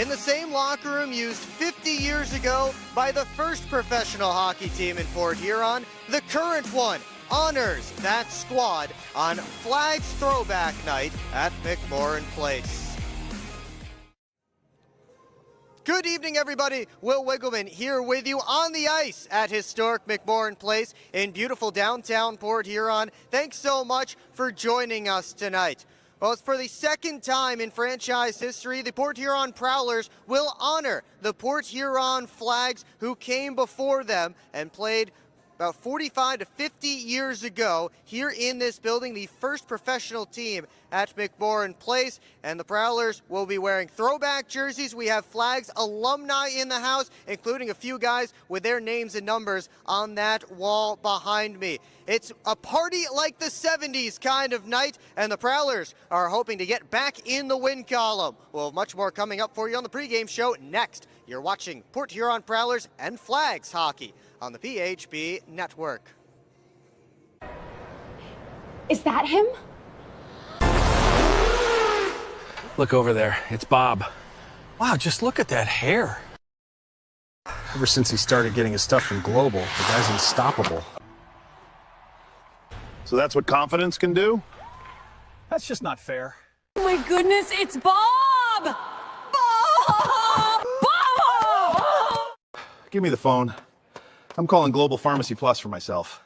in the same locker room used 50 years ago by the first professional hockey team in Port Huron, the current one honors that squad on Flags Throwback Night at McMorran Place. Good evening, everybody. Will Wiggleman here with you on the ice at historic McMorran Place in beautiful downtown Port Huron. Thanks so much for joining us tonight. Well, it's for the second time in franchise history, the Port Huron Prowlers will honor the Port Huron Flags who came before them and played about 45 to 50 years ago here in this building, the first professional team at McMorran Place. And the Prowlers will be wearing throwback jerseys. We have Flags alumni in the house, including a few guys with their names and numbers on that wall behind me. It's a party like the 70s kind of night, and the Prowlers are hoping to get back in the win column. We'll have much more coming up for you on the pregame show next. You're watching Port Huron Prowlers and Flags hockey on the PHB Network. Is that him? Look over there. It's Bob. Wow, just look at that hair. Ever since he started getting his stuff from Global, the guy's unstoppable. So that's what confidence can do? That's just not fair. Oh my goodness, it's Bob! Bob! Bob! Give me the phone. I'm calling Global Pharmacy Plus for myself.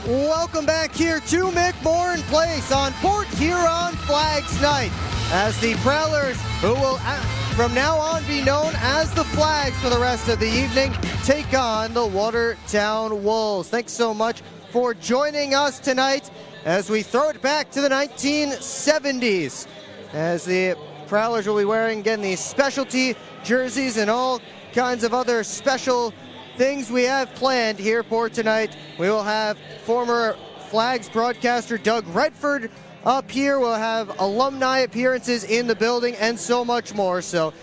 Welcome back here to McMorran Place on Port Huron Flags Night, as the Prowlers, who will from now on be known as the Flags for the rest of the evening, take on the Watertown Wolves. Thanks so much for joining us tonight as we throw it back to the 1970s, as the Prowlers will be wearing, again, these specialty jerseys and all kinds of other special things we have planned here for tonight. We will have former Flags broadcaster Doug Redford up here. We'll have alumni appearances in the building and so much more. So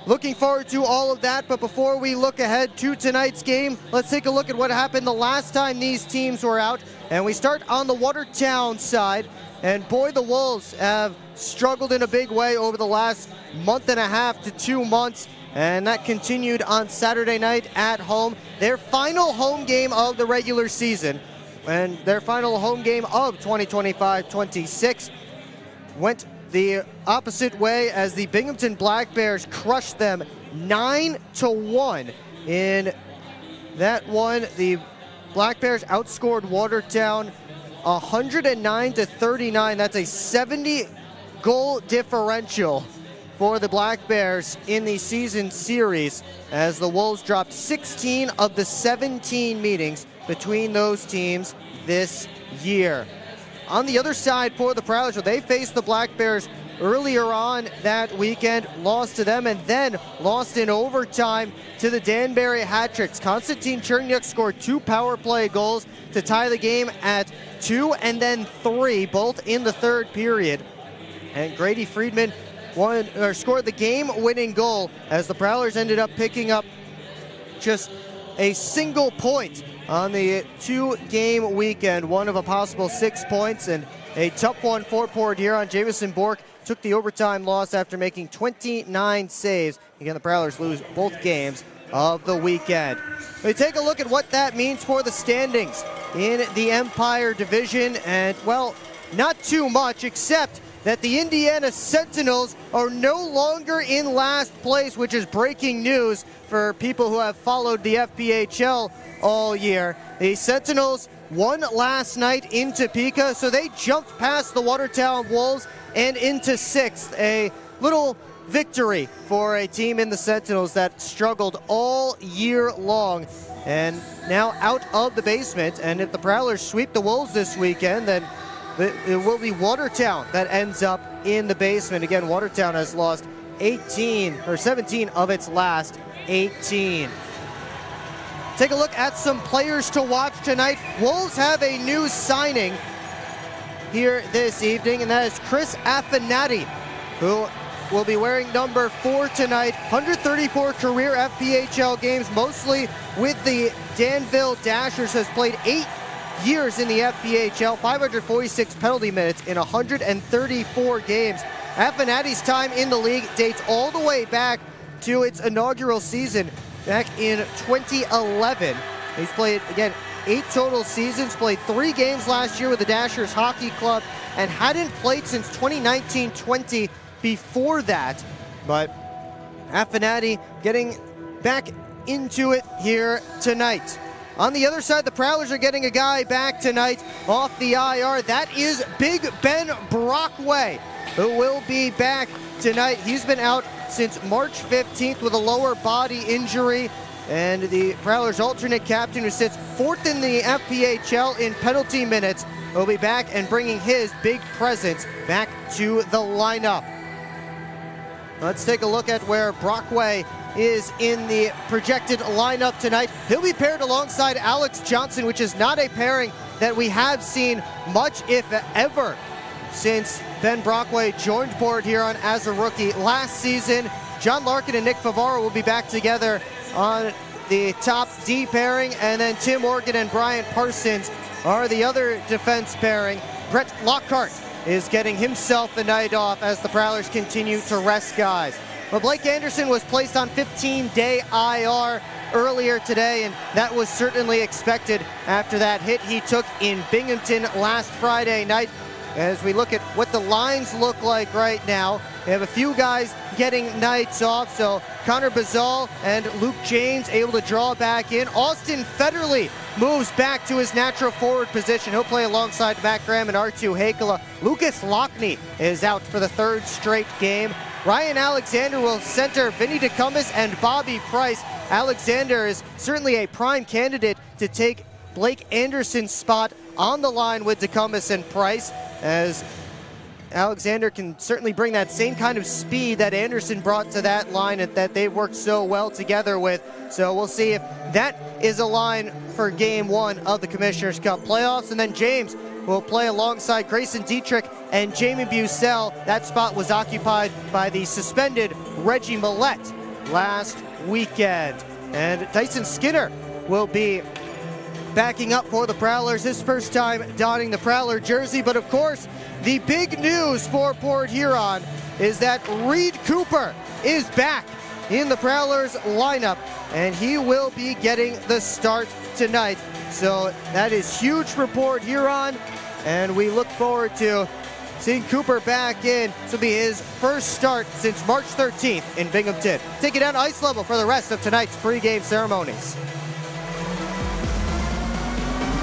looking forward to all of that. But before we look ahead to tonight's game, let's take a look at what happened the last time these teams were out. And we start on the Watertown side. And boy, the Wolves have struggled in a big way over the last month and a half to 2 months. And that continued on Saturday night at home. Their final home game of the regular season and their final home game of 2025-26 went the opposite way as the Binghamton Black Bears crushed them 9-1. In that one, the Black Bears outscored Watertown 109-39. That's a 70-goal differential for the Black Bears in the season series, as the Wolves dropped 16 of the 17 meetings between those teams this year. On the other side for the Prowlers, they faced the Black Bears earlier on that weekend, lost to them, and then lost in overtime to the Danbury Hat-Tricks. Konstantin Chernyuk scored 2 power play goals to tie the game at 2 and then 3, both in the third period. And Grady Friedman scored the game-winning goal as the Prowlers ended up picking up just a single point on the 2-game weekend, one of a possible 6 points, and a tough one for Port Huron. Jamison Bork took the overtime loss after making 29 saves. Again, the Prowlers lose both games of the weekend. We take a look at what that means for the standings in the Empire Division, and, well, not too much, except that the Indiana Sentinels are no longer in last place, which is breaking news for people who have followed the FPHL all year. The Sentinels won last night in Topeka, so they jumped past the Watertown Wolves and into 6th. A little victory for a team in the Sentinels that struggled all year long and now out of the basement. And if the Prowlers sweep the Wolves this weekend, then it will be Watertown that ends up in the basement. Again, Watertown has lost 17 of its last 18. Take a look at some players to watch tonight. Wolves have a new signing here this evening, and that is Chris Affinati, who will be wearing number 4 tonight. 134 career FPHL games, mostly with the Danville Dashers, has played 8 years in the FPHL, 546 penalty minutes in 134 games. Affinati's time in the league dates all the way back to its inaugural season back in 2011. He's played, again, 8 total seasons, played 3 games last year with the Dashers Hockey Club, and hadn't played since 2019-20 before that. But Affinati getting back into it here tonight. On the other side, the Prowlers are getting a guy back tonight off the IR. That is Big Ben Brockway, who will be back tonight. He's been out since March 15th with a lower body injury. And the Prowlers' alternate captain, who sits 4th in the FPHL in penalty minutes, will be back and bringing his big presence back to the lineup. Let's take a look at where Brockway is in the projected lineup tonight. He'll be paired alongside Alex Johnson, which is not a pairing that we have seen much, if ever, since Ben Brockway joined Port Huron as a rookie last season. John Larkin and Nick Favaro will be back together on the top D pairing, and then Tim Morgan and Bryant Parsons are the other defense pairing. Brett Lockhart is getting himself the night off as the Prowlers continue to rest guys. But Blake Anderson was placed on 15-day IR earlier today, and that was certainly expected after that hit he took in Binghamton last Friday night. As we look at what the lines look like right now, we have a few guys getting nights off, so Connor Bazal and Luke James able to draw back in. Austin Federley moves back to his natural forward position. He'll play alongside Matt Graham and R2 Hakela. Lucas Lockney is out for the 3rd straight game. Ryan Alexander will center Vinny DeCumbus and Bobby Price. Alexander is certainly a prime candidate to take Blake Anderson's spot on the line with DeCumbus and Price, as Alexander can certainly bring that same kind of speed that Anderson brought to that line and that they've worked so well together with. So we'll see if that is a line for Game 1 of the Commissioner's Cup playoffs. And then James will play alongside Grayson Dietrich and Jamie Bussell. That spot was occupied by the suspended Reggie Millette last weekend. And Tyson Skinner will be backing up for the Prowlers, his first time donning the Prowler jersey. But of course, the big news for Port Huron is that Reed Cooper is back in the Prowlers lineup, and he will be getting the start tonight. So that is huge for Port Huron, and we look forward to seeing Cooper back in. This will be his first start since March 13th in Binghamton. Take it down to ice level for the rest of tonight's pregame ceremonies.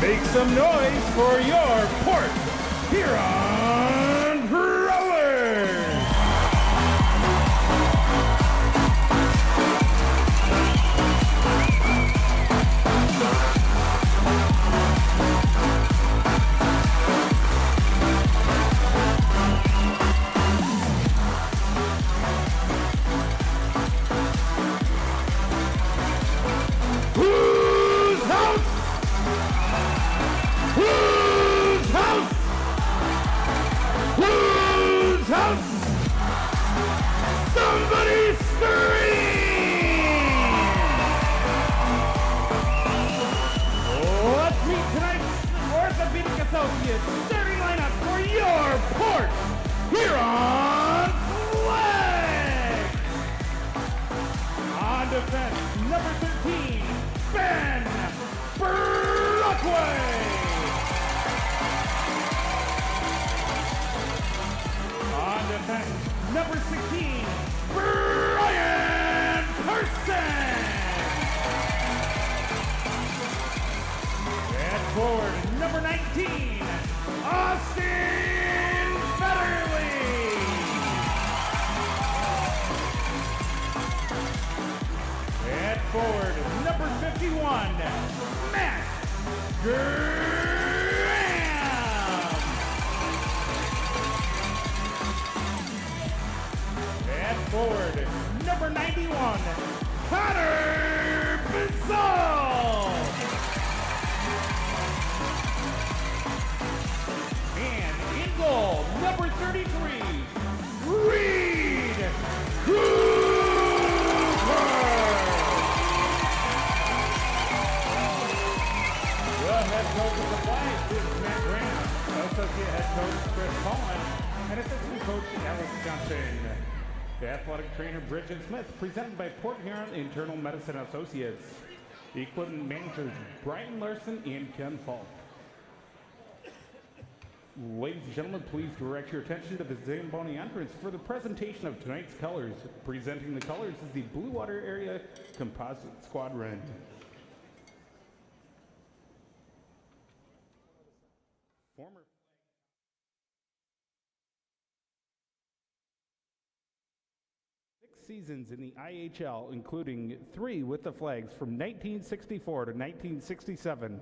Make some noise for your Port Huron Prowlers! Whose house? Whose house? Whose house? Somebody scream! Let's meet tonight's Orthopedic Associates starting lineup for your Port Huron Flags! On defense, number 13, Ben Brockway. number 16, Brian Person. And forward, number 19, Austin Federley. And forward, number 51, Matt Graham. And forward, number 91, Connor Bissell. And in goal, number 33, Reed Cooper. The head coach of the Flags is Matt Graham, associate head coach Chris Cullen, and assistant coach Alex Johnson. The athletic trainer Bridget Smith, presented by Port Huron Internal Medicine Associates. The equipment managers Brian Larson and Ken Falk. Ladies and gentlemen, please direct your attention to the Zamboni entrance for the presentation of tonight's colors. Presenting the colors is the Blue Water Area Composite Squadron. Former 6 seasons in the IHL, including 3 with the Flags from 1964 to 1967.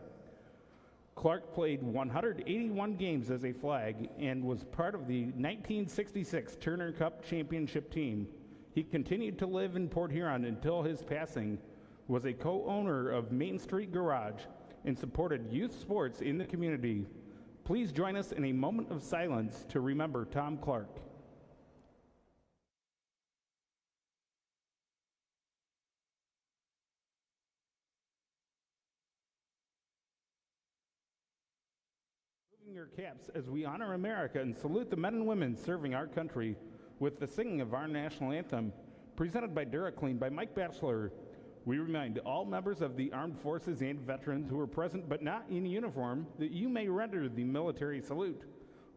Clark played 181 games as a Flag and was part of the 1966 Turner Cup championship team. He continued to live in Port Huron until his passing, was a co-owner of Main Street Garage, and supported youth sports in the community. Please join us in a moment of silence to remember Tom Clark. Your caps as we honor America and salute the men and women serving our country with the singing of our national anthem, presented by Duraclean by Mike Batchelor. We remind all members of the armed forces and veterans who are present but not in uniform that you may render the military salute.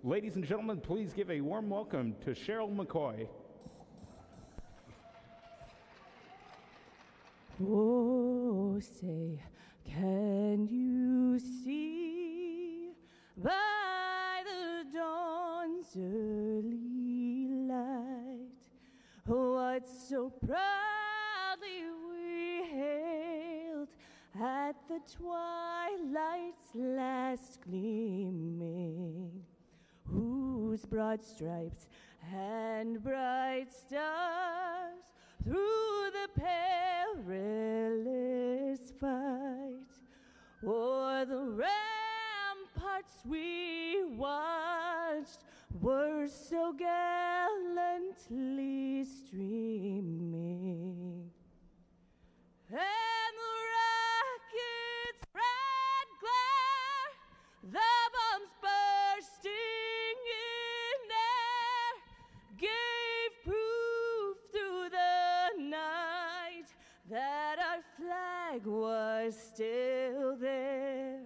Ladies and gentlemen, please give a warm welcome to Cheryl McCoy. Oh, say, can you see by the dawn's early light what so proudly we hailed at the twilight's last gleaming, whose broad stripes and bright stars through the perilous fight o'er the ramparts we watched were so gallantly streaming, and the rocket's red glare, the bombs bursting in air, gave proof through the night that our flag was still there.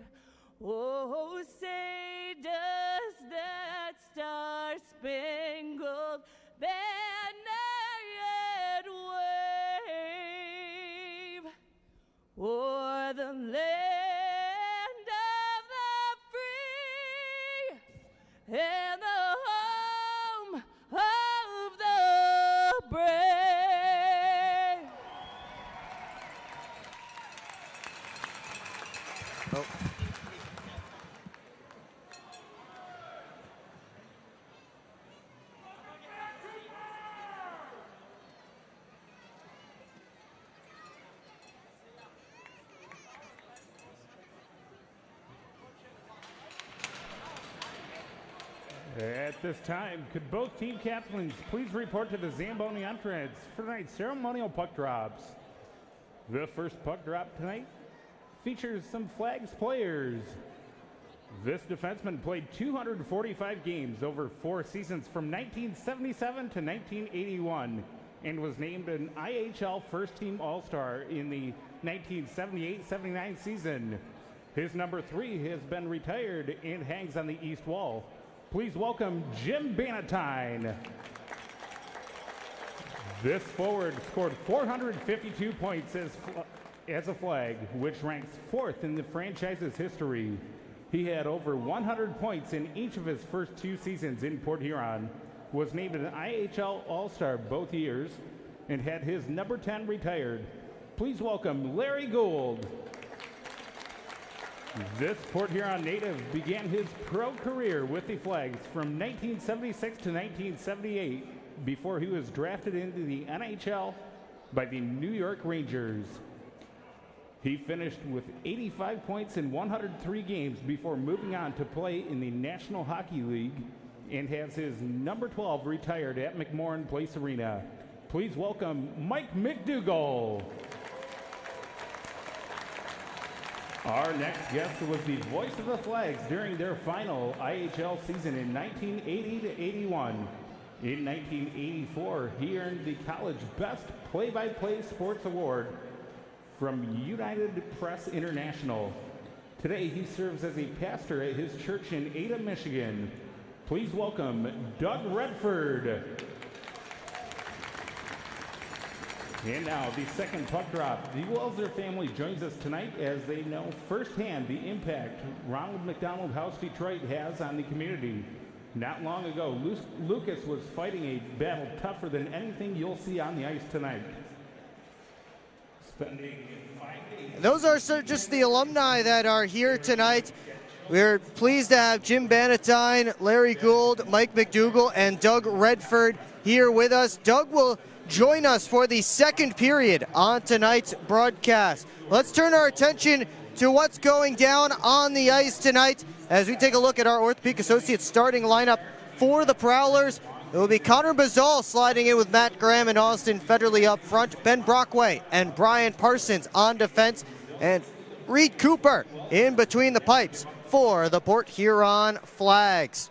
Oh, say does that star-spangled banner yet wave o'er the land of the free and the home of the brave? Oh. At this time, could both team captains please report to the Zamboni entrance for tonight's ceremonial puck drops? The first puck drop tonight features some Flags players. This defenseman played 245 games over 4 seasons from 1977 to 1981 and was named an IHL first-team All-Star in the 1978-79 season. His number 3 has been retired and hangs on the east wall. Please welcome Jim Bannatyne. This forward scored 452 points as a flag, which ranks 4th in the franchise's history. He had over 100 points in each of his first 2 seasons in Port Huron, was named an IHL All-Star both years, and had his number 10 retired. Please welcome Larry Gould. This Port Huron native began his pro career with the Flags from 1976 to 1978 before he was drafted into the NHL by the New York Rangers. He finished with 85 points in 103 games before moving on to play in the National Hockey League and has his number 12 retired at McMorran Place Arena. Please welcome Mike McDougall. Our next guest was the voice of the Flags during their final IHL season in 1980 to 81. In 1984, he earned the College Best Play-by-Play Sports Award from United Press International. Today, he serves as a pastor at his church in Ada, Michigan. Please welcome Doug Redford. And now, the second puck drop. The Welser family joins us tonight as they know firsthand the impact Ronald McDonald House Detroit has on the community. Not long ago, Lucas was fighting a battle tougher than anything you'll see on the ice tonight. Those are just the alumni that are here tonight. We're pleased to have Jim Bannatyne, Larry Gould, Mike McDougall, and Doug Redford here with us. Doug will join us for the second period on tonight's broadcast. Let's turn our attention to what's going down on the ice tonight as we take a look at our Orthopedic Associates starting lineup for the Prowlers. It will be Connor Bazal sliding in with Matt Graham and Austin Federley up front, Ben Brockway and Brian Parsons on defense, and Reed Cooper in between the pipes for the Port Huron Flags.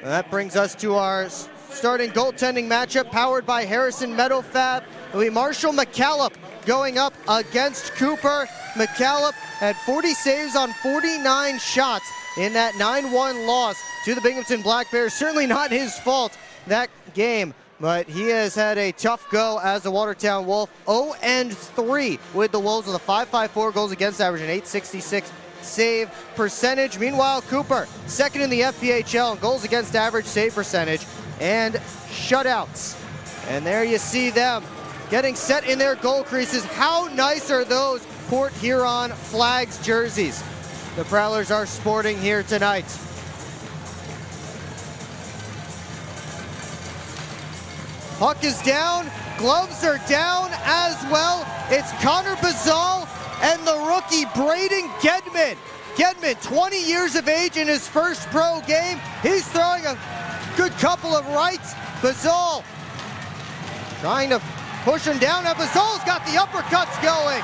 And that brings us to our starting goaltending matchup powered by Harrison Meadowfab. It will be Marshall McCallop going up against Cooper. McCallop had 40 saves on 49 shots in that 9-1 loss to the Binghamton Black Bears. Certainly not his fault that game, but he has had a tough go as the Watertown Wolf. 0-3 with the Wolves with a .554 goals against average and .866 save percentage. Meanwhile, Cooper, second in the FPHL in goals against average, save percentage, and shutouts. And there you see them getting set in their goal creases. How nice are those Port Huron Flags jerseys the Prowlers are sporting here tonight? Puck is down, gloves are down as well. It's Connor Bazal and the rookie Braden Gedman. Gedman, 20 years of age in his first pro game. He's throwing a good couple of rights. Bazal trying to push him down. Now Bazal's got the uppercuts going.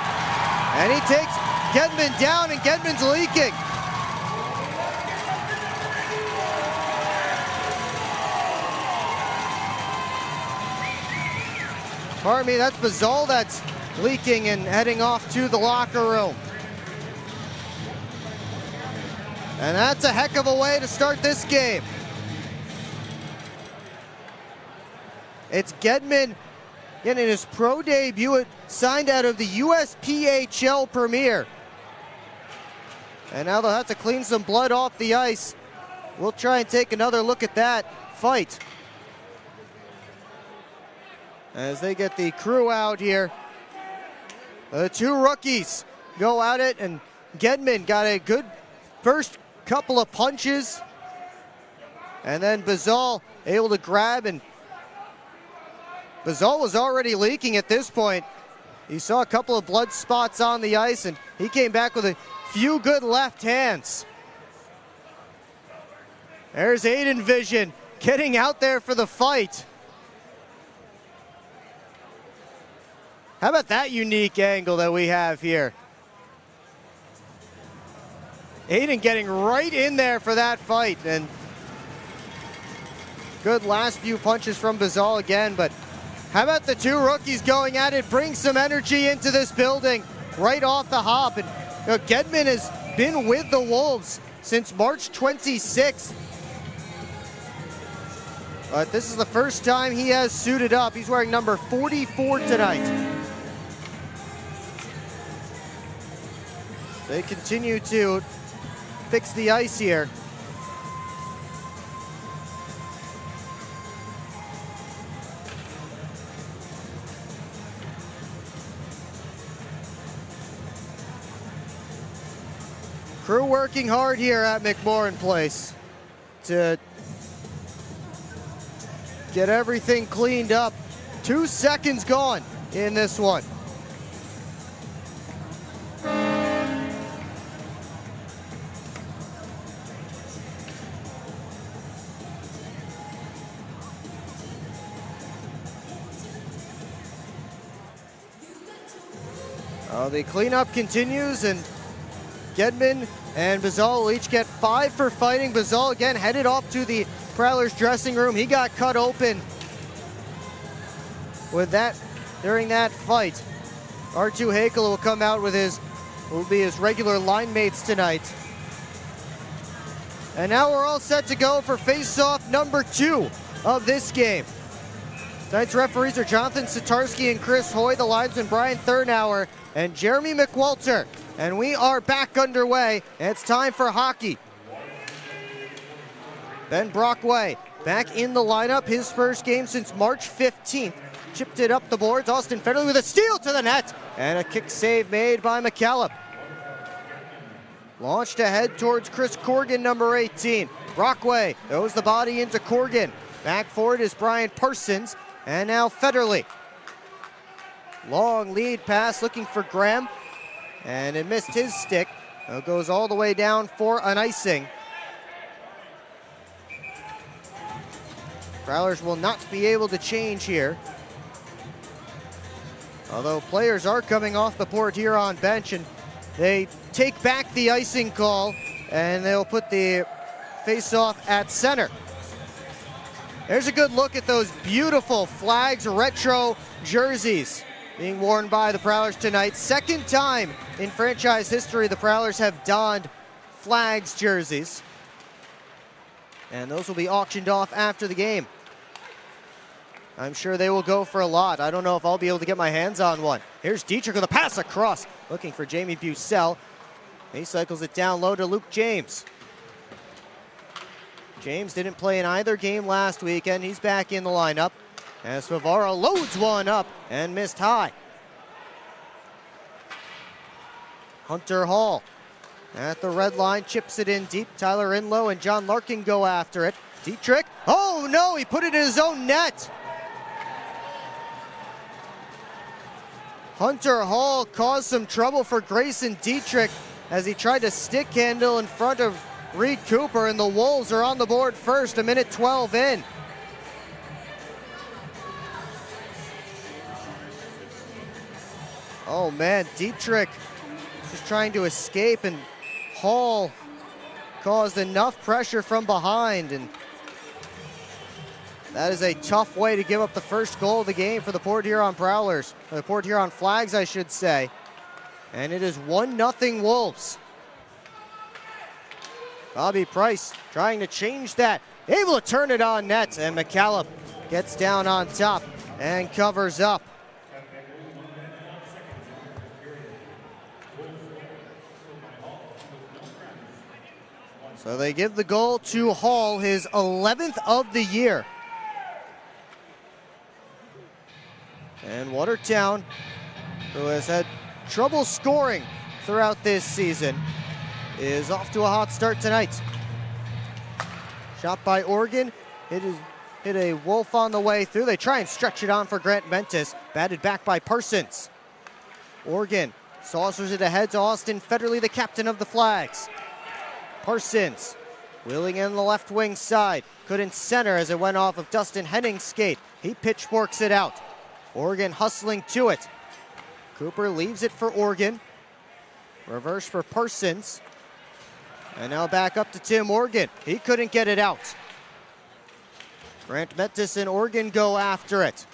And he takes Gedman down, and Gedman's leaking. Pardon me, that's Bazal that's leaking and heading off to the locker room. And that's a heck of a way to start this game. It's Gedman getting his pro debut, signed out of the USPHL Premier. And now they'll have to clean some blood off the ice. We'll try and take another look at that fight as they get the crew out here. The two rookies go at it, and Gedman got a good first couple of punches. And then Bazal able to grab, and Bazal was already leaking at this point. He saw a couple of blood spots on the ice, and he came back with a few good left hands. There's Aiden Vision getting out there for the fight. How about that unique angle that we have here? Aiden getting right in there for that fight, and good last few punches from Bazal again, but how about the two rookies going at it? Bring some energy into this building right off the hop. And Gedman has been with the Wolves since March 26th. But this is the first time he has suited up. He's wearing number 44 tonight. They continue to fix the ice here. Crew working hard here at McMorran Place to get everything cleaned up. 2 seconds gone in this one. The cleanup continues, and Gedman and Bazal will each get 5 for fighting. Bazal again headed off to the Prowlers dressing room. He got cut open with that during that fight. R2 Hakel will come out with will be his regular line mates tonight. And now we're all set to go for face-off number 2 of this game. Tonight's referees are Jonathan Satarski and Chris Hoy. The linesman Brian Thurnauer and Jeremy McWalter. And we are back underway. It's time for hockey. Ben Brockway back in the lineup. His first game since March 15th. Chipped it up the boards. Austin Federley with a steal to the net. And a kick save made by McCallum. Launched ahead towards Chris Corrigan, number 18. Brockway throws the body into Corrigan. Back forward is Brian Parsons. And now Federley. Long lead pass looking for Graham. And it missed his stick. It goes all the way down for an icing. Prowlers will not be able to change here. Although players are coming off the Port Huron bench, and they take back the icing call, and they'll put the face-off at center. There's a good look at those beautiful Flags retro jerseys being worn by the Prowlers tonight. Second time in franchise history the Prowlers have donned Flags jerseys. And those will be auctioned off after the game. I'm sure they will go for a lot. I don't know if I'll be able to get my hands on one. Here's Dietrich with a pass across, looking for Jamie Bucell. He cycles it down low to Luke James. James didn't play in either game last weekend. He's back in the lineup as Favara loads one up and missed high. Hunter Hall at the red line, chips it in deep. Tyler Inlow and John Larkin go after it. Dietrich, oh no, he put it in his own net. Hunter Hall caused some trouble for Grayson Dietrich as he tried to stick handle in front of Reed Cooper, and the Wolves are on the board first, a minute 12 in. Oh man, Dietrich just trying to escape, and Hall caused enough pressure from behind, and that is a tough way to give up the first goal of the game for the Port Huron Prowlers, or the Port Huron Flags, I should say. And it is 1-0 Wolves. Bobby Price trying to change that, able to turn it on net, and McCallum gets down on top and covers up. So they give the goal to Hall, his 11th of the year. And Watertown, who has had trouble scoring throughout this season, is off to a hot start tonight. Shot by Oregon, hit a Wolf on the way through. They try and stretch it on for Grant Mentis, batted back by Parsons. Oregon saucers it ahead to Austin Federley, the captain of the Flags. Parsons wheeling in the left wing side, couldn't center as it went off of Dustin Henning's skate. He pitchforks it out. Oregon hustling to it. Cooper leaves it for Oregon. Reverse for Parsons. And now back up to Tim Oregon. He couldn't get it out. Grant Mentis and Oregon go after it.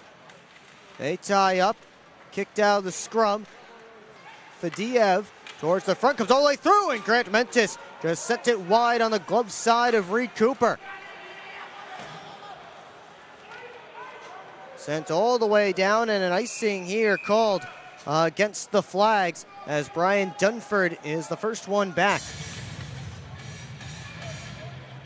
They tie up. Kicked out of the scrum. Fadiev towards the front, comes all the way through, and Grant Mentis just sent it wide on the glove side of Reed Cooper. sent all the way down, and an icing here called against the Flags as Brian Dunford is the first one back.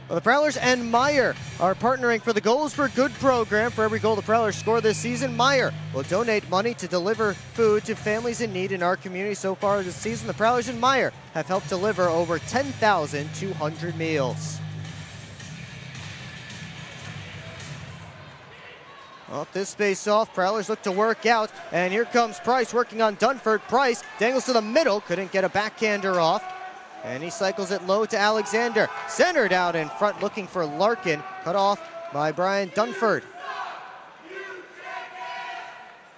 Well, the Prowlers and Meyer are partnering for the Goals for Good program. For every goal the Prowlers score this season, Meyer will donate money to deliver food to families in need in our community. So far this season, the Prowlers and Meyer have helped deliver over 10,200 meals. Off this face-off, Prowlers look to work out, and here comes Price working on Dunford. Price dangles to the middle, couldn't get a backhander off, and he cycles it low to Alexander. Centered out in front, looking for Larkin, cut off by Brian Dunford.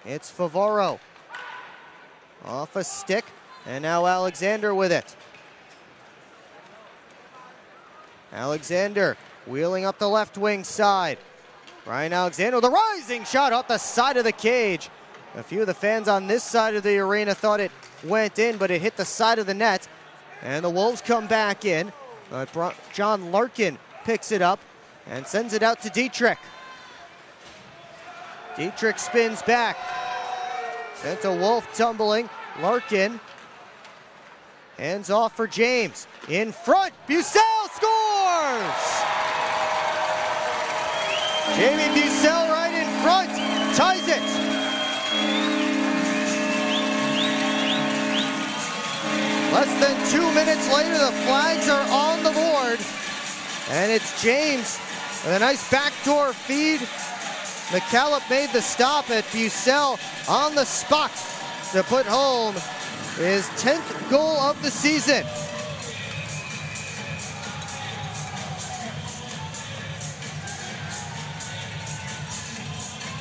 It's Favaro. Off a stick, and now Alexander with it. Alexander wheeling up the left wing side. Ryan Alexander with a rising shot off the side of the cage. A few of the fans on this side of the arena thought it went in, but it hit the side of the net. And the Wolves come back in. John Larkin picks it up and sends it out to Dietrich. Dietrich spins back. Sent to Wolf tumbling. Larkin hands off for James. In front, Bucell scores! Jamie Bucell right in front, ties it. Less than 2 minutes later, the Flags are on the board. And it's James with a nice backdoor feed. McCallum made the stop at Bucell on the spot to put home his 10th goal of the season.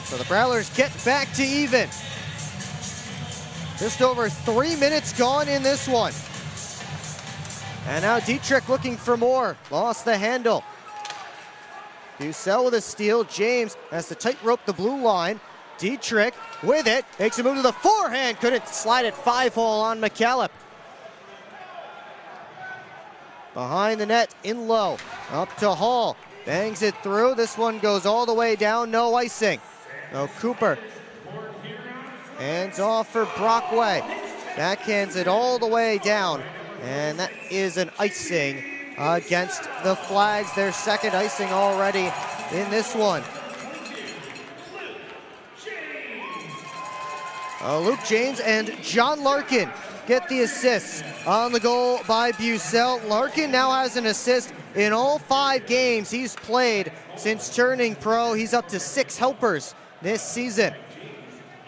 So the Prowlers get back to even. Just over 3 minutes gone in this one. And now Dietrich looking for more. Lost the handle. Bucell with a steal. James has to tightrope the blue line. Dietrich with it. Makes a move to the forehand. Couldn't slide it 5-hole on McCallum. Behind the net, in low. Up to Hall. Bangs it through. This one goes all the way down. No icing. No, Cooper hands off for Brockway. Backhands it all the way down. And that is an icing against the Flags. Their second icing already in this one. Luke James and John Larkin get the assists on the goal by Bucell. Larkin now has an assist in all 5 games he's played since turning pro. He's up to 6 helpers this season.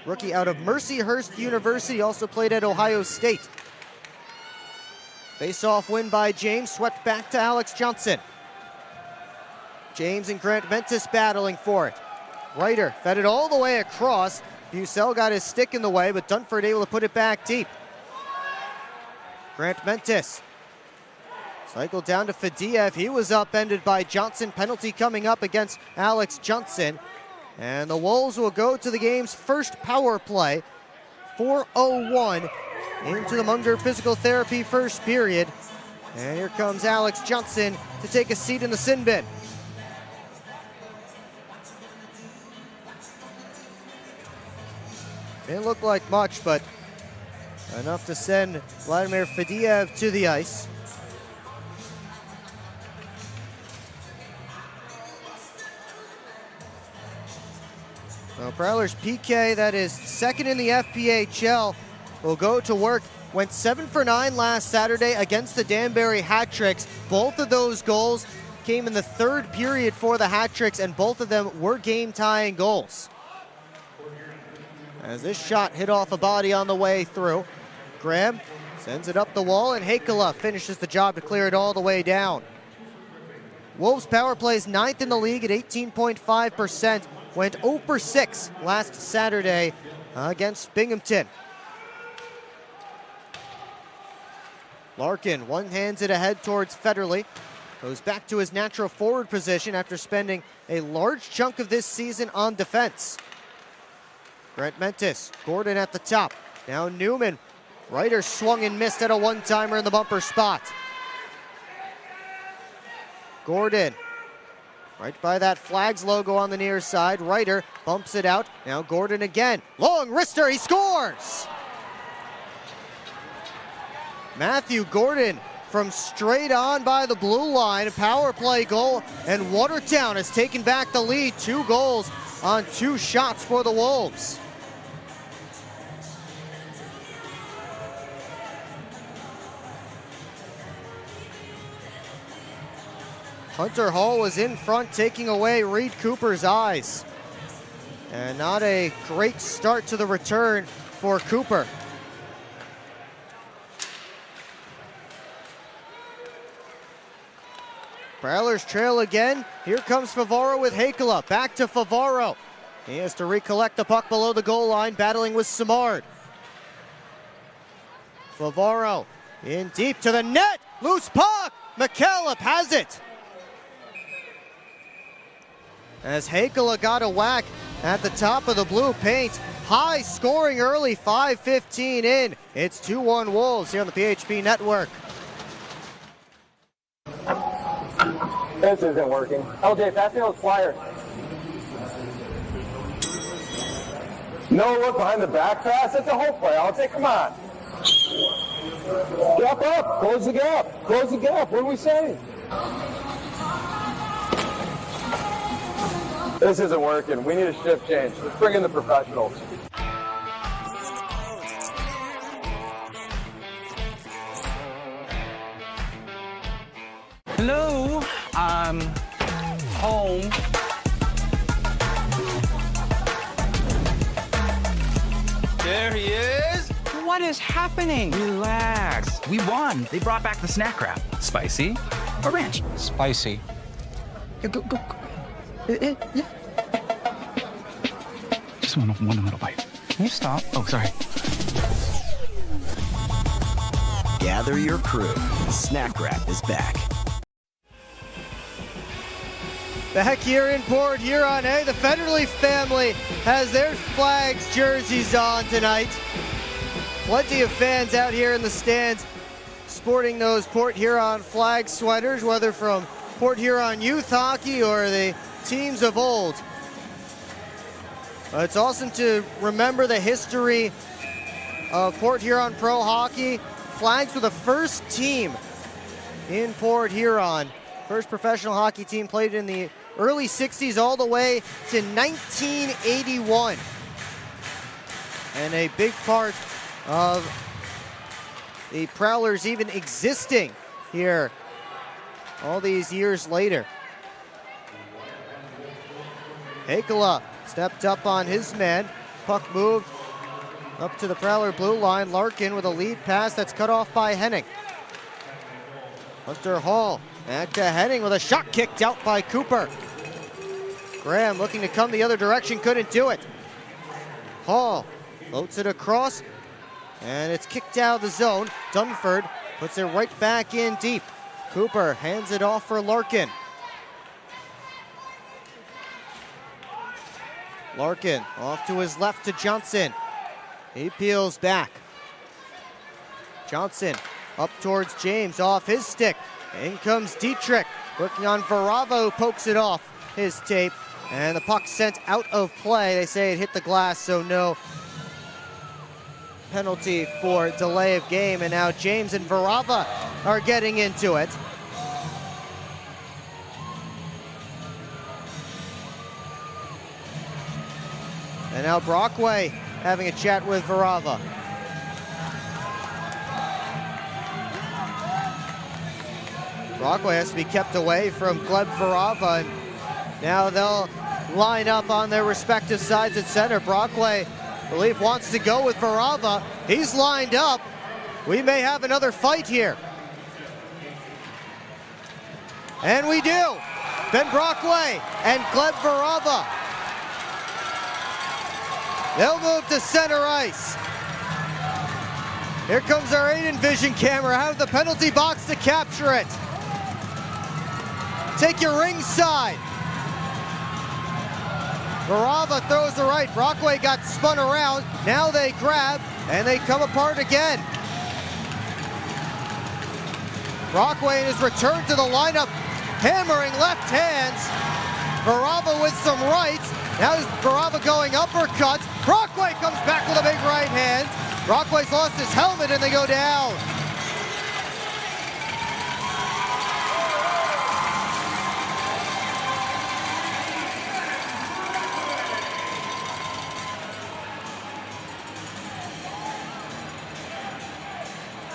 Rookie out of Mercyhurst University, also played at Ohio State. Face-off win by James, swept back to Alex Johnson. James and Grant Mentis battling for it. Ryder fed it all the way across. Bucell got his stick in the way, but Dunford able to put it back deep. Grant Mentis cycled down to Fadiev. He was upended by Johnson. Penalty coming up against Alex Johnson. And the Wolves will go to the game's first power play. 4:01 into the Munger Physical Therapy first period. And here comes Alex Johnson to take a seat in the sin bin. Didn't look like much, but enough to send Vladimir Fadiev to the ice. Prowlers PK, that is second in the FPHL, will go to work. Went 7 for 9 last Saturday against the Danbury Hat-Tricks. Both of those goals came in the third period for the Hat-Tricks, and both of them were game-tying goals. As this shot hit off a body on the way through, Graham sends it up the wall, and Hakala finishes the job to clear it all the way down. Wolves power plays 9th in the league at 18.5%. Went 0 for 6 last Saturday against Binghamton. Larkin one-hands it ahead towards Federley. Goes back to his natural forward position after spending a large chunk of this season on defense. Grant Mentis, Gordon at the top. Now Newman. Ryder swung and missed at a one-timer in the bumper spot. Gordon Right by that Flags logo on the near side. Ryder bumps it out. Now Gordon again. Long wrister, he scores! Matthew Gordon from straight on by the blue line. A power play goal, and Watertown has taken back the lead. 2 goals on 2 shots for the Wolves. Hunter Hall was in front, taking away Reed Cooper's eyes. And not a great start to the return for Cooper. Prowlers trail again. Here comes Favaro with Hakala. Back to Favaro. He has to recollect the puck below the goal line, battling with Simard. Favaro in deep to the net. Loose puck. McKillop has it. As Hakala got a whack at the top of the blue paint. High scoring early, 5:15 in. It's 2-1 Wolves here on the PHP Network. This isn't working. LJ, pass me those flyers. No look behind the back pass. It's a whole play. I'll take. Come on. Gap up. Close the gap. Close the gap. What are we saying? This isn't working. We need a shift change. Let's bring in the professionals. Hello, I'm home. There he is. What is happening? Relax. We won. They brought back the snack wrap. Spicy or ranch? Spicy. Yeah, go. Yeah. Just one little bite. Can you stop? Oh, sorry. Gather your crew. Snack wrap is back. Back here in Port Huron, the Federleaf family has their Flags jerseys on tonight. Plenty of fans out here in the stands sporting those Port Huron Flag sweaters, whether from Port Huron youth hockey or the teams of old. It's awesome to remember the history of Port Huron Pro Hockey. Flags were the first team in Port Huron. First professional hockey team played in the early 60s all the way to 1981. And a big part of the Prowlers even existing here all these years later. Hakala stepped up on his man. Puck moved up to the Prowler blue line. Larkin with a lead pass that's cut off by Henning. Hunter Hall back to Henning with a shot kicked out by Cooper. Graham looking to come the other direction, couldn't do it. Hall floats it across, and it's kicked out of the zone. Dunford puts it right back in deep. Cooper hands it off for Larkin. Larkin off to his left to Johnson. He peels back. Johnson up towards James, off his stick. In comes Dietrich, working on Varava, who pokes it off his tape. And the puck sent out of play. They say it hit the glass, so no penalty for delay of game. And now James and Varava are getting into it. And now Brockway having a chat with Varava. Brockway has to be kept away from Gleb Varava, and now they'll line up on their respective sides at center. Brockway, I believe, wants to go with Varava. He's lined up. We may have another fight here. And we do. Ben Brockway and Gleb Varava. They'll move to center ice. Here comes our Aiden Vision camera out of the penalty box to capture it. Take your ringside. Varava throws the right. Brockway got spun around. Now they grab, and they come apart again. Brockway in his return to the lineup, hammering left hands. Varava with some rights. Now Varava going uppercut. Brockway comes back with a big right hand. Brockway's lost his helmet and they go down.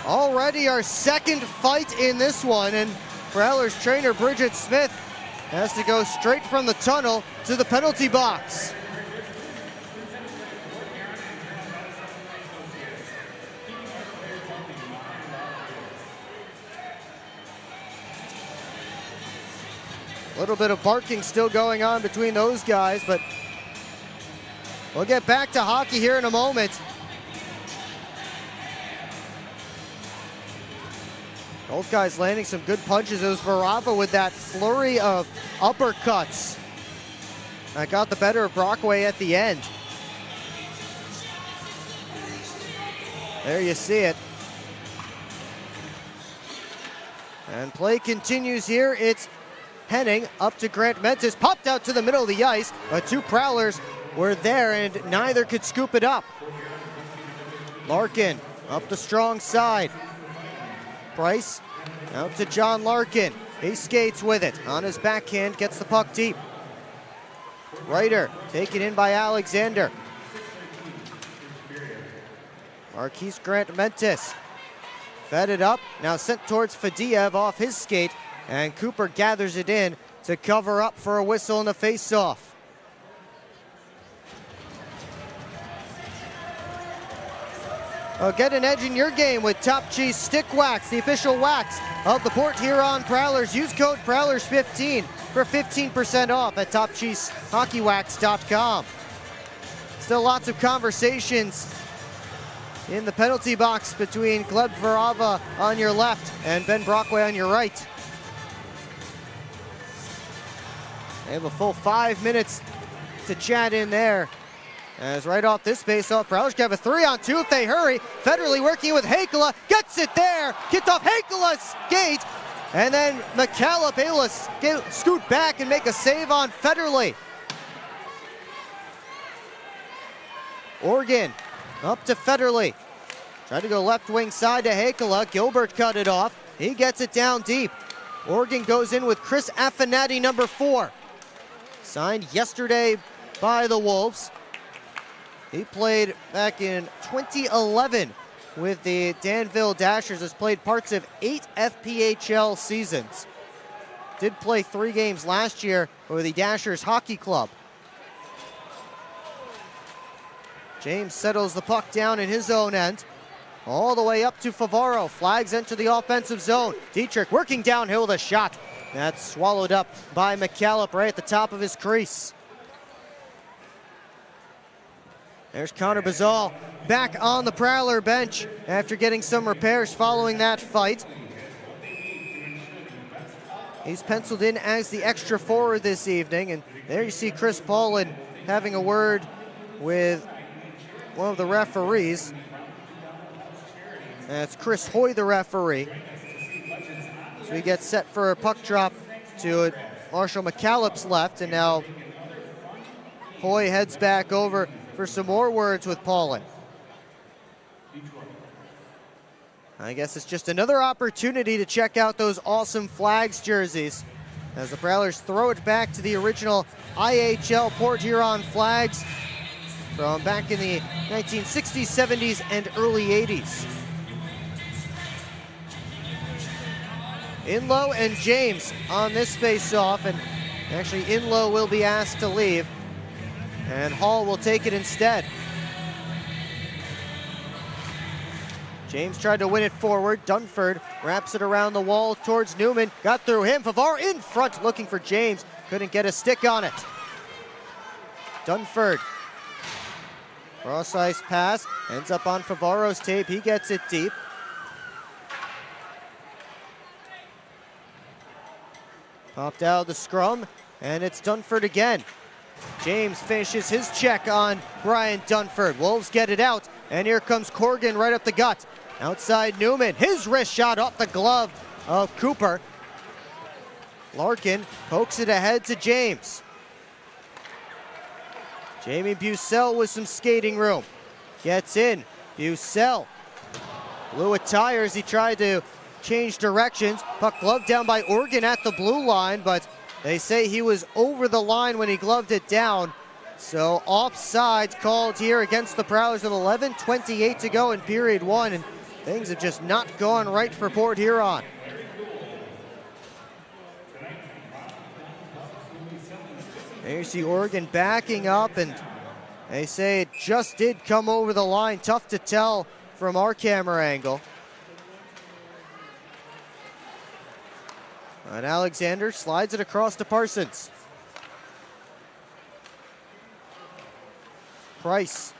Already our second fight in this one, and Prowler's trainer Bridget Smith has to go straight from the tunnel to the penalty box. A little bit of barking still going on between those guys, but we'll get back to hockey here in a moment. Both guys landing some good punches. It was Varava with that flurry of uppercuts that got the better of Brockway at the end. There you see it. And play continues here. It's Henning up to Grant Mentis. Popped out to the middle of the ice, but two Prowlers were there and neither could scoop it up. Larkin up the strong side. Price out to John Larkin. He skates with it. On his backhand, gets the puck deep. Ryder taken in by Alexander. Marquis Grant Mentis fed it up. Now sent towards Fadiev off his skate. And Cooper gathers it in to cover up for a whistle and a face-off. Get an edge in your game with Top Cheese Stick Wax, the official wax of the Port Huron Prowlers. Use code Prowlers15 for 15% off at TopCheeseHockeyWax.com. Still lots of conversations in the penalty box between Gleb Varava on your left and Ben Brockway on your right. They have a full 5 minutes to chat in there. As right off this face-off, Prowlers can have a 3-on-2 if they hurry. Federley working with Heikkila, gets it there, kicked off Heikkala's skate, and then McCallum able to scoot back and make a save on Federley. Organ up to Federley. Tried to go left wing side to Heikkila. Gilbert cut it off. He gets it down deep. Organ goes in with Chris Affinati, number 4. Signed yesterday by the Wolves. He played back in 2011 with the Danville Dashers, has played parts of 8 FPHL seasons. Did play 3 games last year with the Dashers Hockey Club. James settles the puck down in his own end. All the way up to Favaro. Flags enter the offensive zone. Dietrich working downhill with a shot. That's swallowed up by McCallum right at the top of his crease. There's Connor Bazal back on the Prowler bench after getting some repairs following that fight. He's penciled in as the extra forward this evening, and there you see Chris Paulin having a word with one of the referees. That's Chris Hoy, the referee. So he gets set for a puck drop to Marshall McCallum's left, and now Hoy heads back over for some more words with Paulin. I guess it's just another opportunity to check out those awesome Flags jerseys as the Prowlers throw it back to the original IHL Port Huron Flags from back in the 1960s, 70s, and early 80s. Inlow and James on this face-off, and actually Inlow will be asked to leave, and Hall will take it instead. James tried to win it forward. Dunford wraps it around the wall towards Newman. Got through him. Favaro in front looking for James. Couldn't get a stick on it. Dunford. Cross-ice pass. Ends up on Favaro's tape. He gets it deep. Popped out of the scrum. And it's Dunford again. James finishes his check on Brian Dunford. Wolves get it out. And here comes Corgan right up the gut. Outside Newman, his wrist shot off the glove of Cooper. Larkin pokes it ahead to James. Jamie Bussell with some skating room. Gets in. Bussell blew a tire as he tried to change directions. Puck gloved down by Oregon at the blue line, but they say he was over the line when he gloved it down. So offsides called here against the Prowlers with 11:28 to go in period one, and things have just not gone right for Port Huron. There you see Oregon backing up, and they say it just did come over the line. Tough to tell from our camera angle. And Alexander slides it across to Parsons. Price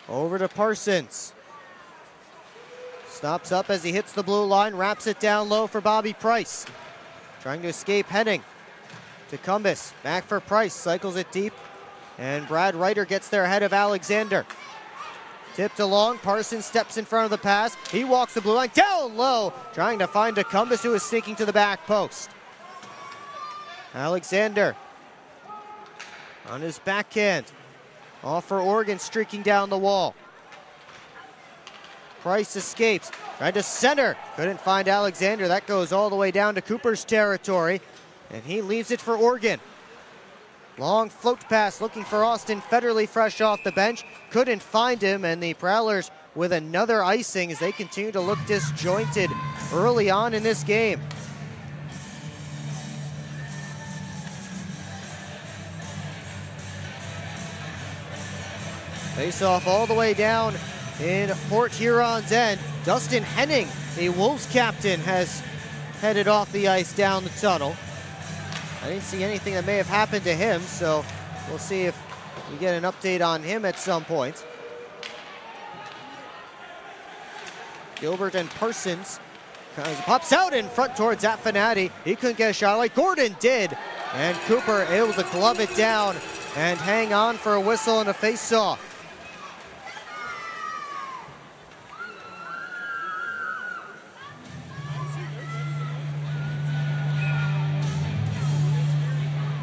over to Parsons. Stops up as he hits the blue line, wraps it down low for Bobby Price. Trying to escape Henning to Cumbus. Back for Price, cycles it deep, and Brad Reiter gets there ahead of Alexander. Tipped along, Parsons steps in front of the pass. He walks the blue line, down low, trying to find a Cumbus who is sneaking to the back post. Alexander on his backhand. Off for Oregon, streaking down the wall. Price escapes, tried to center, couldn't find Alexander. That goes all the way down to Cooper's territory, and he leaves it for Oregon. Long float pass looking for Austin Federley fresh off the bench. Couldn't find him, and the Prowlers with another icing as they continue to look disjointed early on in this game. Face off all the way down in Port Huron's end. Dustin Henning, the Wolves captain, has headed off the ice down the tunnel. I didn't see anything that may have happened to him, so we'll see if we get an update on him at some point. Gilbert and Parsons pops out in front towards Affinati. He couldn't get a shot like Gordon did, and Cooper able to glove it down and hang on for a whistle and a face-off.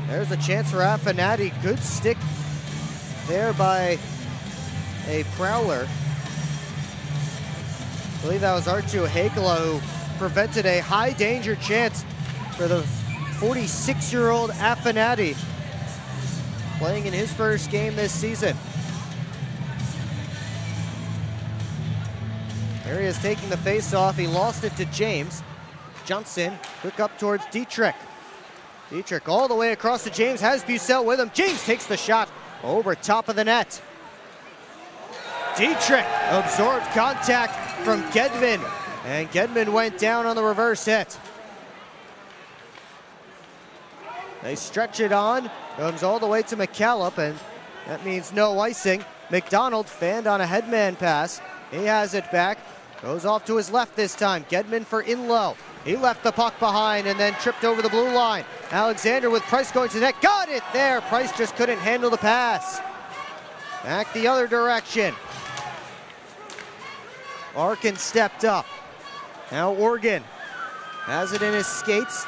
There's a chance for Affinati. Good stick there by a Prowler. I believe that was Arttu Heikala who prevented a high danger chance for the 46-year-old Affinati playing in his first game this season. There he is taking the face off. He lost it to James. Johnson, quick up towards Dietrich. Dietrich all the way across to James, has Bussell with him. James takes the shot over top of the net. Dietrich absorbed contact from Gedman, and Gedman went down on the reverse hit. They stretch it on, comes all the way to McCallum, and that means no icing. McDonald fanned on a headman pass. He has it back, goes off to his left this time. Gedman for Inlow. He left the puck behind and then tripped over the blue line. Alexander with Price going to the net. Got it there. Price just couldn't handle the pass. Back the other direction. Larkin stepped up. Now Oregon has it in his skates.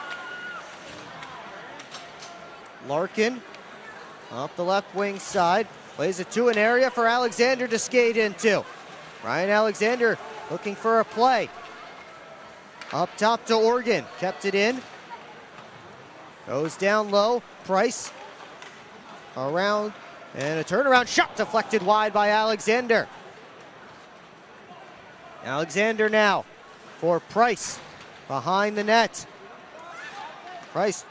Larkin off the left wing side. Plays it to an area for Alexander to skate into. Ryan Alexander looking for a play. Up top to Oregon, kept it in. Goes down low, Price around, and a turnaround shot deflected wide by Alexander. Alexander now for Price, behind the net. Price,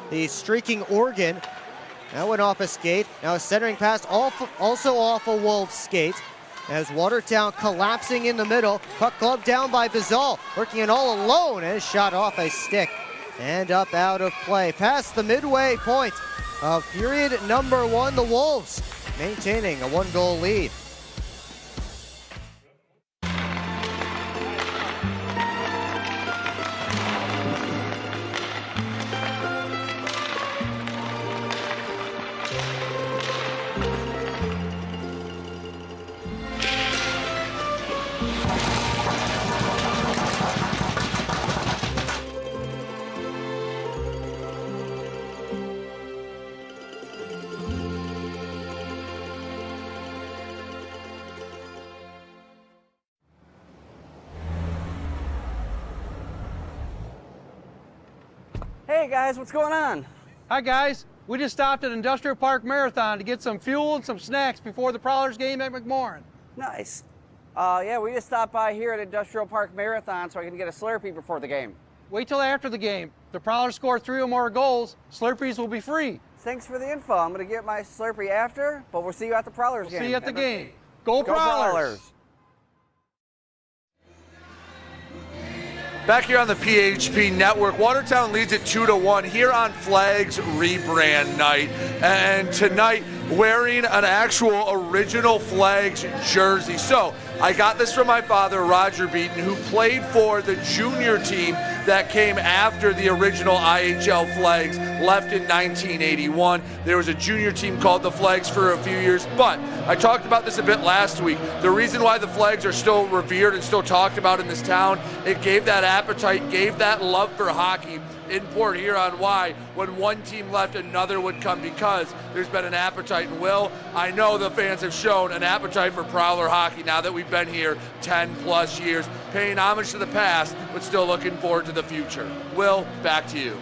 the streaking Oregon, that went off a skate. Now a centering pass, also off a Wolves skate. As Watertown collapsing in the middle. Puck gloved down by Bizal, working it all alone, and shot off a stick and up out of play. Past the midway point of period number one, the Wolves maintaining a one-goal lead. Hey guys, what's going on? Hi guys, we just stopped at Industrial Park Marathon to get some fuel and some snacks before the Prowlers game at McMorran. Nice. Yeah, we just stopped by here at Industrial Park Marathon so I can get a Slurpee before the game. Wait till after the game. If the Prowlers score 3 or more goals, Slurpees will be free. Thanks for the info. I'm going to get my Slurpee after, but we'll see you at the Prowlers game. See you at the game. Go Prowlers! Back here on the PHP Network, Watertown leads it 2-1 here on Flags Rebrand Night. And tonight, wearing an actual original Flags jersey. So, I got this from my father, Roger Beaton, who played for the junior team that came after the original IHL Flags left in 1981. There was a junior team called the Flags for a few years, but I talked about this a bit last week. The reason why the Flags are still revered and still talked about in this town, it gave that appetite, gave that love for hockey in Port Huron. Why? When one team left, another would come, because there's been an appetite. And Will, I know the fans have shown an appetite for Prowler hockey now that we've been here 10 plus years, paying homage to the past, but still looking forward to the future. Will, back to you.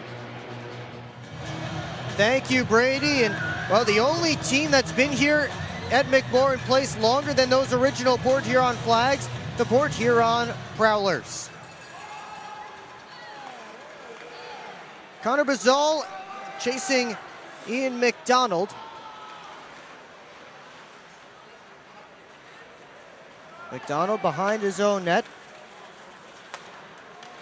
Thank you, Brady. And well, the only team that's been here at McMorran Place longer than those original Port Huron Flags, the Port Huron Prowlers. Connor Bazal chasing Ian McDonald. McDonald behind his own net.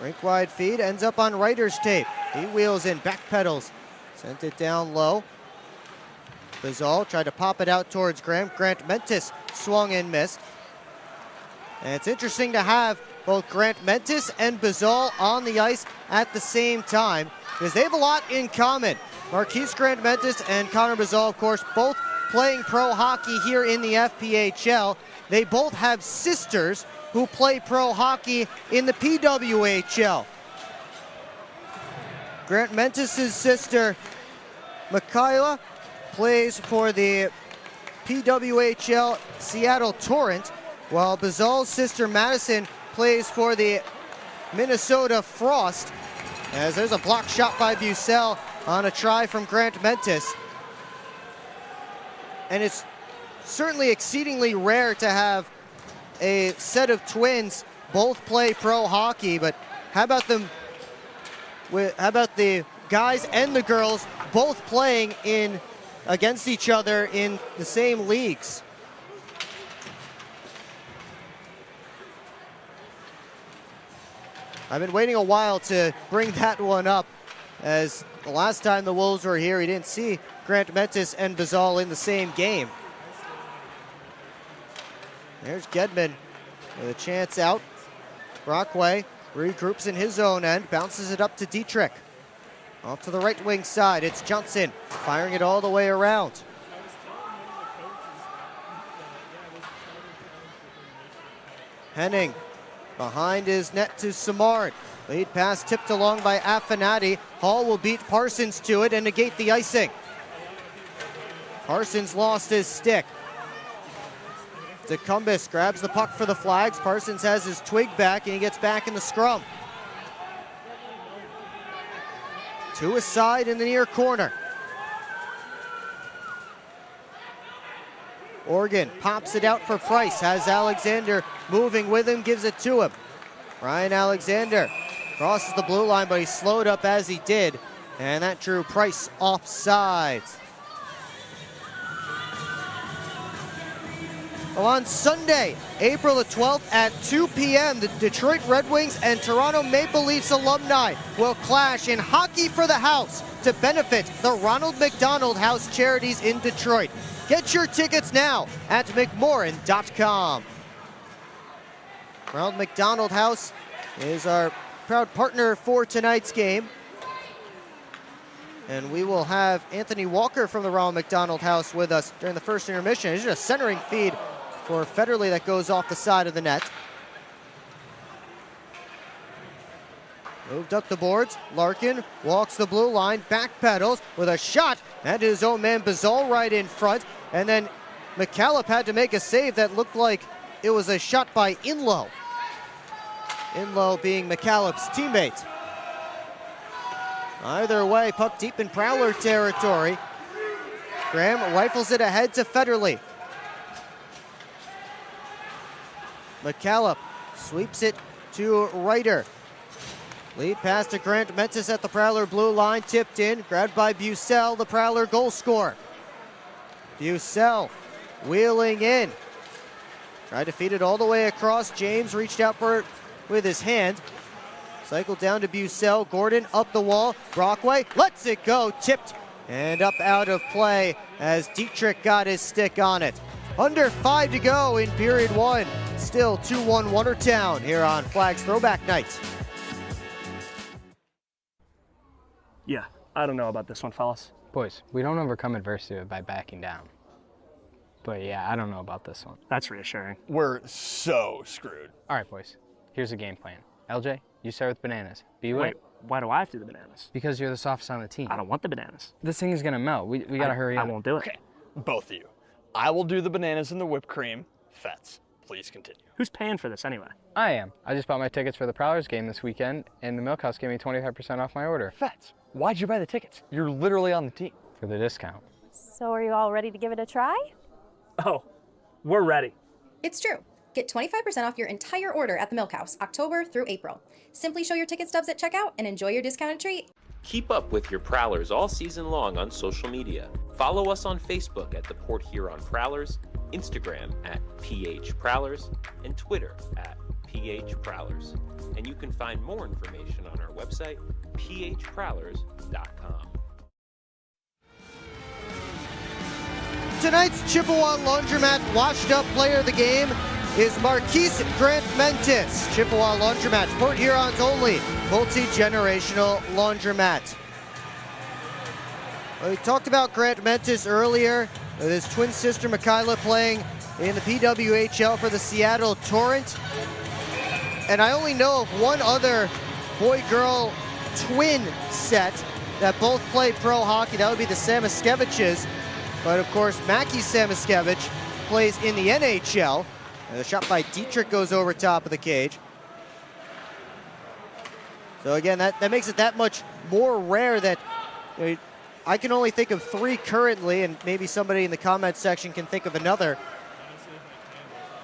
Rink wide feed, ends up on Ryder's tape. He wheels in, back pedals, sent it down low. Bazal tried to pop it out towards Grant. Grant Mentis swung and missed. And it's interesting to have both Grant Mentis and Bazal on the ice at the same time, because they have a lot in common. Marquise Grant Mentis and Connor Bazal, of course, both playing pro hockey here in the FPHL. They both have sisters who play pro hockey in the PWHL. Grant Mentis' sister, Michaela, plays for the PWHL Seattle Torrent, while Bazal's sister, Madison, plays for the Minnesota Frost, as there's a block shot by Bucell on a try from Grant Mentis. And it's certainly exceedingly rare to have a set of twins both play pro hockey, but how about them? How about the guys and the girls both playing in against each other in the same leagues? I've been waiting a while to bring that one up, as the last time the Wolves were here, we didn't see Grant Mentis and Bazal in the same game. There's Gedman with a chance out. Brockway regroups in his own end, bounces it up to Dietrich. Off to the right wing side, it's Johnson firing it all the way around. Henning behind his net to Samard. Lead pass tipped along by Affinati. Hall will beat Parsons to it and negate the icing. Parsons lost his stick. DeCumbis grabs the puck for the Flags. Parsons has his twig back and he gets back in the scrum. To his side in the near corner. Organ pops it out for Price, has Alexander moving with him, gives it to him. Ryan Alexander crosses the blue line, but he slowed up as he did, and that drew Price offside. Well, on Sunday, April the 12th at 2 p.m., the Detroit Red Wings and Toronto Maple Leafs alumni will clash in Hockey for the House to benefit the Ronald McDonald House Charities in Detroit. Get your tickets now at McMorran.com. Ronald McDonald House is our proud partner for tonight's game. And we will have Anthony Walker from the Ronald McDonald House with us during the first intermission. It's just a centering feed for Federley that goes off the side of the net. Moved up the boards. Larkin walks the blue line, back pedals with a shot at his own man Bazal right in front. And then McCallop had to make a save that looked like it was a shot by Inlow. Inlow being McCallop's teammate. Either way, puck deep in Prowler territory. Graham rifles it ahead to Federle. McCallop sweeps it to Ryder. Lead pass to Grant Mentis at the Prowler blue line, tipped in, grabbed by Bucell, the Prowler goal scorer. Bucell wheeling in. Tried to feed it all the way across. James reached out for it with his hand. Cycled down to Bucell. Gordon up the wall. Brockway lets it go, tipped and up out of play as Dietrich got his stick on it. Under 5 to go in period 1. Still 2-1 Watertown here on Flags Throwback Night. Yeah, I don't know about this one, fellas. Boys, we don't overcome adversity by backing down. But yeah, I don't know about this one. That's reassuring. We're so screwed. All right, boys, here's a game plan. LJ, you start with bananas. Wait, why do I have to do the bananas? Because you're the softest on the team. I don't want the bananas. This thing is gonna melt. We gotta hurry up. I won't do it. Okay, both of you. I will do the bananas and the whipped cream. Fets, please continue. Who's paying for this anyway? I am. I just bought my tickets for the Prowlers game this weekend, and the Milk House gave me 25% off my order. Fets, why'd you buy the tickets? You're literally on the team. For the discount. So are you all ready to give it a try? Oh, we're ready. It's true. Get 25% off your entire order at the Milk House, October through April. Simply show your ticket stubs at checkout and enjoy your discounted treat. Keep up with your Prowlers all season long on social media. Follow us on Facebook at the Port Huron Prowlers, Instagram at PH Prowlers, and Twitter at PH Prowlers. And you can find more information on our website, phprowlers.com. Tonight's Chippewa Laundromat washed up player of the game is Marquise Grant Mentis. Chippewa Laundromat, Port Huron's only multi-generational laundromat. We talked about Grant Mentis earlier, with his twin sister Michaela playing in the PWHL for the Seattle Torrent. And I only know of one other boy-girl twin set that both play pro hockey. That would be the Samaskeviches. But of course, Mackie Samaskevich plays in the NHL. And the shot by Dietrich goes over top of the cage. So again, that makes it that much more rare that I can only think of 3 currently, and maybe somebody in the comment section can think of another.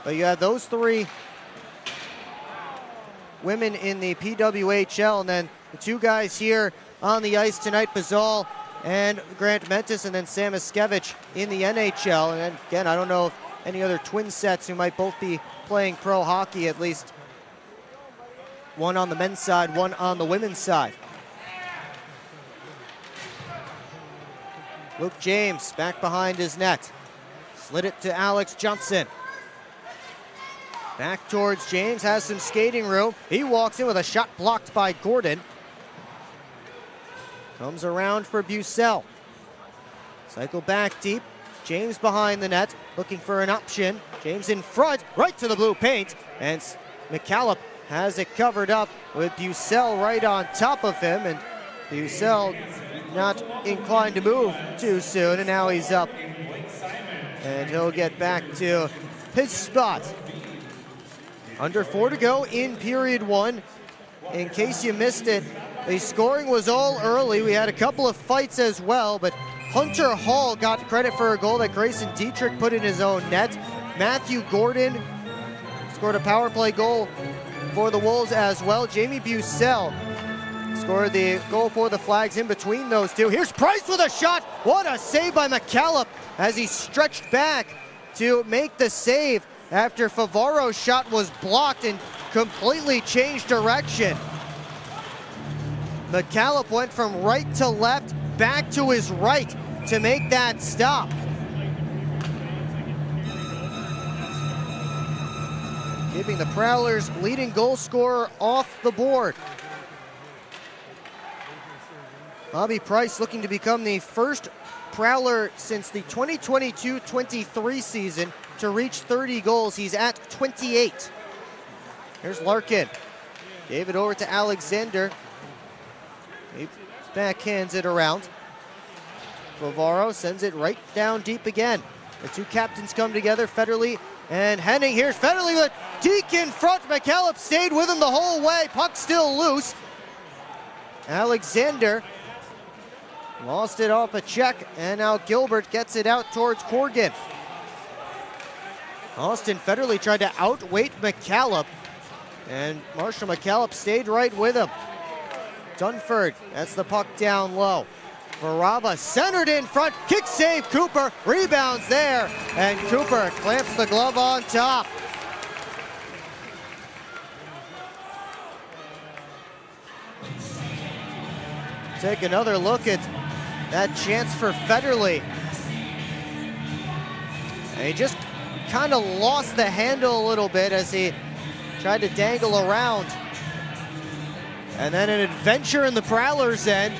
But you have those 3 women in the PWHL, and then the 2 guys here on the ice tonight, Bazal and Grant Mentis, and then Samaskevich in the NHL. And again, I don't know if any other twin sets who might both be playing pro hockey, at least one on the men's side, one on the women's side. Luke James back behind his net. Slid it to Alex Johnson. Back towards James, has some skating room. He walks in with a shot blocked by Gordon. Comes around for Bucell. Cycle back deep. James behind the net, looking for an option. James in front, right to the blue paint. And McCallop has it covered up with Bucell right on top of him. And Bucell not inclined to move too soon. And now he's up. And he'll get back to his spot. Under 4 to go in period 1. In case you missed it, the scoring was all early. We had a couple of fights as well, but Hunter Hall got credit for a goal that Grayson Dietrich put in his own net. Matthew Gordon scored a power play goal for the Wolves as well. Jamie Bucell scored the goal for the Flags in between those 2. Here's Price with a shot. What a save by McCallop as he stretched back to make the save after Favaro's shot was blocked and completely changed direction. McCallop went from right to left, back to his right to make that stop. Keeping the Prowlers' leading goal scorer off the board. Bobby Price looking to become the first Prowler since the 2022-23 season to reach 30 goals. He's at 28. Here's Larkin. Gave it over to Alexander. He backhands it around. Favaro sends it right down deep again. The 2 captains come together, Federle and Henning. Here's Federle with a deke in front. McCallop stayed with him the whole way. Puck still loose. Alexander Lost it off a check, and now Gilbert gets it out towards Corgan. Austin Federley tried to outweight McCallop, and Marshall McCallop stayed right with him. Dunford, that's the puck down low. Varava centered in front, kick save, Cooper, rebounds there, and Cooper clamps the glove on top. Take another look at that chance for Federley. And he just kind of lost the handle a little bit as he tried to dangle around. And then an adventure in the Prowlers' end.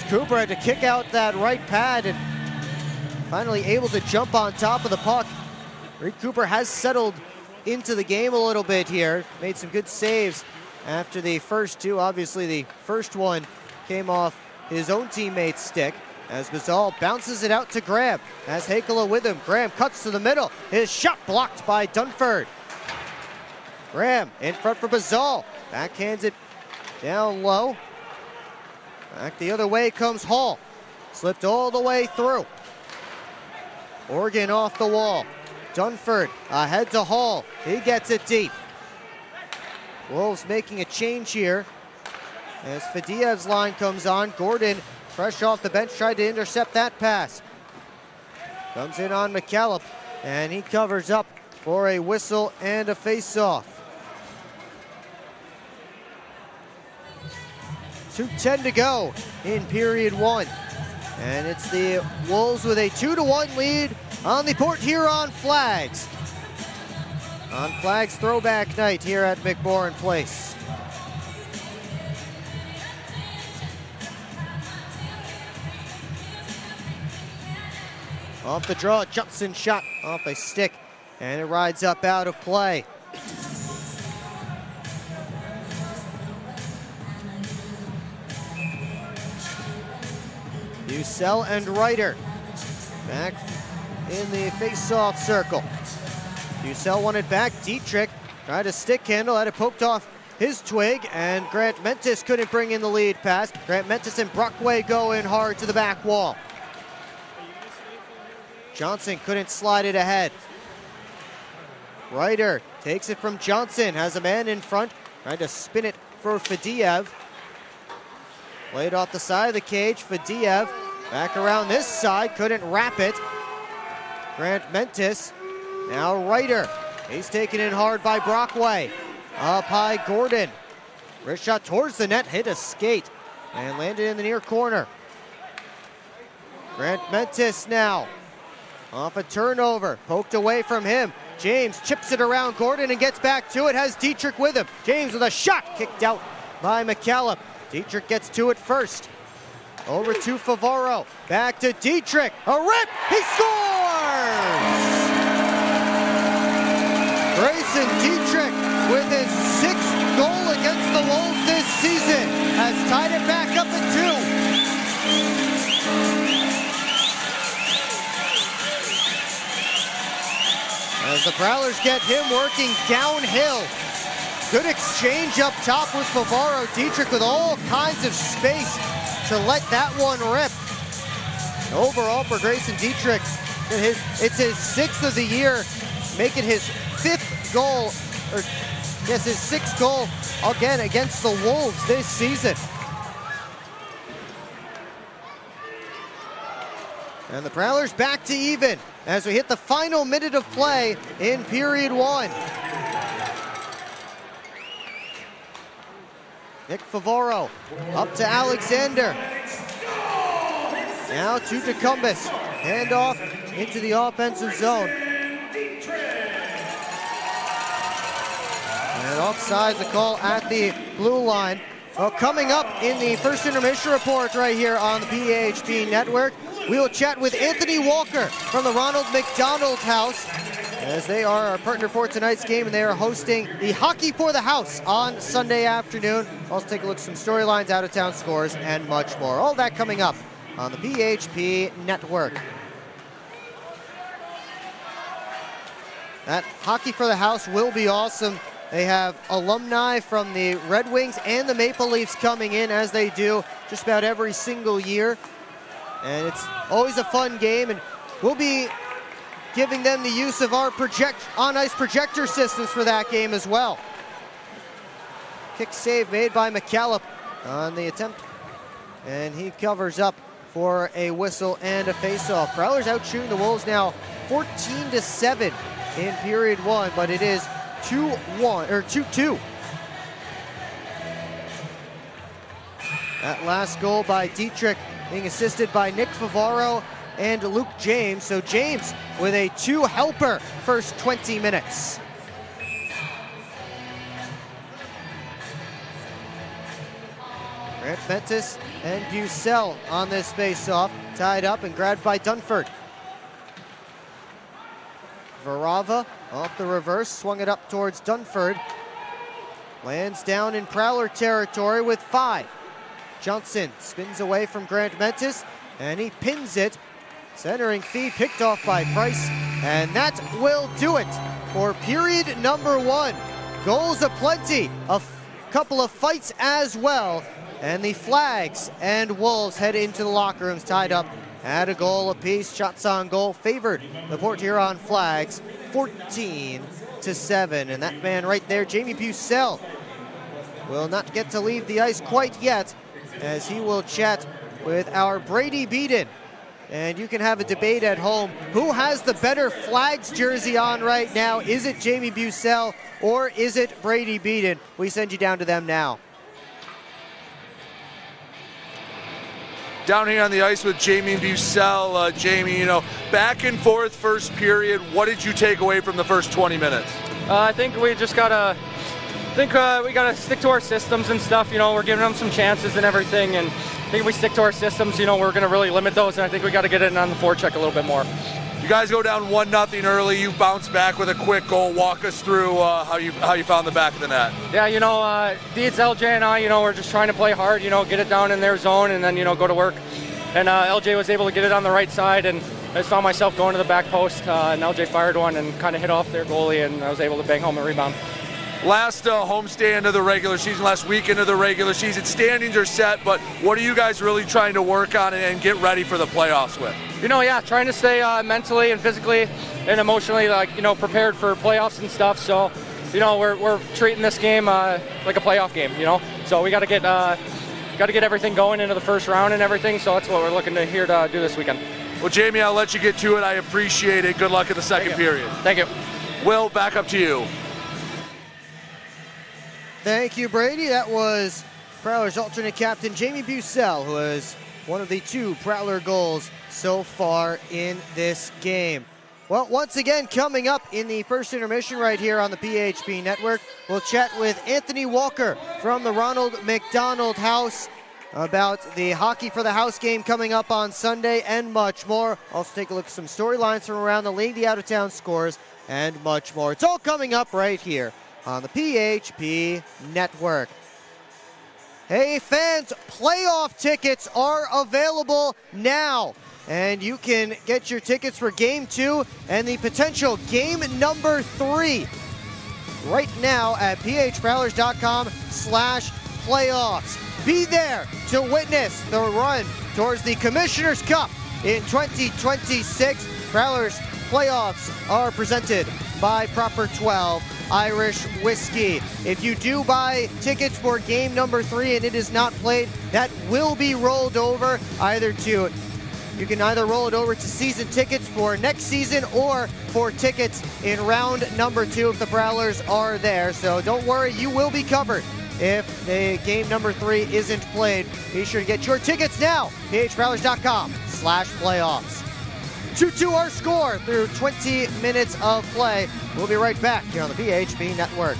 Cooper had to kick out that right pad and finally able to jump on top of the puck. Reed Cooper has settled into the game a little bit here. Made some good saves after the first two. Obviously the first one came off his own teammate's stick as Bazal bounces it out to Graham. Has Hakela with him. Graham cuts to the middle. His shot blocked by Dunford. Graham in front for Bazal. Backhands it down low. Back the other way comes Hall. Slipped all the way through. Oregon off the wall. Dunford ahead to Hall. He gets it deep. Wolves making a change here as Fadiev's line comes on. Gordon, fresh off the bench, tried to intercept that pass. Comes in on McCallop, and he covers up for a whistle and a face-off. 2:10 to go in period one. And it's the Wolves with a 2-1 lead on the Port Huron Flags. On Flags throwback night here at McMorran Place. Off the draw, Judson shot off a stick, and it rides up out of play. Bussell and Ryder back in the face-off circle. Bussell won it back. Dietrich tried a stick handle, had it poked off his twig, and Grant Mentis couldn't bring in the lead pass. Grant Mentis and Brockway go in hard to the back wall. Johnson couldn't slide it ahead. Ryder takes it from Johnson, has a man in front, trying to spin it for Fadiev. Played off the side of the cage, Fadiev back around this side, couldn't wrap it. Grant Mentis, now Ryder. He's taken in hard by Brockway. Up high, Gordon. Wrist shot towards the net, hit a skate, and landed in the near corner. Grant Mentis now, off a turnover, poked away from him. James chips it around Gordon and gets back to it, has Dietrich with him. James with a shot, kicked out by McCallop. Dietrich gets to it first. Over to Favaro. Back to Dietrich. A rip! He scores! Grayson Dietrich with his 6th goal against the Wolves this season has tied it back up at 2. As the Prowlers get him working downhill. Good exchange up top with Favaro. Dietrich with all kinds of space to let that one rip. Overall for Grayson Dietrich, it's his 6th of the year, making his 5th goal, or yes, his 6th goal again against the Wolves this season. And the Prowlers back to even as we hit the final minute of play in period one. Nick Favaro up to Alexander. Now to DeCumbus. Handoff into the offensive zone. And offside the call at the blue line. Well, coming up in the first intermission report right here on the PHP Network, we will chat with Anthony Walker from the Ronald McDonald House, as they are our partner for tonight's game, and they are hosting the Hockey for the House on Sunday afternoon. Also take a look at some storylines, out-of-town scores, and much more. All that coming up on the PHP Network. That Hockey for the House will be awesome. They have alumni from the Red Wings and the Maple Leafs coming in, as they do just about every single year. And it's always a fun game, and we'll be giving them the use of our on-ice projector systems for that game as well. Kick save made by McCallum on the attempt, and he covers up for a whistle and a face-off. Prowlers out shooting the Wolves now 14-7 in period 1, but it is 2-1 or 2-2. That last goal by Dietrich being assisted by Nick Favaro and Luke James. So James with a 2-helper first 20 minutes. Grant Mentis and Bucell on this face-off, tied up and grabbed by Dunford. Varava off the reverse, swung it up towards Dunford. Lands down in Prowler territory with 5. Johnson spins away from Grant Mentis, and he pins it. Centering fee picked off by Price, and that will do it for period number 1. Goals aplenty, a couple of fights as well, and the Flags and Wolves head into the locker rooms tied up at a goal apiece. Shots on goal favored the Port Huron Flags 14-7, and that man right there, Jamie Bucell, will not get to leave the ice quite yet, as he will chat with our Brady Beaton. And you can have a debate at home. Who has the better Flags jersey on right now? Is it Jamie Bucell or is it Brady Beaton? We send you down to them now. Down here on the ice with Jamie Bucell. Jamie, back and forth first period. What did you take away from the first 20 minutes? I think we just gotta we gotta stick to our systems and stuff. We're giving them some chances and everything, and I think if we stick to our systems, we're gonna really limit those, and I think we gotta get it on the forecheck a little bit more. You guys go down 1-0 early. You bounce back with a quick goal. Walk us through how you found the back of the net. Yeah, Deeds, LJ, and I, we're just trying to play hard. Get it down in their zone, and then go to work. And LJ was able to get it on the right side, and I just found myself going to the back post, and LJ fired one and kind of hit off their goalie, and I was able to bang home a rebound. Last homestand of the regular season, last weekend of the regular season, standings are set, but what are you guys really trying to work on and get ready for the playoffs with? Trying to stay mentally and physically and emotionally, prepared for playoffs and stuff. So, we're treating this game like a playoff game. So we got to get everything going into the first round and everything. So that's what we're looking to here to do this weekend. Well, Jamie, I'll let you get to it. I appreciate it. Good luck in the second period. Thank you. Will, back up to you. Thank you, Brady. That was Prowler's alternate captain, Jamie Bucell, who has one of the 2 Prowler goals so far in this game. Well, once again, coming up in the first intermission right here on the PHP Network, we'll chat with Anthony Walker from the Ronald McDonald House about the Hockey for the House game coming up on Sunday and much more. Also take a look at some storylines from around the league, the out-of-town scores, and much more. It's all coming up right here on the PHP Network. Hey fans, playoff tickets are available now, and you can get your tickets for Game 2 and the potential Game number 3 right now at phprowlers.com/playoffs. Be there to witness the run towards the Commissioner's Cup in 2026. Prowlers playoffs are presented by Proper 12 Irish Whiskey. If you do buy tickets for game number 3 and it is not played, that will be rolled over you can either roll it over to season tickets for next season or for tickets in round number 2 if the Prowlers are there. So don't worry, you will be covered if the game number 3 isn't played. Be sure to get your tickets now, phprowlers.com/playoffs. 2-2 our score through 20 minutes of play. We'll be right back here on the PHP Network.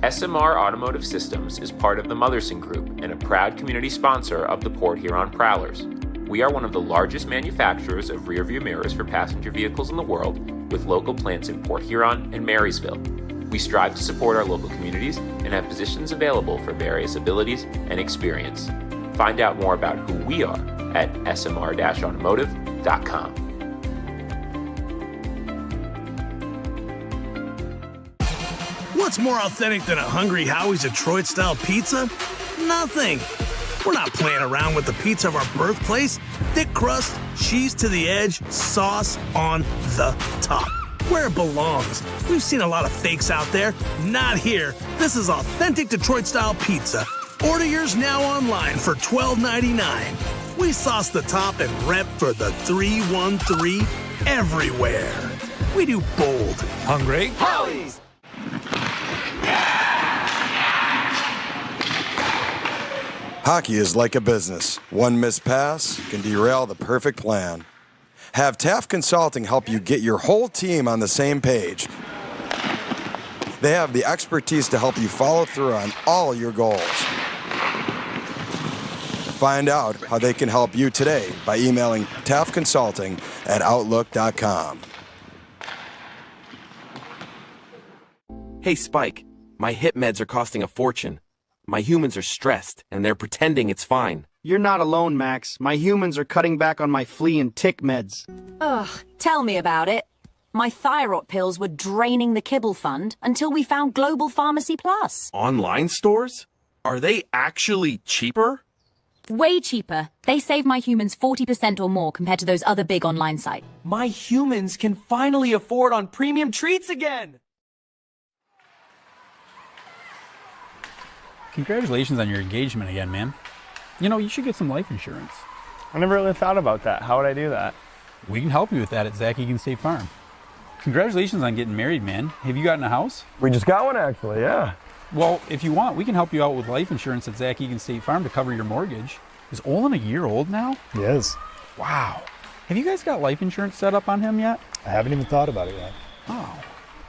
SMR Automotive Systems is part of the Motherson Group and a proud community sponsor of the Port Huron Prowlers. We are one of the largest manufacturers of rearview mirrors for passenger vehicles in the world, with local plants in Port Huron and Marysville. We strive to support our local communities and have positions available for various abilities and experience. Find out more about who we are at smr-automotive.com. What's more authentic than a Hungry Howie's Detroit-style pizza? Nothing. We're not playing around with the pizza of our birthplace. Thick crust, cheese to the edge, sauce on the top. Where it belongs. We've seen a lot of fakes out there. Not here. This is authentic Detroit-style pizza. Order yours now online for $12.99. We sauce the top and rep for the 313 everywhere. We do bold. Hungry Howie's. Hockey is like a business. One missed pass can derail the perfect plan. Have Taft Consulting help you get your whole team on the same page. They have the expertise to help you follow through on all your goals. Find out how they can help you today by emailing taftconsulting@outlook.com. Hey, Spike, my hip meds are costing a fortune. My humans are stressed, and they're pretending it's fine. You're not alone, Max. My humans are cutting back on my flea and tick meds. Ugh, tell me about it. My thyroid pills were draining the kibble fund until we found Global Pharmacy Plus. Online stores? Are they actually cheaper? Way cheaper. They save my humans 40% or more compared to those other big online sites. My humans can finally afford on premium treats again! Congratulations on your engagement again, man. You know, you should get some life insurance. I never really thought about that. How would I do that? We can help you with that at Zach Egan State Farm. Congratulations on getting married, man. Have you gotten a house? We just got one, actually, yeah. Well, if you want, we can help you out with life insurance at Zach Egan State Farm to cover your mortgage. Is Olin a year old now? He is. Wow. Have you guys got life insurance set up on him yet? I haven't even thought about it yet. Oh.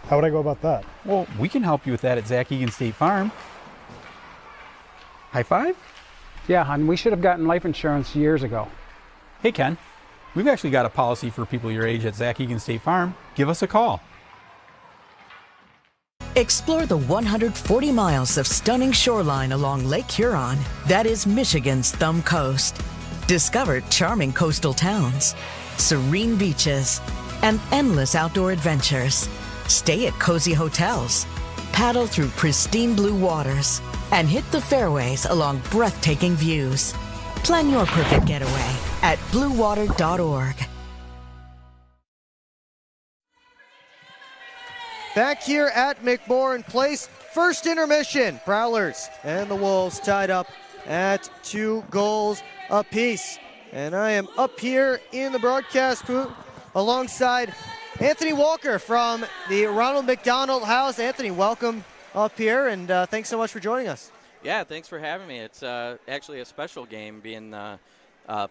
How would I go about that? Well, we can help you with that at Zach Egan State Farm. High five? Yeah, hon, we should have gotten life insurance years ago. Hey, Ken. We've actually got a policy for people your age at Zach Egan State Farm. Give us a call. Explore the 140 miles of stunning shoreline along Lake Huron. That is Michigan's Thumb Coast. Discover charming coastal towns, serene beaches, and endless outdoor adventures. Stay at cozy hotels, paddle through pristine blue waters, and hit the fairways along breathtaking views. Plan your perfect getaway at bluewater.org. Back here at McMorran Place, first intermission. Prowlers and the Wolves tied up at 2 goals apiece. And I am up here in the broadcast booth alongside Anthony Walker from the Ronald McDonald House. Anthony, welcome up here, and thanks so much for joining us. Yeah, thanks for having me. It's actually a special game being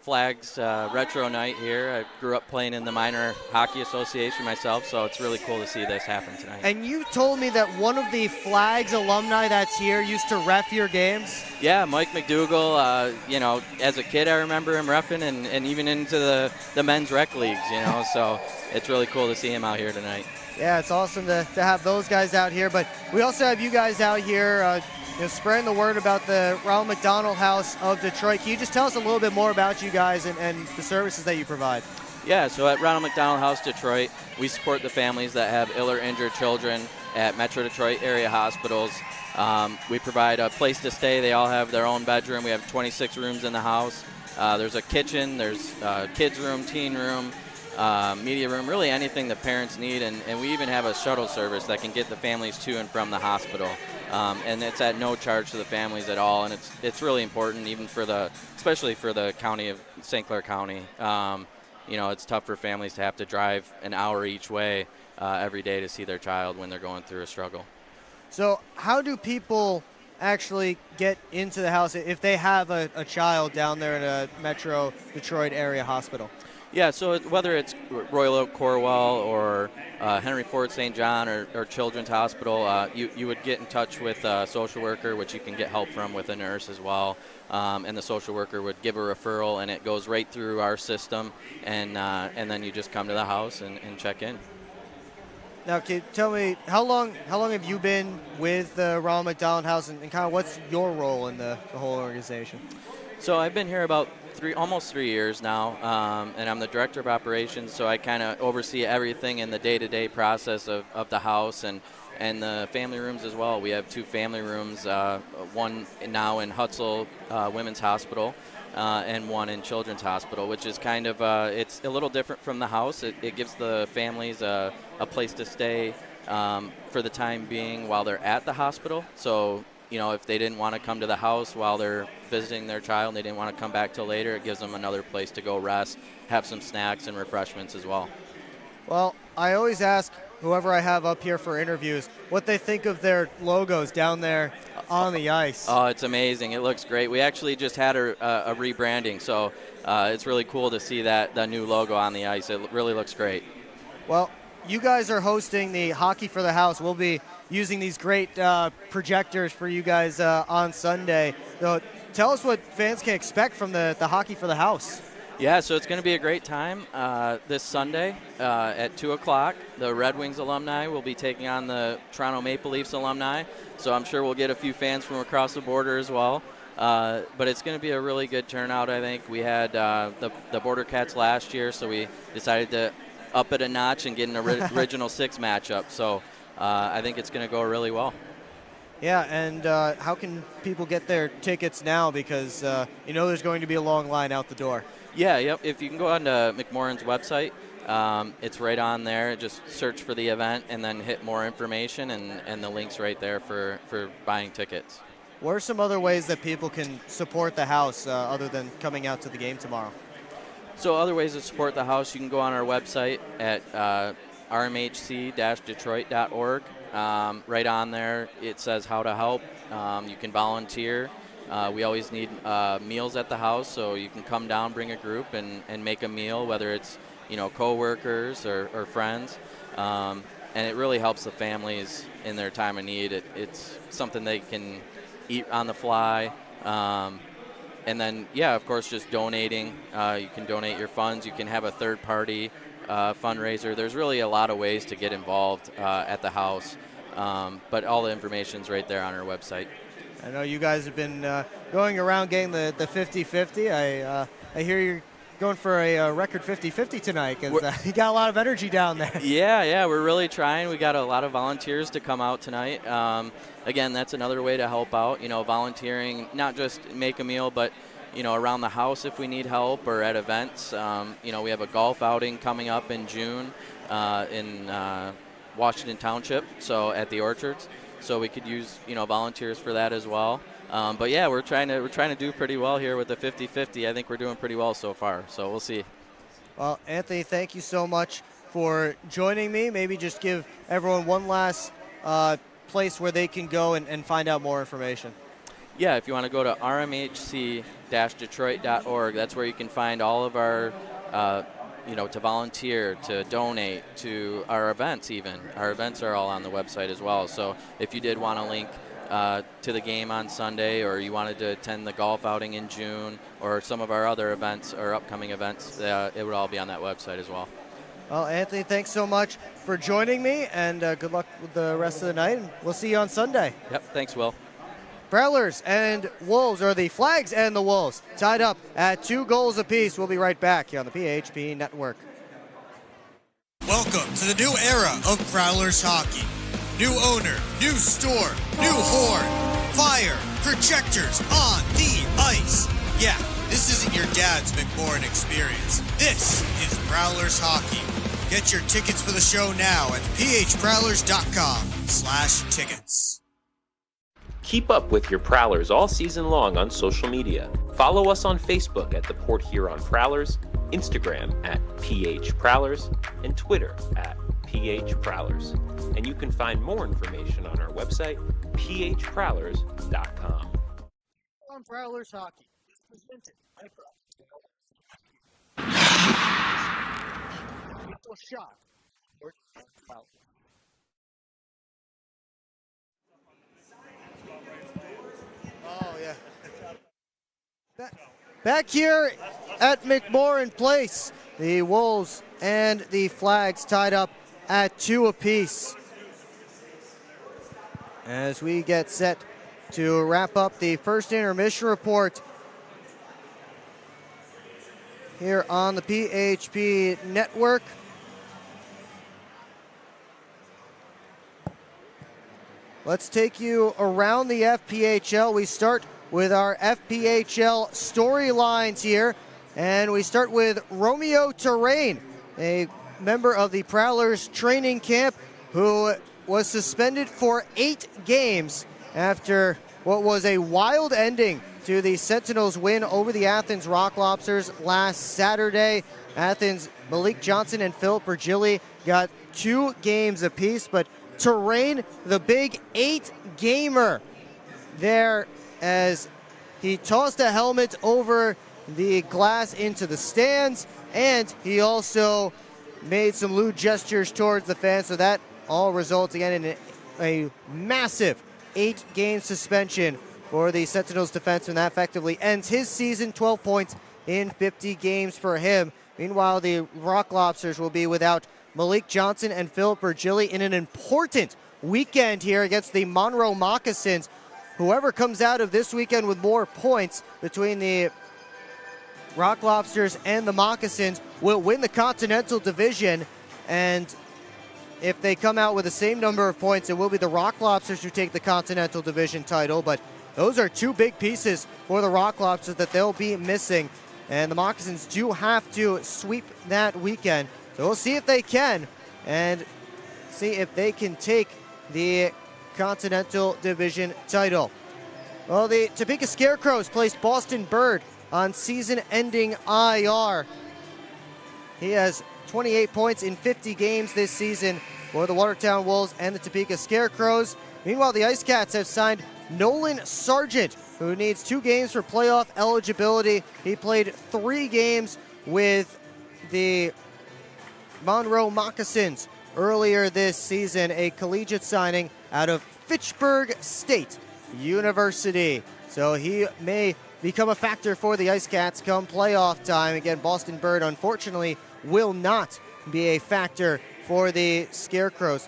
Flags retro night here. I grew up playing in the Minor Hockey Association myself, so it's really cool to see this happen tonight. And you told me that one of the Flags alumni that's here used to ref your games? Yeah, Mike McDougall, you know, as a kid I remember him reffing and even into the men's rec leagues, you know, so it's really cool to see him out here tonight. Yeah, it's awesome to have those guys out here, but we also have you guys out here spreading the word about the Ronald McDonald House of Detroit. Can you just tell us a little bit more about you guys and the services that you provide? Yeah, so at Ronald McDonald House Detroit, we support the families that have ill or injured children at Metro Detroit area hospitals. We provide a place to stay. They all have their own bedroom. We have 26 rooms in the house. There's a kitchen, there's a kids room, teen room, media room, really anything the parents need, and we even have a shuttle service that can get the families to and from the hospital. And it's at no charge to the families at all, and it's really important, even especially for the county of St. Clair County. You know, it's tough for families to have to drive an hour each way every day to see their child when they're going through a struggle. So how do people actually get into the house if they have a child down there in a Metro Detroit area hospital? Yeah, so whether it's Royal Oak Cornwall or Henry Ford St. John or Children's Hospital, you would get in touch with a social worker, which you can get help from with a nurse as well. And the social worker would give a referral, and it goes right through our system, and then you just come to the house and check in. Now, can you tell me, how long have you been with the Ronald McDonald House, and kind of what's your role in the whole organization? So I've been here about almost 3 years now, and I'm the director of operations, so I kind of oversee everything in the day-to-day process of the house and the family rooms as well. We have 2 family rooms, one now in Hutzel Women's Hospital and one in Children's Hospital, which is kind of, it's a little different from the house. It gives the families a place to stay for the time being while they're at the hospital. So, you know, if they didn't want to come to the house while they're visiting their child and they didn't want to come back till later, it gives them another place to go rest, have some snacks and refreshments as well. Well, I always ask whoever I have up here for interviews what they think of their logos down there on the ice. Oh, it's amazing. It looks great. We actually just had a rebranding, so it's really cool to see the new logo on the ice. It really looks great. Well, you guys are hosting the Hockey for the House. We'll be using these great projectors for you guys on Sunday. So tell us what fans can expect from the Hockey for the House. Yeah, so it's going to be a great time this Sunday at 2 o'clock. The Red Wings alumni will be taking on the Toronto Maple Leafs alumni, so I'm sure we'll get a few fans from across the border as well. But it's going to be a really good turnout, I think. We had the Border Cats last year, so we decided to up it a notch and get an original 6 matchup. So I think it's going to go really well. Yeah, and how can people get their tickets now? Because you know there's going to be a long line out the door. Yeah, yep. If you can go on to McMorran's website, it's right on there. Just search for the event and then hit more information, and the link's right there for buying tickets. What are some other ways that people can support the house other than coming out to the game tomorrow? So other ways to support the house, you can go on our website at rmhc-detroit.org. Right on there, it says how to help. You can volunteer. We always need meals at the house, so you can come down, bring a group, and make a meal, whether it's co-workers or friends. And it really helps the families in their time of need. It's something they can eat on the fly. And then, yeah, of course, just donating. You can donate your funds. You can have a third-party fundraiser. There's really a lot of ways to get involved at the house. But all the information's right there on our website. I know you guys have been going around getting the 50-50. I hear you're going for a record 50-50 tonight because you got a lot of energy down there. Yeah, we're really trying. We got a lot of volunteers to come out tonight. Again, that's another way to help out. Volunteering, not just make a meal, but around the house if we need help or at events. We have a golf outing coming up in June in Washington Township, so at the Orchards. So we could use volunteers for that as well. But yeah, we're trying to do pretty well here with the 50-50. I think we're doing pretty well so far. So we'll see. Well, Anthony, thank you so much for joining me. Maybe just give everyone one last place where they can go and find out more information. Yeah, if you want to go to rmhc-detroit.org, that's where you can find all of our to volunteer, to donate, to our events even. Our events are all on the website as well. So if you did want to link to the game on Sunday, or you wanted to attend the golf outing in June, or some of our other events or upcoming events, it would all be on that website as well. Well, Anthony, thanks so much for joining me, and good luck with the rest of the night. And we'll see you on Sunday. Yep, thanks, Will. Prowlers and Wolves, or the Flags and the Wolves, tied up at 2 goals apiece. We'll be right back here on the PHP Network. Welcome to the new era of Prowlers hockey. New owner, new store, new horn, fire, projectors on the ice. Yeah, this isn't your dad's McMorran experience. This is Prowlers hockey. Get your tickets for the show now at phprowlers.com/tickets. Keep up with your Prowlers all season long on social media. Follow us on Facebook at the Port Huron Prowlers, Instagram at PH Prowlers, and Twitter at PH Prowlers. And you can find more information on our website, phprowlers.com. On Prowlers Hockey, presented by Prowlers. shot. Oh, yeah. Back here at McMorran Place, the Wolves and the Flags tied up at 2 apiece. As we get set to wrap up the first intermission report here on the PHP Network. Let's take you around the FPHL. We start with our FPHL storylines here, and we start with Romeo Terrain, a member of the Prowlers training camp who was suspended for 8 games after what was a wild ending to the Sentinels' win over the Athens Rock Lobsters last Saturday. Athens, Malik Johnson and Philip Virgili got 2 games apiece, but Terrain, the big 8-gamer there, as he tossed a helmet over the glass into the stands, and he also made some lewd gestures towards the fans, so that all results again in a massive 8-game suspension for the Sentinels defenseman. That effectively ends his season, 12 points in 50 games for him. Meanwhile, the Rock Lobsters will be without Malik Johnson and Philip Virgili in an important weekend here against the Monroe Moccasins. Whoever comes out of this weekend with more points between the Rock Lobsters and the Moccasins will win the Continental Division, and if they come out with the same number of points, it will be the Rock Lobsters who take the Continental Division title. But those are 2 big pieces for the Rock Lobsters that they'll be missing, and the Moccasins do have to sweep that weekend. So we'll see if they can, and see if they can take the Continental Division title. Well, the Topeka Scarecrows placed Boston Bird on season-ending IR. He has 28 points in 50 games this season for the Watertown Wolves and the Topeka Scarecrows. Meanwhile, the Ice Cats have signed Nolan Sargent, who needs 2 games for playoff eligibility. He played 3 games with the Monroe Moccasins earlier this season, a collegiate signing out of Fitchburg State University. So he may become a factor for the Ice Cats come playoff time. Again, Boston Bird, unfortunately, will not be a factor for the Scarecrows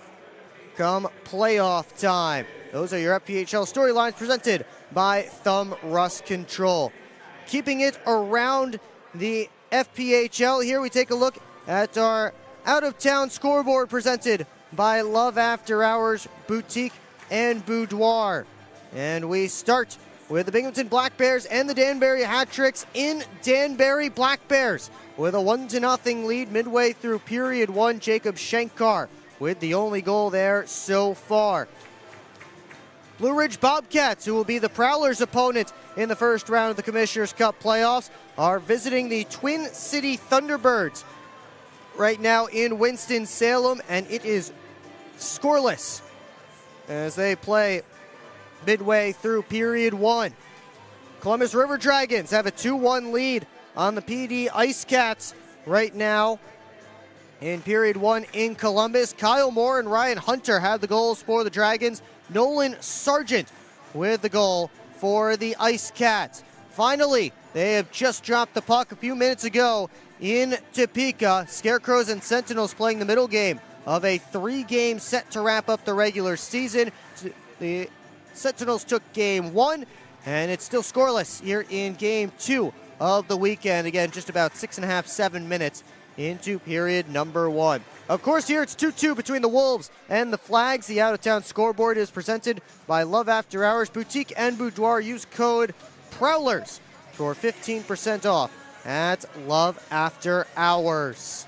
come playoff time. Those are your FPHL storylines presented by Thumb Rust Control. Keeping it around the FPHL, here we take a look at our out-of-town scoreboard presented by Love After Hours Boutique and Boudoir. And we start with the Binghamton Black Bears and the Danbury Hat Tricks in Danbury Black Bears with a 1-0 lead midway through period 1. Jacob Shankar with the only goal there so far. Blue Ridge Bobcats, who will be the Prowlers' opponent in the first round of the Commissioner's Cup playoffs, are visiting the Twin City Thunderbirds right now in Winston-Salem, and it is scoreless as they play midway through period 1. Columbus River Dragons have a 2-1 lead on the PD Ice Cats right now in period 1 in Columbus. Kyle Moore and Ryan Hunter have the goals for the Dragons. Nolan Sargent with the goal for the Ice Cats. Finally, they have just dropped the puck a few minutes ago in Topeka. Scarecrows and Sentinels playing the middle game of a 3-game set to wrap up the regular season. The Sentinels took game 1, and it's still scoreless here in game 2 of the weekend. Again, just about 6.5, 7 minutes into period number 1. Of course, here it's 2-2 between the Wolves and the Flags. The out-of-town scoreboard is presented by Love After Hours Boutique and Boudoir. Use code PROWLERS for 15% off at Love After Hours.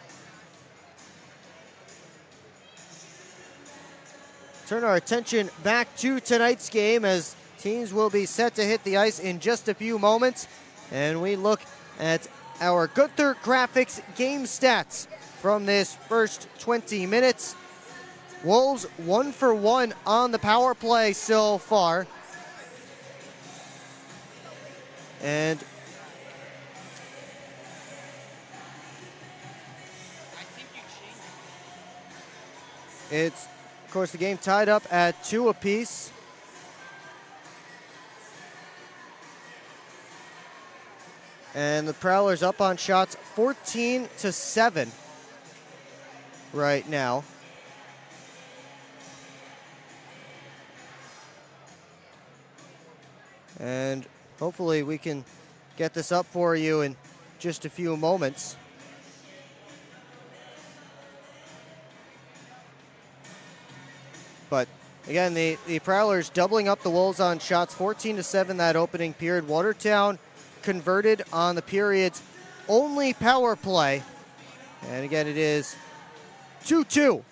Turn our attention back to tonight's game as teams will be set to hit the ice in just a few moments. And we look at our Gunther Graphics game stats from this first 20 minutes. Wolves 1 for 1 on the power play so far. And It's, of course, the game tied up at 2 apiece. And the Prowlers up on shots 14-7 right now. And hopefully we can get this up for you in just a few moments. But again, the Prowlers doubling up the Wolves on shots 14-7 that opening period. Watertown converted on the period's only power play. And again, it is 2-2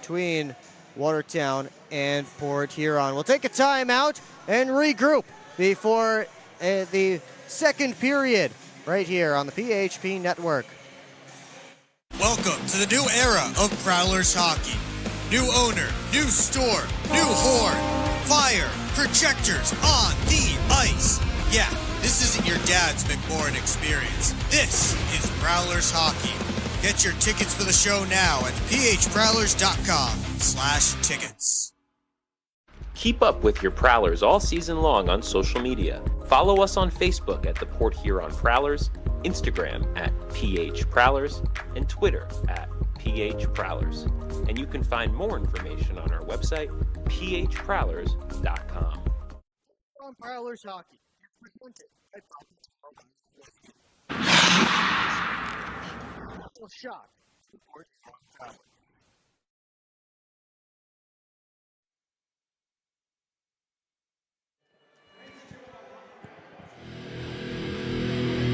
between Watertown and Port Huron. We'll take a timeout and regroup before the second period right here on the PHP Network. Welcome to the new era of Prowlers hockey. New owner, new store, new horn, fire, projectors on the ice. Yeah, this isn't your dad's McMorrin experience. This is Prowlers hockey. Get your tickets for the show now at phprowlers.com/tickets. Keep up with your Prowlers all season long on social media. Follow us on Facebook at the Port Huron Prowlers, Instagram at PH Prowlers, and Twitter at PH Prowlers. And you can find more information on our website, phprowlers.com. On Prowlers hockey. Shot.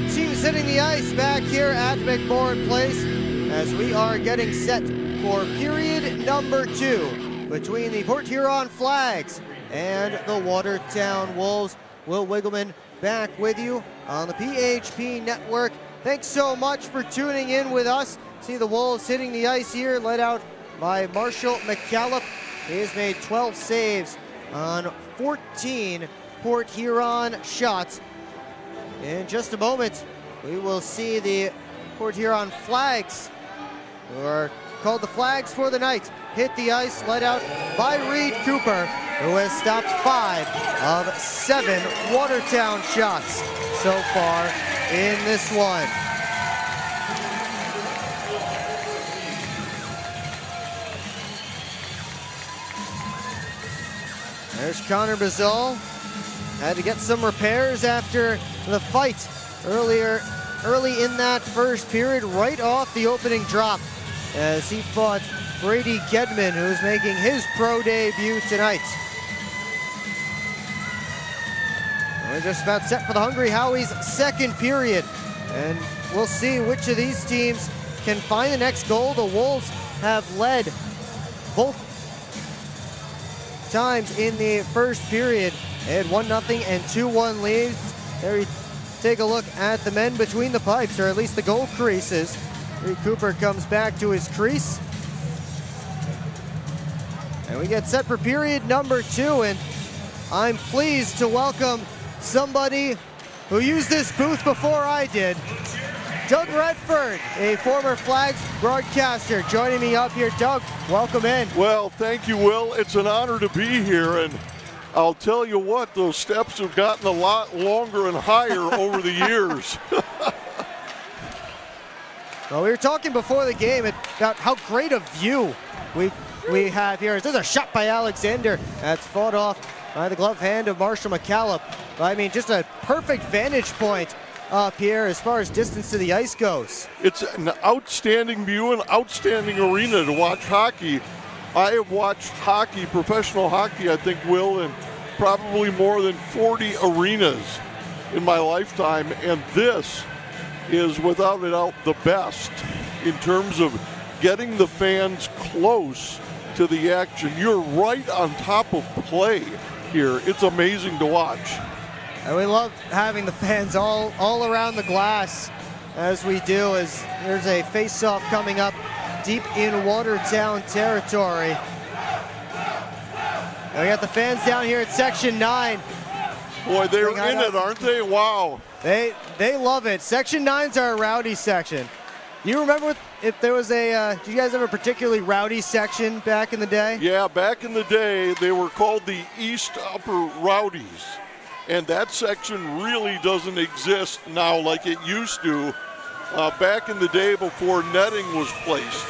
Teams hitting the ice back here at McMorrin Place as we are getting set for period number 2 between the Port Huron Flags and the Watertown Wolves. Will Wiggleman back with you on the PHP Network. Thanks so much for tuning in with us. See the Wolves hitting the ice here, led out by Marshall McCallop. He has made 12 saves on 14 Port Huron shots. In just a moment, we will see the Port Huron Flags, who are called the Flags for the night, hit the ice, led out by Reed Cooper, who has stopped 5 of 7 Watertown shots so far in this one. There's Connor Bazal. Had to get some repairs after the fight early in that first period, right off the opening drop, as he fought Brady Gedman, who's making his pro debut tonight. We're just about set for the Hungry Howie's second period, and we'll see which of these teams can find the next goal. The Wolves have led both times in the first period. They had 1-0 and 2-1 leads. There we take a look at the men between the pipes, or at least the goal creases. Reed Cooper comes back to his crease. And we get set for period number 2, and I'm pleased to welcome somebody who used this booth before I did. Doug Redford, a former Flags broadcaster, joining me up here. Doug, welcome in. Well, thank you, Will. It's an honor to be here, and I'll tell you what, those steps have gotten a lot longer and higher over the years. Well, we were talking before the game about how great a view we have here. There's a shot by Alexander that's fought off by the glove hand of Marshall McCallop. I mean, just a perfect vantage point up here as far as distance to the ice goes. It's an outstanding view and outstanding arena to watch hockey. I have watched hockey, professional hockey, I think, Will, in probably more than 40 arenas in my lifetime, and this is without a doubt the best in terms of getting the fans close to the action. You're right on top of play here. It's amazing to watch. And we love having the fans all around the glass as we do, as there's a face-off coming up deep in Watertown territory. And we got the fans down here at Section 9. Boy, they're in it, aren't they? Wow. They love it. Section 9's our rowdy section. You remember if there was did you guys have a particularly rowdy section back in the day? Yeah, back in the day, they were called the East Upper Rowdies. And that section really doesn't exist now like it used to. Back in the day before netting was placed,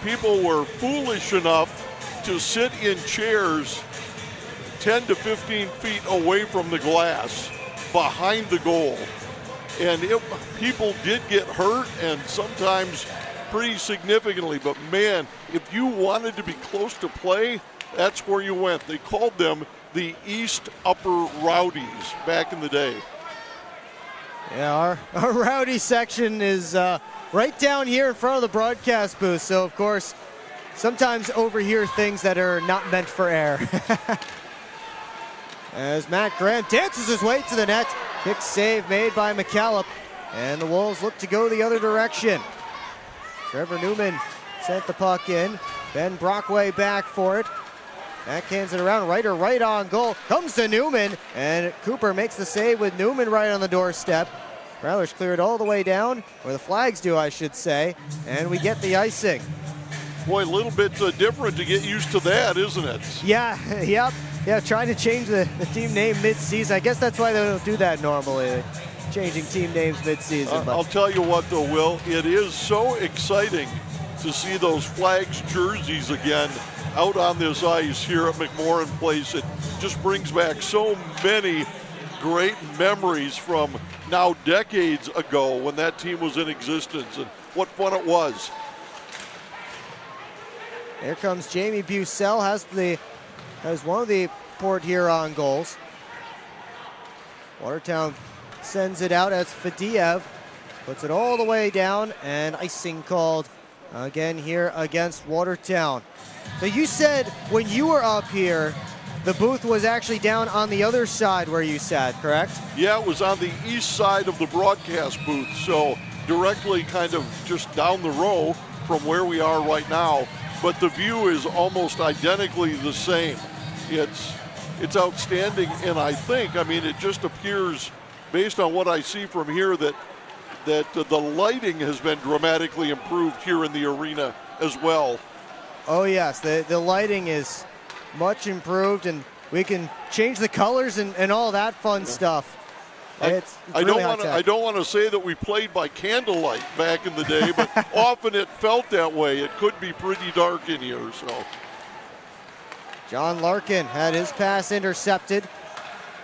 people were foolish enough to sit in chairs 10 to 15 feet away from the glass behind the goal. And people did get hurt, and sometimes pretty significantly. But man, if you wanted to be close to play, that's where you went. They called them the East Upper Rowdies back in the day. Yeah, our rowdy section is right down here in front of the broadcast booth. So, of course, sometimes overhear things that are not meant for air. As Matt Graham dances his way to the net. Kick save made by McCallop. And the Wolves look to go the other direction. Trevor Newman sent the puck in. Ben Brockway back for it. Backhands it around, right on goal. Comes to Newman, and Cooper makes the save with Newman right on the doorstep. Prowlers clear it all the way down, or the Flags do, I should say, and we get the icing. Boy, a little bit different to get used to that, isn't it? Yeah, yep. Yeah, trying to change the team name mid-season. I guess that's why they don't do that normally, changing team names mid-season. I'll tell you what, though, Will, it is so exciting to see those Flags jerseys again out on this ice here at McMorran Place. It just brings back so many great memories from now decades ago when that team was in existence, and what fun it was. Here comes Jamie Bucell, has one of the Port Huron goals. Watertown sends it out as Fadiev puts it all the way down, and icing called again here against Watertown. So you said when you were up here, the booth was actually down on the other side where you sat, correct? Yeah, it was on the east side of the broadcast booth, so directly kind of just down the row from where we are right now. But the view is almost identically the same. It's outstanding, and it just appears, based on what I see from here, that the lighting has been dramatically improved here in the arena as well. Oh yes, the lighting is much improved, and we can change the colors and all that fun stuff. I don't want to say that we played by candlelight back in the day, but often it felt that way. It could be pretty dark in here. So John Larkin had his pass intercepted.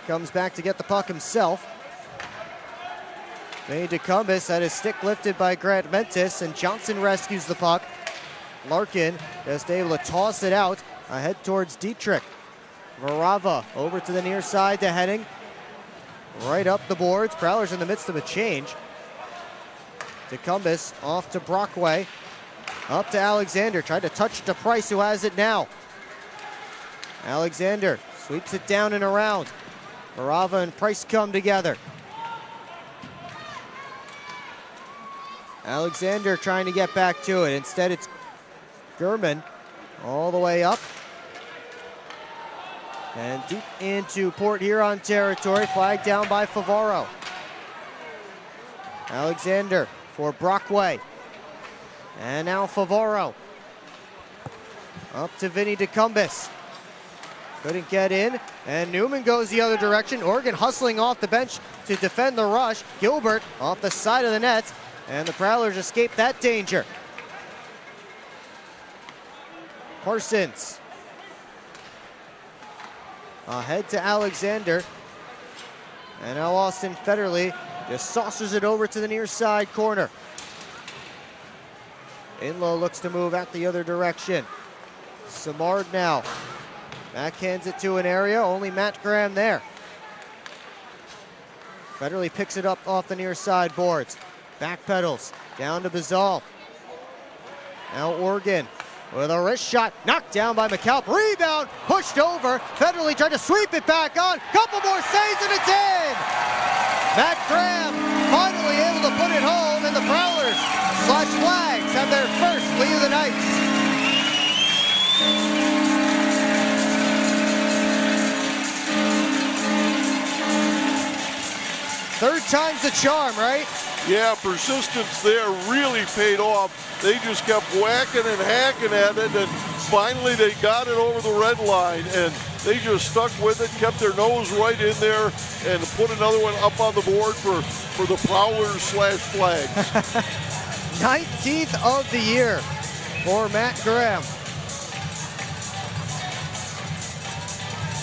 Comes back to get the puck himself. Made to Cumbus, had his stick lifted by Grant Mentis, and Johnson rescues the puck. Larkin just able to toss it out ahead towards Dietrich. Varava over to the near side to Henning. Right up the boards. Prowlers in the midst of a change. To Cumbus, off to Brockway. Up to Alexander. Tried to touch to Price, who has it now. Alexander sweeps it down and around. Varava and Price come together. Alexander trying to get back to it. Instead, it's Gurman all the way up. And deep into Port Huron territory, flagged down by Favaro. Alexander for Brockway. And now Favaro. Up to Vinny DeCumbis. Couldn't get in, and Newman goes the other direction. Oregon hustling off the bench to defend the rush. Gilbert off the side of the net, and the Prowlers escape that danger. Parsons. Ahead to Alexander. And now Austin Federley just saucers it over to the near side corner. Inlow looks to move out the other direction. Samard now. Backhands it to an area, only Matt Graham there. Federley picks it up off the near side boards. Backpedals down to Bazal. Now Oregon with a wrist shot, knocked down by McCallop. Rebound, pushed over. Federley tried to sweep it back on. Couple more saves and it's in! Matt Graham finally able to put it home, and the Prowlers / Flags have their first lead of the night. Third time's the charm, right? Yeah, persistence there really paid off. They just kept whacking and hacking at it, and finally they got it over the red line, and they just stuck with it, kept their nose right in there, and put another one up on the board for the Prowlers / Flags. 19th of the year for Matt Graham.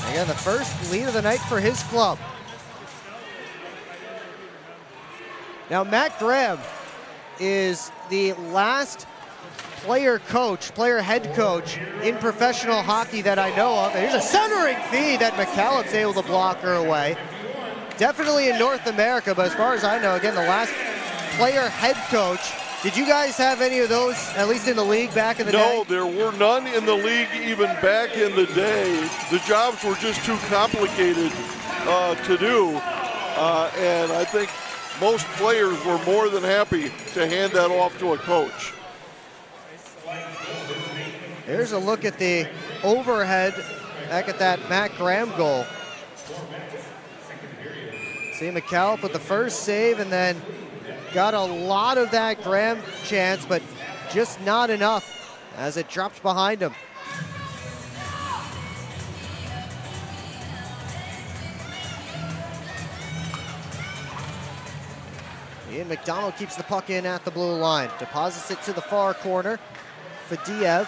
Again, the first lead of the night for his club. Now, Matt Graham is the last player head coach in professional hockey that I know of. Here's a centering feed that McCallum's able to block her away. Definitely in North America, but as far as I know, again, the last player head coach. Did you guys have any of those, at least in the league back in the day? No, there were none in the league even back in the day. The jobs were just too complicated to do, and I think most players were more than happy to hand that off to a coach. Here's a look at the overhead back at that Matt Graham goal. See McCallum with the first save, and then got a lot of that Graham chance, but just not enough as it dropped behind him. Ian McDonald keeps the puck in at the blue line. Deposits it to the far corner. Fadiev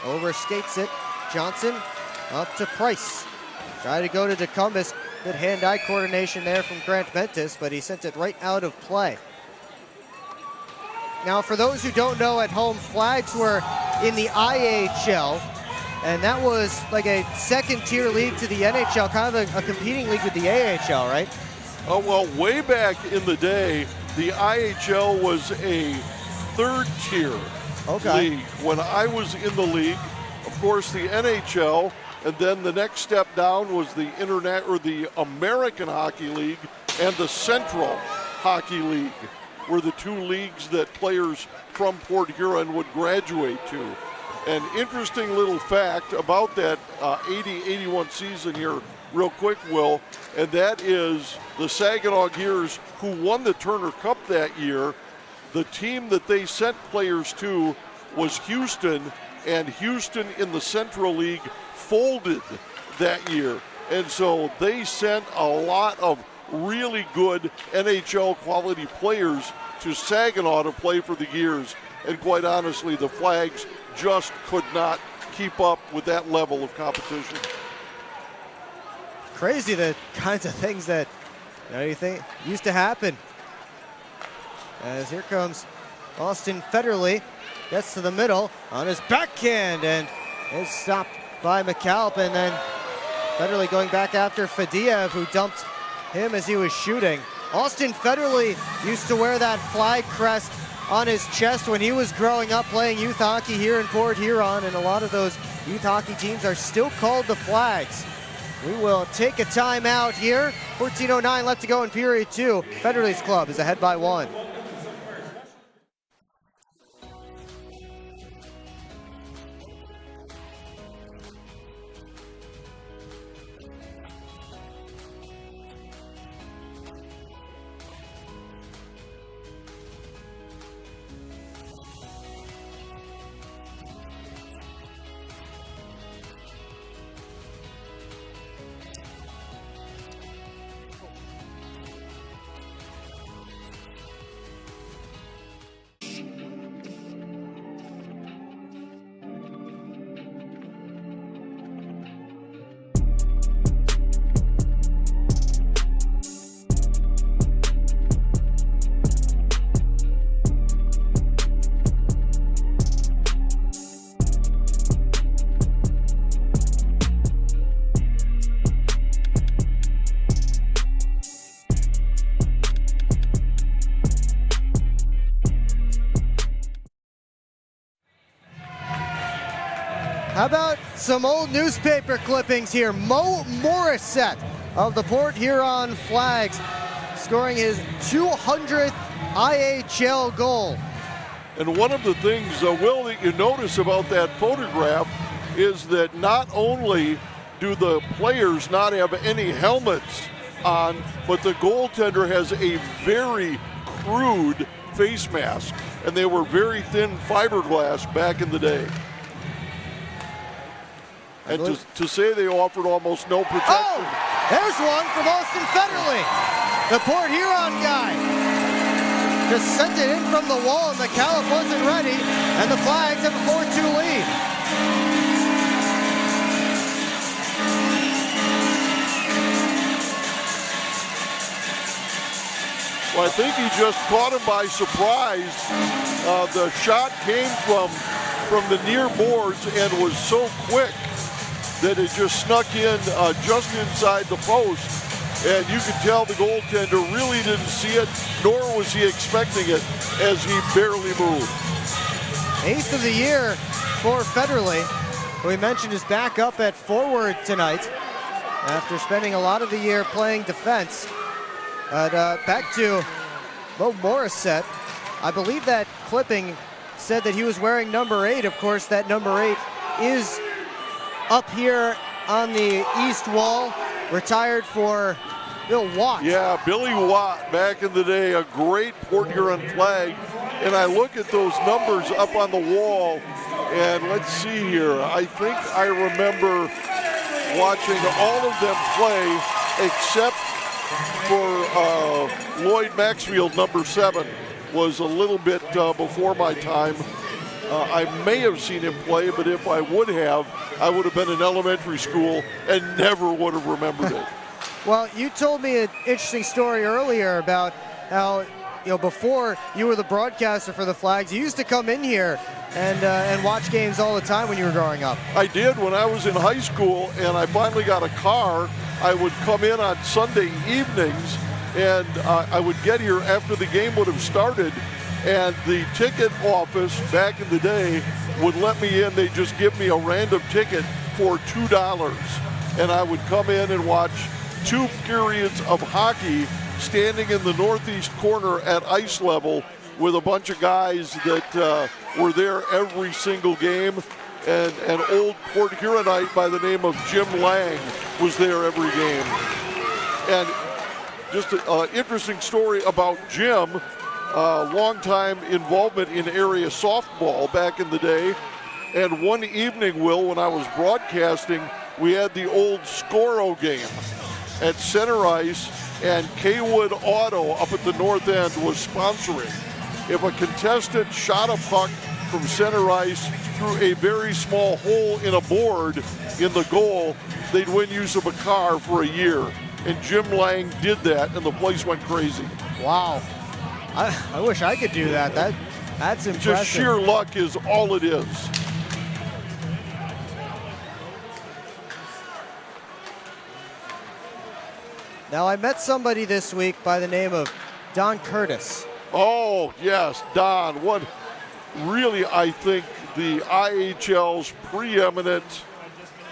overskates it. Johnson up to Price. Try to go to DeCumbus. Good hand-eye coordination there from Grant Mentis, but he sent it right out of play. Now, for those who don't know at home, Flags were in the IHL, and that was like a second-tier league to the NHL, kind of a competing league with the AHL, right? Oh, well, way back in the day, the IHL was a third-tier league. When I was in the league, of course, the NHL, and then the next step down was the the American Hockey League and the Central Hockey League were the two leagues that players from Port Huron would graduate to. An interesting little fact about that 80-81 season here, real quick, Will, and that is the Saginaw Gears, who won the Turner Cup that year. The team that they sent players to was Houston, and Houston in the Central League folded that year. And so they sent a lot of really good NHL quality players to Saginaw to play for the Gears. And quite honestly, the Flags just could not keep up with that level of competition. Crazy the kinds of things that you think used to happen. As here comes Austin Federley, gets to the middle on his backhand and is stopped by McAlp, and then Federley going back after Fadiev, who dumped him as he was shooting. Austin Federley used to wear that flag crest on his chest when he was growing up playing youth hockey here in Port Huron, and a lot of those youth hockey teams are still called the Flags. We will take a timeout here. 14:09 left to go in period 2. Federley's club is ahead by 1. How about some old newspaper clippings here? Mo Morissette of the Port Huron Flags scoring his 200th IHL goal. And one of the things, Will, that you notice about that photograph is that not only do the players not have any helmets on, but the goaltender has a very crude face mask, and they were very thin fiberglass back in the day. And to say they offered almost no protection. Oh, there's one from Austin Federle, the Port Huron guy. Just sent it in from the wall, and McCallum wasn't ready, and the Flags have a 4-2 lead. Well, I think he just caught him by surprise. The shot came from the near boards and was so quick that it just snuck in just inside the post. And you could tell the goaltender really didn't see it, nor was he expecting it, as he barely moved. 8th of the year for Federle, who we mentioned is back up at forward tonight after spending a lot of the year playing defense. But back to Bo Morissette. I believe that clipping said that he was wearing number 8. Of course, that number 8 is up here on the east wall, retired for Bill Watt. Yeah, Billy Watt, back in the day, a great Port Huron flag. And I look at those numbers up on the wall, and let's see here. I think I remember watching all of them play except for Lloyd Maxfield, number 7, was a little bit before my time. I may have seen him play, but if I would have, I would have been in elementary school and never would have remembered it. Well, you told me an interesting story earlier about how, before you were the broadcaster for the Flags, you used to come in here and watch games all the time when you were growing up. I did when I was in high school, and I finally got a car. I would come in on Sunday evenings, and I would get here after the game would have started, and the ticket office back in the day would let me in. They'd just give me a random ticket for $2, and I would come in and watch 2 periods of hockey standing in the northeast corner at ice level with a bunch of guys that were there every single game. And an old Port Huronite by the name of Jim Lang was there every game. And just an interesting story about Jim, long-time involvement in area softball back in the day. And one evening, Will, when I was broadcasting, we had the old Scoro game at center ice, and Kaywood Auto up at the north end was sponsoring. If a contestant shot a puck from center ice through a very small hole in a board in the goal, they'd win use of a car for a year. And Jim Lang did that, and the place went crazy. Wow. I wish I could do that. That's impressive. Just sheer luck is all it is. Now, I met somebody this week by the name of Don Curtis. Oh, yes, Don. What really, I think, the IHL's preeminent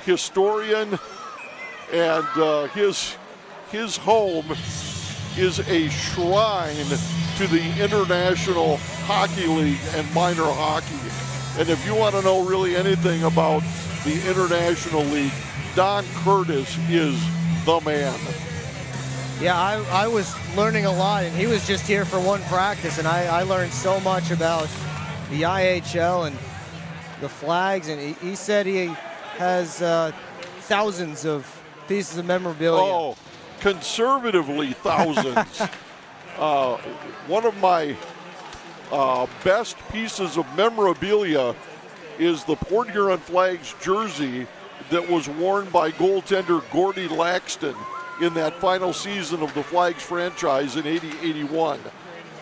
historian, and his home is a shrine to the International Hockey League and minor hockey. And if you want to know really anything about the International League, Don Curtis is the man. Yeah, I was learning a lot, and he was just here for one practice, and I learned so much about the IHL and the Flags, and he said he has thousands of pieces of memorabilia. Oh, conservatively thousands. One of my best pieces of memorabilia is the Port Huron Flags jersey that was worn by goaltender Gordy Laxton in that final season of the Flags franchise in 80-81.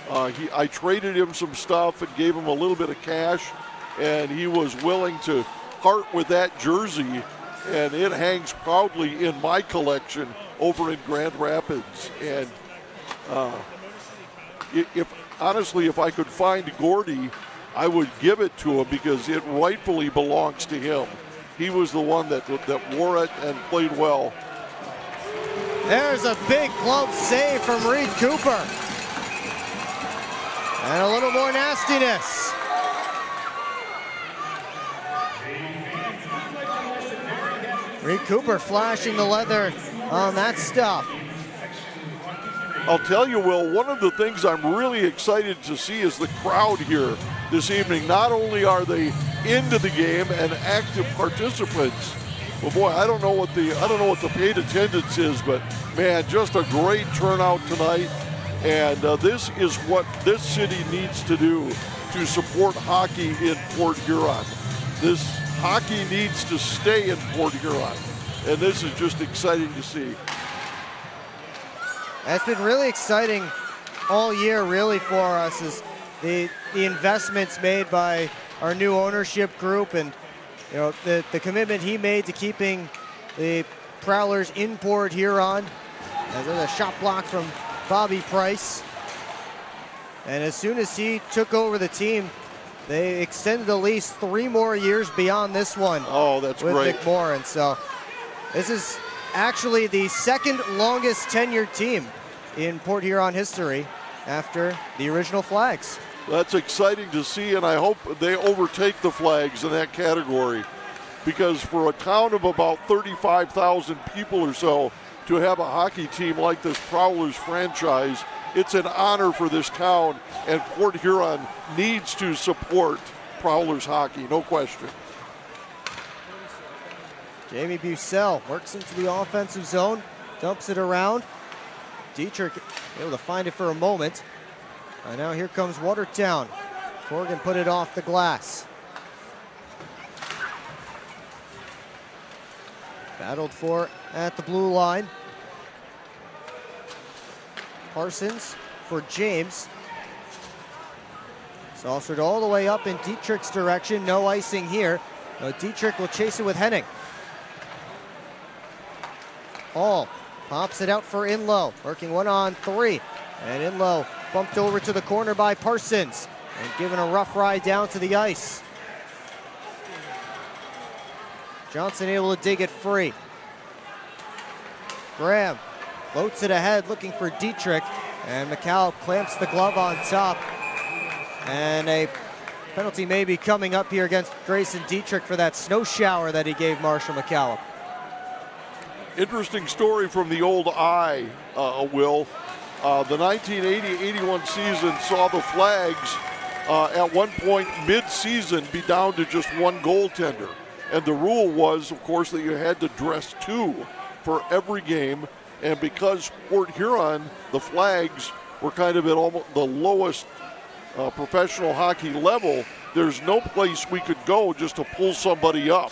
I traded him some stuff and gave him a little bit of cash, and he was willing to part with that jersey, and it hangs proudly in my collection over in Grand Rapids. And if I could find Gordy, I would give it to him because it rightfully belongs to him. He was the one that wore it and played well. There's a big glove save from Reed Cooper. And a little more nastiness. Reed Cooper flashing the leather on that stop. I'll tell you, Will, one of the things I'm really excited to see is the crowd here this evening. Not only are they into the game and active participants, but boy, I don't know what the paid attendance is, but man, just a great turnout tonight. And this is what this city needs to do to support hockey in Port Huron. This hockey needs to stay in Port Huron, and this is just exciting to see. It's been really exciting all year, really, for us, is the investments made by our new ownership group, and the commitment he made to keeping the Prowlers in Port Huron. As there's a shot block from Bobby Price. And as soon as he took over the team, they extended the lease 3 more years beyond this one. Oh, that's with great. McMorran. So this is actually the second longest tenured team in Port Huron history after the original Flags. That's exciting to see, and I hope they overtake the Flags in that category, because for a town of about 35,000 people or so, to have a hockey team like this Prowlers franchise, it's an honor for this town, and Port Huron needs to support Prowlers hockey, no question. Jamie Bucell works into the offensive zone, dumps it around. Dietrich able to find it for a moment. And now here comes Watertown. Corrigan put it off the glass. Battled for at the blue line. Parsons for James. Saucered all the way up in Dietrich's direction. No icing here. No, Dietrich will chase it with Henning. Hall pops it out for Inlow. Working 1-on-3. And Inlow bumped over to the corner by Parsons. And given a rough ride down to the ice. Johnson able to dig it free. Graham floats it ahead looking for Dietrich. And McCallum clamps the glove on top. And a penalty may be coming up here against Grayson Dietrich for that snow shower that he gave Marshall McCallum. Interesting story from the old eye, Will. The 1980-81 season saw the Flags at one point mid-season be down to just one goaltender. And the rule was, of course, that you had to dress 2 for every game. And because Port Huron, the Flags, were kind of at almost the lowest professional hockey level, there's no place we could go just to pull somebody up.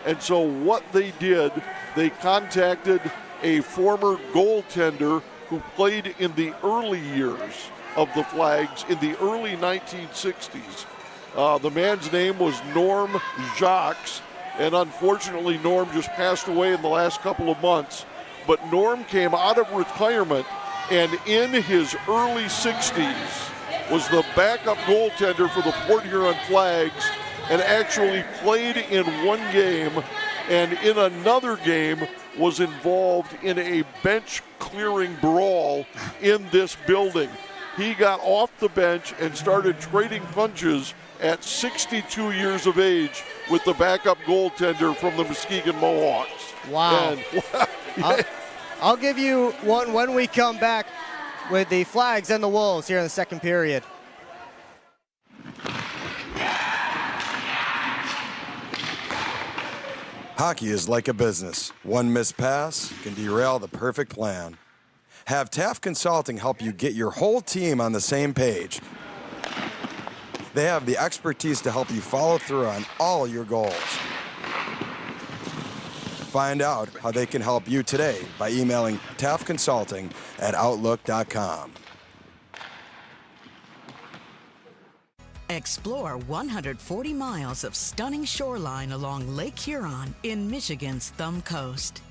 And so what they did, they contacted a former goaltender who played in the early years of the Flags in the early 1960s. The man's name was Norm Jacques, and unfortunately Norm just passed away in the last couple of months. But Norm came out of retirement, and in his early 60s was the backup goaltender for the Port Huron Flags, and actually played in one game, and in another game was involved in a bench clearing brawl in this building. He got off the bench and started trading punches at 62 years of age with the backup goaltender from the Muskegon Mohawks. Wow. And, I'll give you one when we come back with the Flags and the Wolves here in the second period. Hockey is like a business. One missed pass can derail the perfect plan. Have Taft Consulting help you get your whole team on the same page. They have the expertise to help you follow through on all your goals. Find out how they can help you today by emailing taftconsulting@outlook.com. Explore 140 miles of stunning shoreline along Lake Huron in Michigan's Thumb Coast.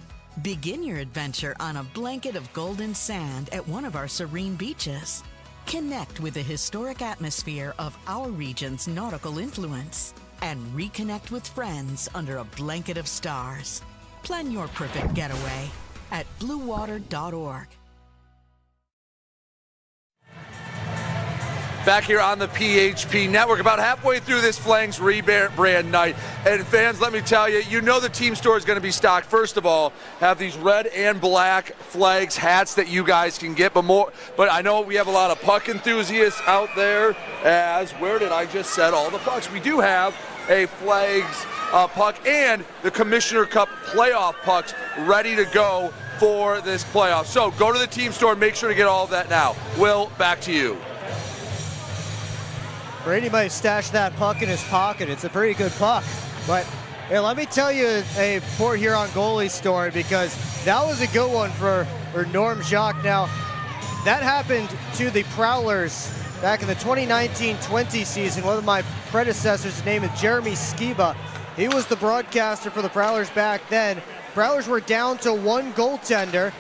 Begin your adventure on a blanket of golden sand at one of our serene beaches. Connect with the historic atmosphere of our region's nautical influence and reconnect with friends under a blanket of stars. Plan your perfect getaway at bluewater.org. back here on the PHP Network. About halfway through this Flags rebrand night. And fans, let me tell you, you know the team store is going to be stocked. First of all, have these red and black Flags hats that you guys can get. But I know we have a lot of puck enthusiasts out there, as where did I just set all the pucks? We do have a Flags puck and the Commissioner Cup playoff pucks ready to go for this playoff. So go to the team store and make sure to get all of that now. Will, back to you. Brady might stash that puck in his pocket. It's a pretty good puck. But hey, let me tell you a Port Huron goalie story, because that was a good one for Norm Jacques. Now, that happened to the Prowlers back in the 2019-20 season. One of my predecessors, his name is Jeremy Skiba. He was the broadcaster for the Prowlers back then. Prowlers were down to one goaltender,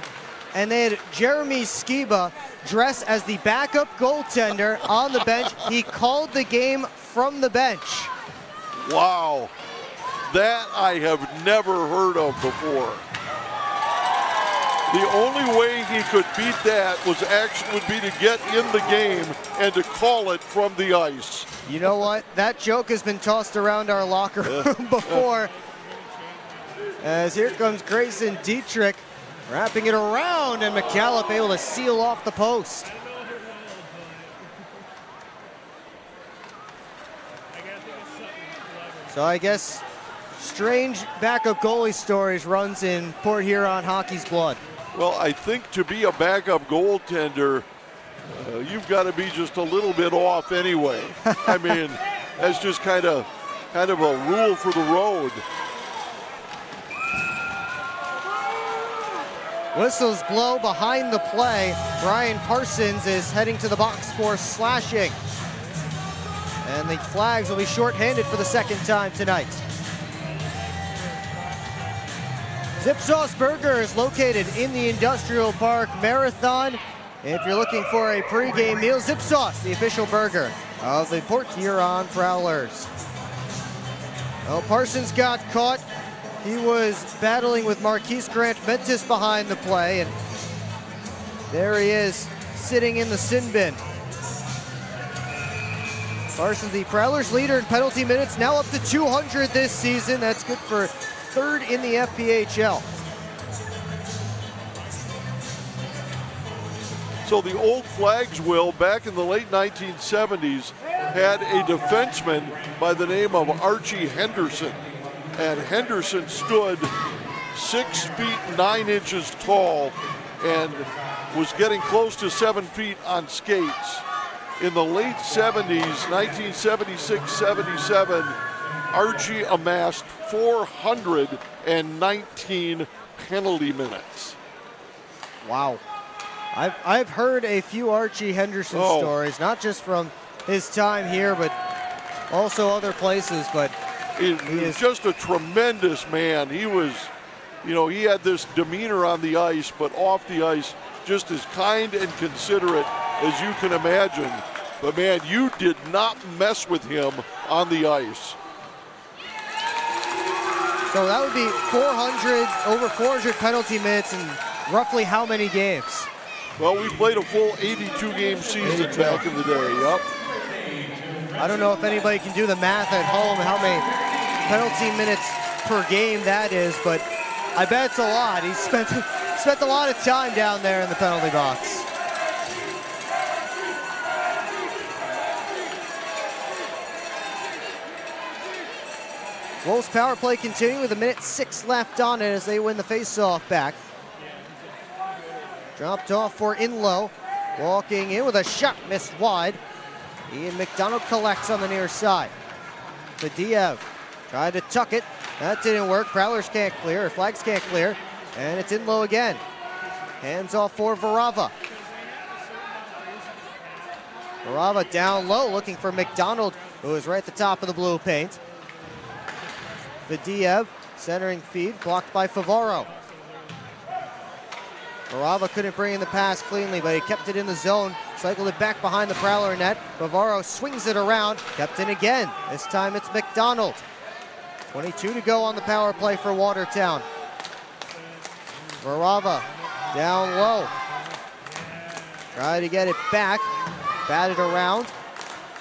and they had Jeremy Skiba dress as the backup goaltender on the bench. He called the game from the bench. Wow, that I have never heard of before. The only way he could beat that would be to get in the game and to call it from the ice. You know what? That joke has been tossed around our locker room before. As here comes Grayson Dietrich, wrapping it around, and McCallum able to seal off the post. So I guess strange backup goalie stories runs in Port Huron hockey's blood. Well, I think to be a backup goaltender, you've got to be just a little bit off anyway. I mean, that's just kind of a rule for the road. Whistles blow behind the play. Brian Parsons is heading to the box for slashing. And the Flags will be shorthanded for the second time tonight. Zip Sauce Burger is located in the Industrial Park Marathon. If you're looking for a pregame meal, Zip Sauce, the official burger of the Port Huron Prowlers. Well, Parsons got caught. He was battling with Marquise Grant Mentis behind the play, and there he is, sitting in the sin bin. Parsons, the Prowlers leader in penalty minutes, now up to 200 this season. That's good for third in the FPHL. So the old Flags, Will, back in the late 1970s, had a defenseman by the name of Archie Henderson. And Henderson stood 6 feet 9 inches tall and was getting close to 7 feet on skates. In the late 70s, 1976-77, Archie amassed 419 penalty minutes. Wow. I've heard a few Archie Henderson stories, not just from his time here, but also other places. But he was just a tremendous man. He was, he had this demeanor on the ice, but off the ice, just as kind and considerate as you can imagine. But man, you did not mess with him on the ice. So that would be over 400 penalty minutes in roughly how many games? Well, we played a full 82-game season back in the day, yep. I don't know if anybody can do the math at home, how many penalty minutes per game that is, but I bet it's a lot. He spent a lot of time down there in the penalty box. Wolves power play continuing with 1:06 left on it as they win the faceoff back. Dropped off for Inlow. Walking in with a shot, missed wide. Ian McDonald collects on the near side. Fadiev tried to tuck it. That didn't work. Prowlers can't clear, or Flags can't clear. And it's Inlow again. Hands off for Varava. Varava down low, looking for McDonald, who is right at the top of the blue paint. Fadiev, centering feed, blocked by Favaro. Varava couldn't bring in the pass cleanly, but he kept it in the zone, cycled it back behind the Prowler net. Favaro swings it around, kept in again. This time it's McDonald. 22 to go on the power play for Watertown. Varava down low. Try to get it back, batted around.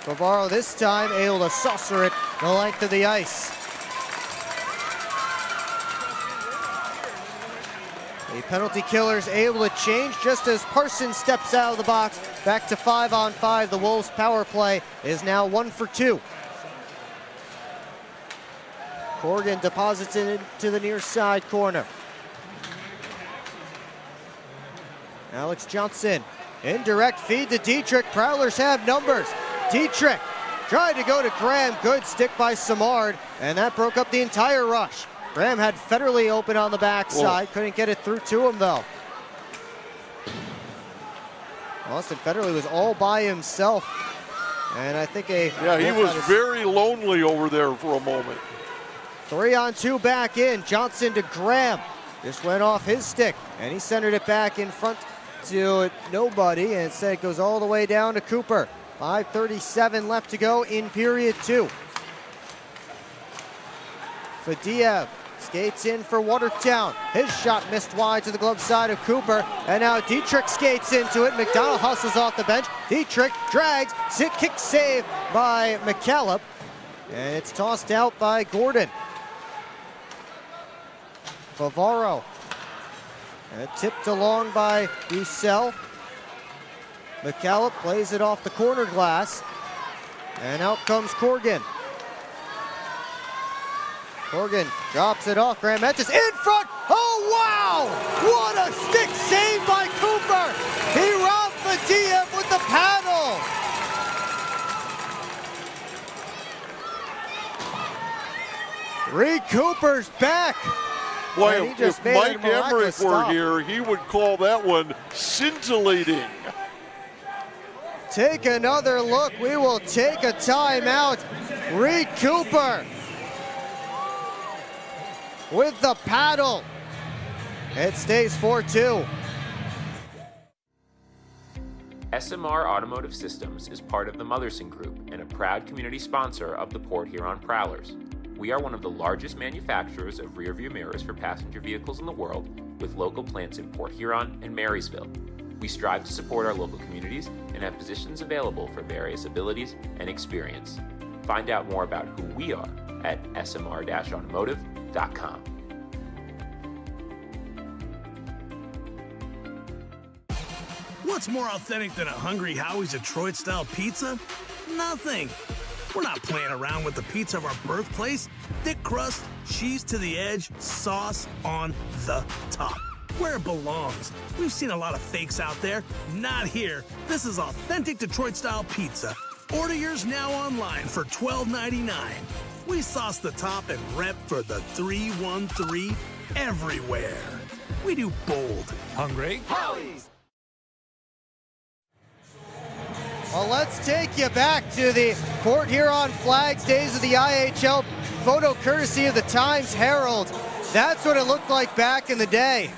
Favaro this time able to saucer it the length of the ice. The penalty killer's able to change just as Parsons steps out of the box. Back to 5-on-5. The Wolves' power play is now 1 for 2. Corrigan deposits it into the near side corner. Alex Johnson, indirect feed to Dietrich. Prowlers have numbers. Dietrich tried to go to Graham. Good stick by Samard, and that broke up the entire rush. Graham had Federley open on the backside. Couldn't get it through to him, though. Austin Federley was all by himself. And I think he was very lonely over there for a moment. 3-on-2 back in. Johnson to Graham. Just went off his stick, and he centered it back in front to nobody, and instead it goes all the way down to Cooper. 5:37 left to go in period 2. Fadiev skates in for Watertown. His shot missed wide to the glove side of Cooper, and now Dietrich skates into it. McDonald hustles off the bench. Dietrich drags, kick save by McCallum, and it's tossed out by Gordon. Favaro, tipped along by Bussell. McCallum plays it off the corner glass, and out comes Corrigan. Corrigan drops it off. Graham Mentis in front. Oh, wow! What a stick save by Cooper. He robbed Fadiev with the paddle. Reed Cooper's back. Boy, if Mike Emmerich were here, he would call that one scintillating. Take another look. We will take a timeout. Reed Cooper with the paddle. It stays 4-2. SMR Automotive Systems is part of the Motherson Group and a proud community sponsor of the Port Huron Prowlers. We are one of the largest manufacturers of rear-view mirrors for passenger vehicles in the world, with local plants in Port Huron and Marysville. We strive to support our local communities and have positions available for various abilities and experience. Find out more about who we are at smr-automotive.com. What's more authentic than a Hungry Howie's Detroit-style pizza? Nothing. We're not playing around with the pizza of our birthplace. Thick crust, cheese to the edge, sauce on the top. Where it belongs. We've seen a lot of fakes out there. Not here. This is authentic Detroit-style pizza. Order yours now online for $12.99. We sauce the top and rep for the 313 everywhere. We do bold. Hungry Howie's. Well, let's take you back to the Port Huron Flags days of the IHL. Photo courtesy of the Times-Herald. That's what it looked like back in the day.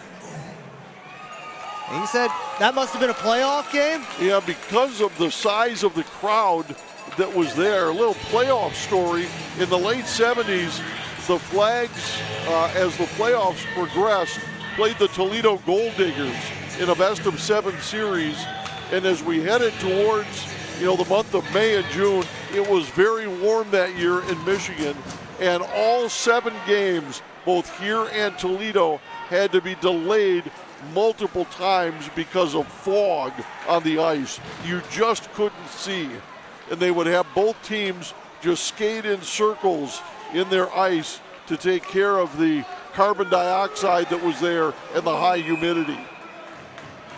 And he said that must have been a playoff game? Yeah, because of the size of the crowd that was there. A little playoff story. In the late 70s, the Flags, as the playoffs progressed, played the Toledo Gold Diggers in a best-of-7 series. And as we headed towards, the month of May and June, it was very warm that year in Michigan. And all 7 games, both here and Toledo, had to be delayed multiple times because of fog on the ice. You just couldn't see. And they would have both teams just skate in circles in their ice to take care of the carbon dioxide that was there and the high humidity.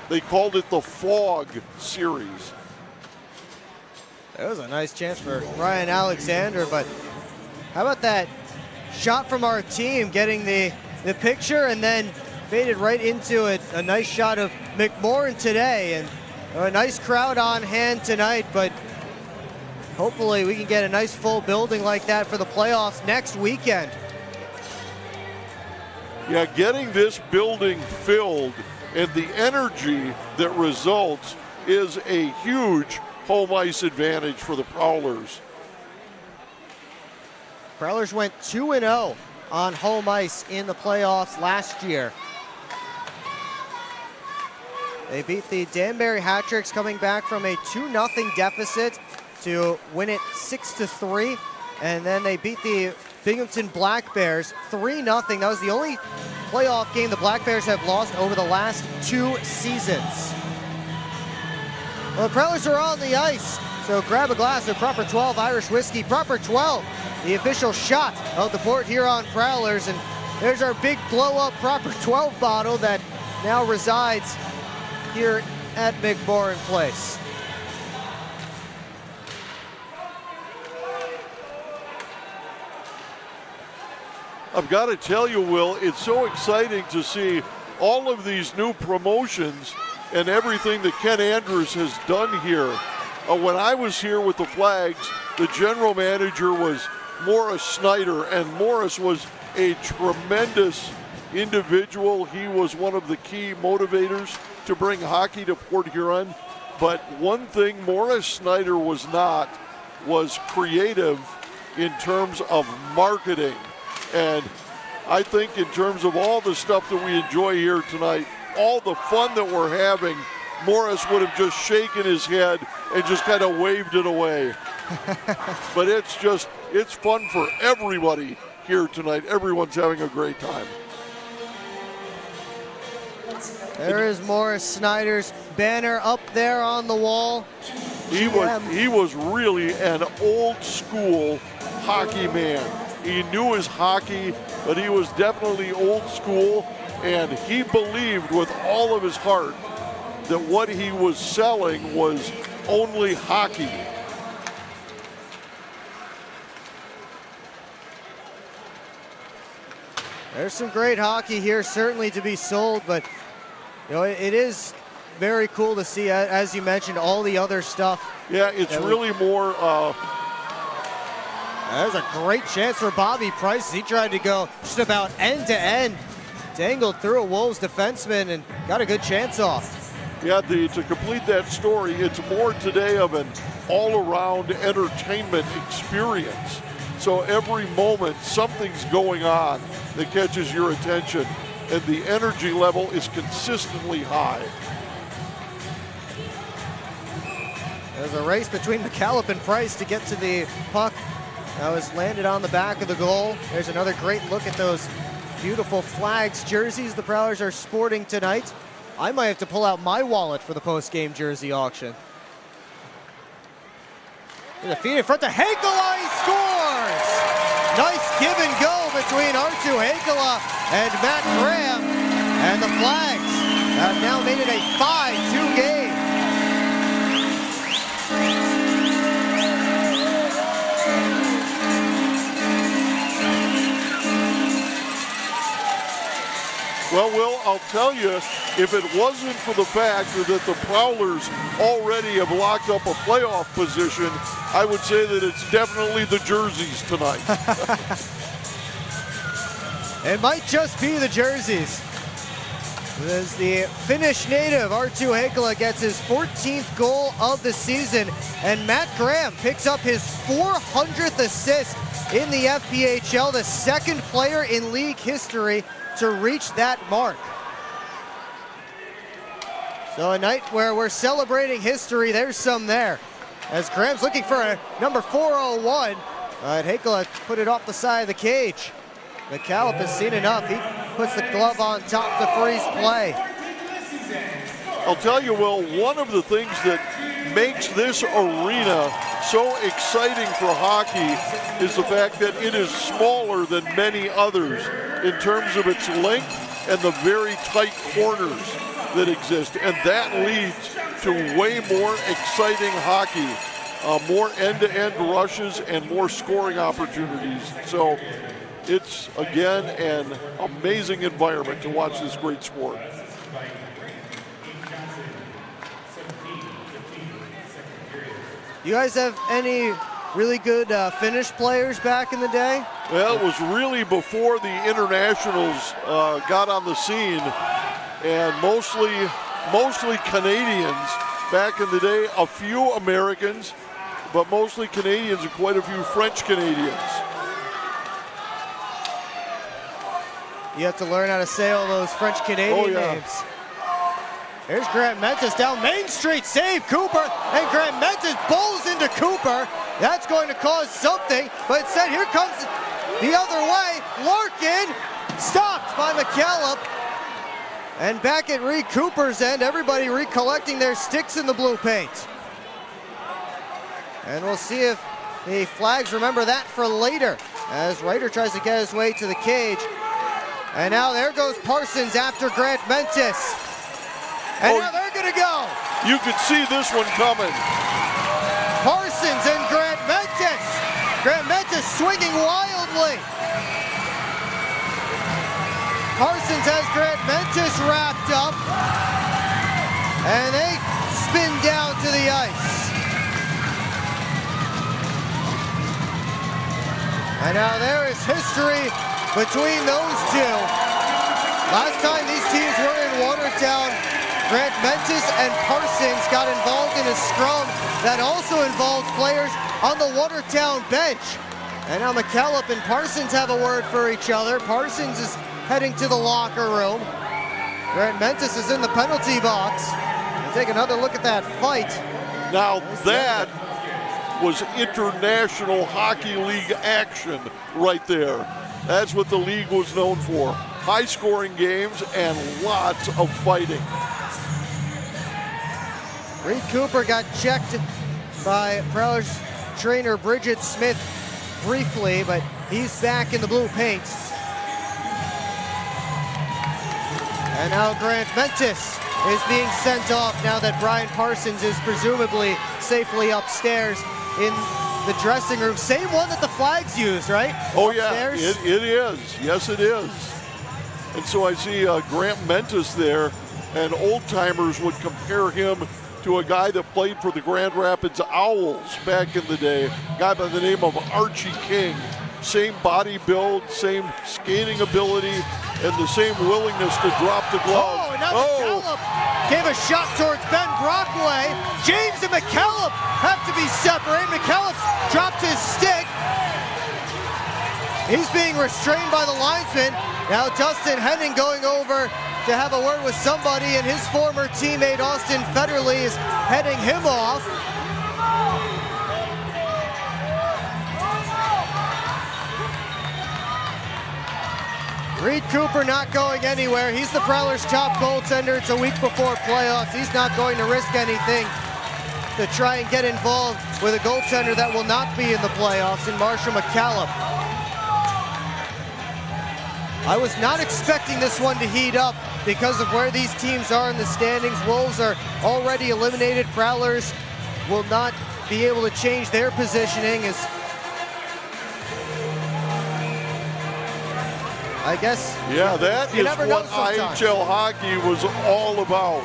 They called it the Fog Series. That was a nice chance for Ryan Alexander, but how about that shot from our team getting the picture and then faded right into it. A nice shot of McMorrin today, and a nice crowd on hand tonight, but hopefully we can get a nice full building like that for the playoffs next weekend. Yeah, getting this building filled and the energy that results is a huge home ice advantage for the Prowlers. Prowlers went 2-0 on home ice in the playoffs last year. They beat the Danbury Hat-Tricks coming back from a 2-0 deficit to win it 6-3. And then they beat the Binghamton Black Bears 3-0. That was the only playoff game the Black Bears have lost over the last 2 seasons. Well, the Prowlers are on the ice, so grab a glass of Proper 12 Irish whiskey. Proper 12, the official shot of the Port Huron Prowlers. And there's our big blow-up Proper 12 bottle that now resides here at McMorran Place. I've got to tell you, Will, it's so exciting to see all of these new promotions and everything that Ken Andrews has done here. When I was here with the Flags, the general manager was Morris Snyder, and Morris was a tremendous individual. He was one of the key motivators to bring hockey to Port Huron. But one thing Morris Snyder was not was creative in terms of marketing. And I think in terms of all the stuff that we enjoy here tonight, all the fun that we're having, Morris would have just shaken his head and just kind of waved it away. But it's fun for everybody here tonight. Everyone's having a great time. There is Morris Snyder's banner up there on the wall. He was really an old school hockey man. He knew his hockey, but he was definitely old school, and he believed with all of his heart that what he was selling was only hockey. There's some great hockey here, certainly to be sold, but you know, it is very cool to see, as you mentioned, all the other stuff. Yeah, it's really more. There's a great chance for Bobby Price. He tried to go just about end to end, dangled through a Wolves defenseman and got a good chance off. Yeah, to complete that story, it's more today of an all-around entertainment experience. So every moment, something's going on that catches your attention, and the energy level is consistently high. There's a race between McCallop and Price to get to the puck. That was landed on the back of the goal. There's another great look at those beautiful Flags jerseys the Prowlers are sporting tonight. I might have to pull out my wallet for the post-game jersey auction. The feed in front to Heikola, he scores! Nice give and go between Arttu Heikola and Matt Graham. And the Flags have now made it a 5-2 game. Well, Will, I'll tell you, if it wasn't for the fact that the Prowlers already have locked up a playoff position, I would say that it's definitely the jerseys tonight. It might just be the jerseys. As the Finnish native, Arttu Heikola, gets his 14th goal of the season, and Matt Graham picks up his 400th assist in the FPHL, the second player in league history to reach that mark. So a night where we're celebrating history, there's some there. As Graham's looking for a number 401, Heikola put it off the side of the cage. McCallop has seen enough. He puts the glove on top to freeze play. I'll tell you, Will, one of the things that makes this arena so exciting for hockey is the fact that it is smaller than many others in terms of its length and the very tight corners that exist. And that leads to way more exciting hockey, more end-to-end rushes and more scoring opportunities. So it's, again, an amazing environment to watch this great sport. You guys have any really good Finnish players back in the day? Well, it was really before the internationals got on the scene, and mostly Canadians back in the day, a few Americans, but mostly Canadians and quite a few French Canadians. You have to learn how to say all those French Canadian names. There's Grant Mentis down Main Street, save Cooper, and Grant Mentis bowls into Cooper. That's going to cause something, but instead here comes the other way. Larkin stopped by McCallum. And back at Reed Cooper's end, everybody recollecting their sticks in the blue paint. And we'll see if the Flags remember that for later as Ryder tries to get his way to the cage. And now there goes Parsons after Grant Mentis. And now they're gonna go. You could see this one coming. Parsons and Grant Mentis. Grant Mentis swinging wildly. Parsons has Grant Mentis wrapped up. And they spin down to the ice. And now there is history between those two. Last time these teams were in Watertown, Grant Mentis and Parsons got involved in a scrum that also involved players on the Watertown bench. And now McCallum and Parsons have a word for each other. Parsons is heading to the locker room. Grant Mentis is in the penalty box. And take another look at that fight. Now that was International Hockey League action right there. That's what the league was known for. High-scoring games and lots of fighting. Reed Cooper got checked by Prowler's trainer Bridget Smith briefly, but he's back in the blue paint. And now Grant Mentis is being sent off now that Brian Parsons is presumably safely upstairs in the dressing room. Same one that the Flags used, right? Oh, upstairs? yeah, it is. Yes, it is. And so I see Grant Mentis there, and old-timers would compare him to a guy that played for the Grand Rapids Owls back in the day, a guy by the name of Archie King. Same body build, same skating ability, and the same willingness to drop the glove. Oh, and now McCallum gave a shot towards Ben Brockway. James and McCallum have to be separated. McCallum's dropped his stick. He's being restrained by the linesman. Now Dustin Henning going over to have a word with somebody, and his former teammate Austin Federley is heading him off. Reed Cooper not going anywhere. He's the Prowlers' top goaltender. It's a week before playoffs. He's not going to risk anything to try and get involved with a goaltender that will not be in the playoffs in Marshall McCallum. I was not expecting this one to heat up because of where these teams are in the standings. Wolves are already eliminated. Prowlers will not be able to change their positioning as I guess. Yeah, that is what IHL hockey was all about.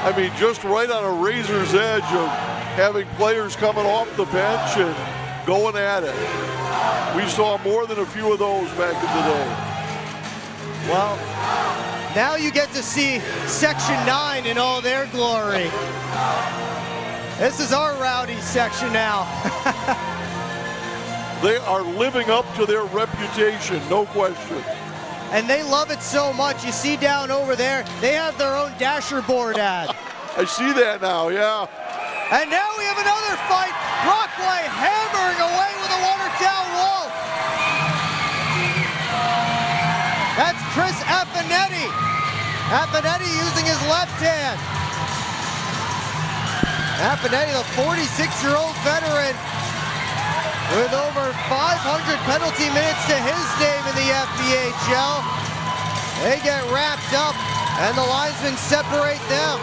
I mean, just right on a razor's edge of having players coming off the bench and going at it. We saw more than a few of those back in the day. Well, now you get to see Section 9 in all their glory. This is our rowdy section now. They are living up to their reputation, no question. And they love it so much. You see down over there, they have their own Dasher board ad. I see that now, yeah. And now we have another fight. Brockway hammering away with a Watertown Wolf. That's Chris Affinetti. Affinetti using his left hand. Affinetti, the 46-year-old veteran, with over 500 penalty minutes to his name in the FPHL. They get wrapped up, and the linesmen separate them.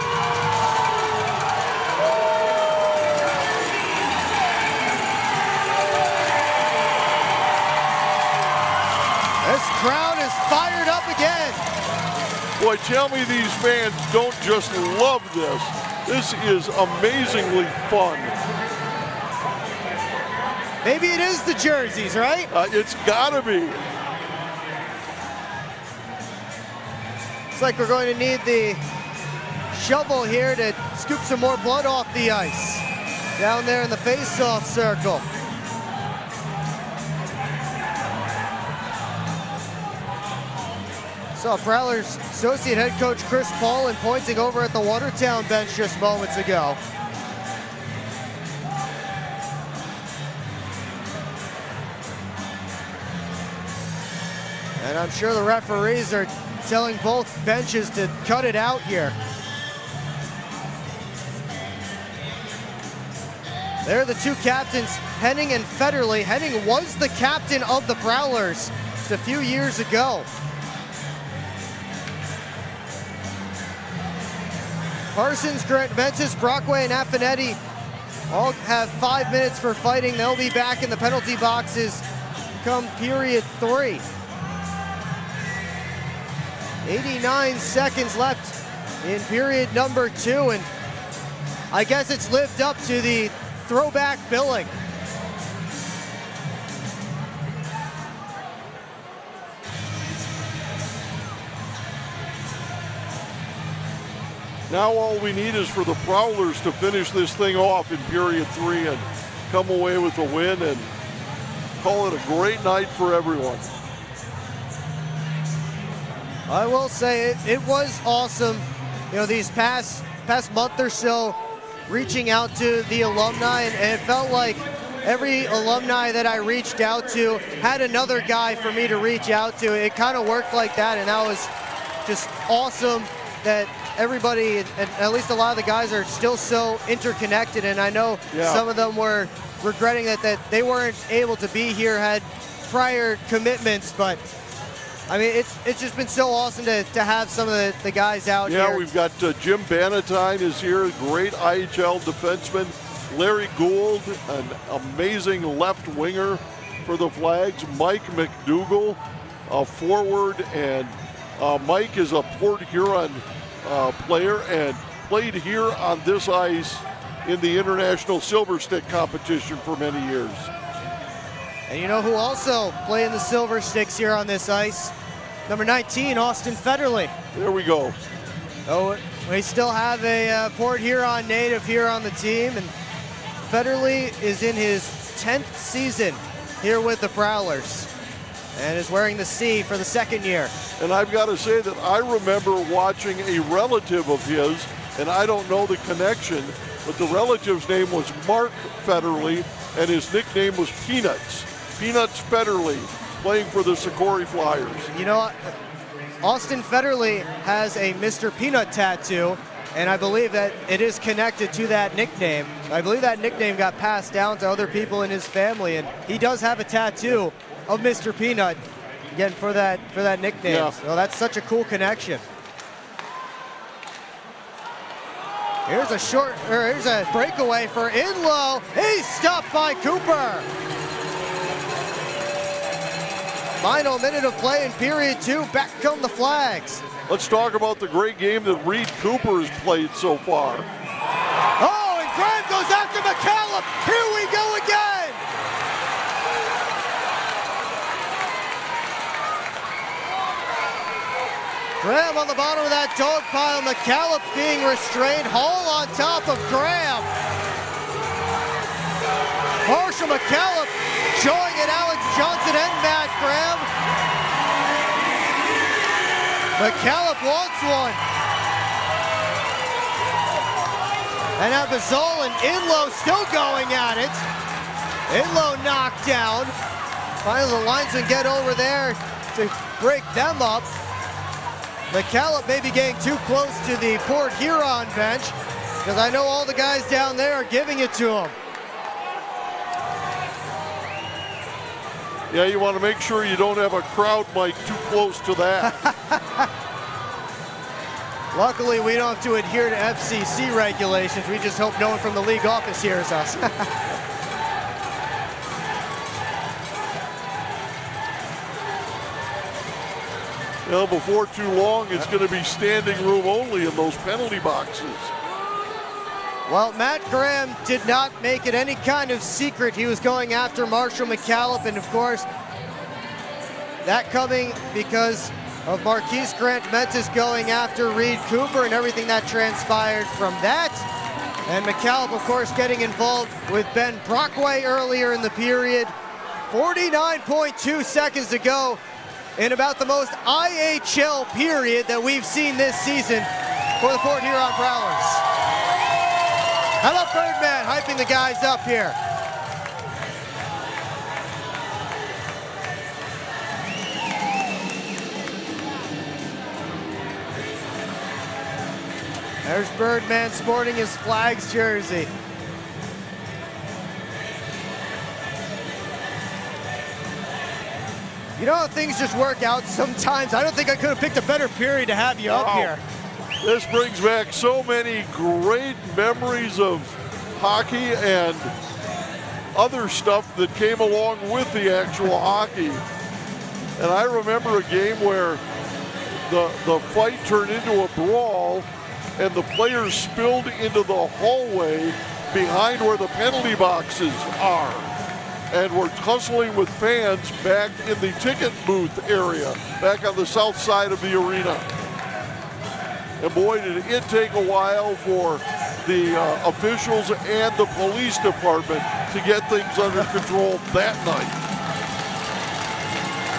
This crowd is fired up again. Boy, tell me these fans don't just love this. This is amazingly fun. Maybe it is the jerseys, right? It's gotta be. Looks like we're going to need the shovel here to scoop some more blood off the ice. Down there in the face-off circle. Saw Prowlers associate head coach Chris Paulin pointing over at the Watertown bench just moments ago. And I'm sure the referees are telling both benches to cut it out here. They're the two captains, Henning and Federley. Henning was the captain of the Prowlers just a few years ago. Parsons, Grant Ventus, Brockway, and Affinetti all have 5 minutes for fighting. They'll be back in the penalty boxes come period 3. 89 seconds left in period number 2, and I guess it's lived up to the throwback billing. Now all we need is for the Prowlers to finish this thing off in period 3 and come away with a win and call it a great night for everyone. I will say it was awesome, you know, these past month or so, reaching out to the alumni, and it felt like every alumni that I reached out to had another guy for me to reach out to. It kind of worked like that, and that was just awesome that everybody, and at least a lot of the guys, are still so interconnected. And I know some of them were regretting that they weren't able to be here, had prior commitments, but I mean, it's just been so awesome to have some of the guys out here. Yeah, we've got Jim Bannatyne is here, great IHL defenseman. Larry Gould, an amazing left winger for the Flags. Mike McDougall, a forward, and Mike is a Port Huron player and played here on this ice in the International Silver Stick competition for many years. And you know who also played in the Silver Sticks here on this ice? Number 19, Austin Federley. There we go. Oh, we still have a Port Huron native here on the team, and Federley is in his 10th season here with the Prowlers and is wearing the C for the 2nd year. And I've got to say that I remember watching a relative of his, and I don't know the connection, but the relative's name was Mark Federley, and his nickname was Peanuts. Peanuts Federley, playing for the Socorro Flyers. You know, Austin Federley has a Mr. Peanut tattoo, and I believe that it is connected to that nickname. I believe that nickname got passed down to other people in his family, and he does have a tattoo of Mr. Peanut, again, for that nickname. Yeah. So that's such a cool connection. Here's a breakaway for Inlow. He's stopped by Cooper. Final minute of play in period 2. Back come the Flags. Let's talk about the great game that Reed Cooper has played so far. Oh, and Graham goes after McCallum. Here we go again. Graham on the bottom of that dog pile. McCallum being restrained. Hall on top of Graham. Marshall McCallum showing at Alex Johnson and Matt Graham. McCallum wants one. And Abizol and Inlow still going at it. Inlow knocked down. Finally the linesmen get over there to break them up. McCallum may be getting too close to the Port Huron bench, because I know all the guys down there are giving it to him. Yeah, you want to make sure you don't have a crowd mic too close to that. Luckily, we don't have to adhere to FCC regulations. We just hope no one from the league office hears us. Well, before too long, it's going to be standing room only in those penalty boxes. Well, Matt Graham did not make it any kind of secret. He was going after Marshall McCallum, and of course, that coming because of Marquise Grant Mentis going after Reed Cooper and everything that transpired from that. And McCallum, of course, getting involved with Ben Brockway earlier in the period. 49.2 seconds to go in about the most IHL period that we've seen this season for the Port Huron Prowlers. How about Birdman hyping the guys up here? There's Birdman sporting his Flags jersey. You know how things just work out sometimes? I don't think I could have picked a better period to have you up here. This brings back so many great memories of hockey and other stuff that came along with the actual hockey. And I remember a game where the fight turned into a brawl and the players spilled into the hallway behind where the penalty boxes are. And we're tussling with fans back in the ticket booth area, back on the south side of the arena. And boy, did it take a while for the officials and the police department to get things under control that night.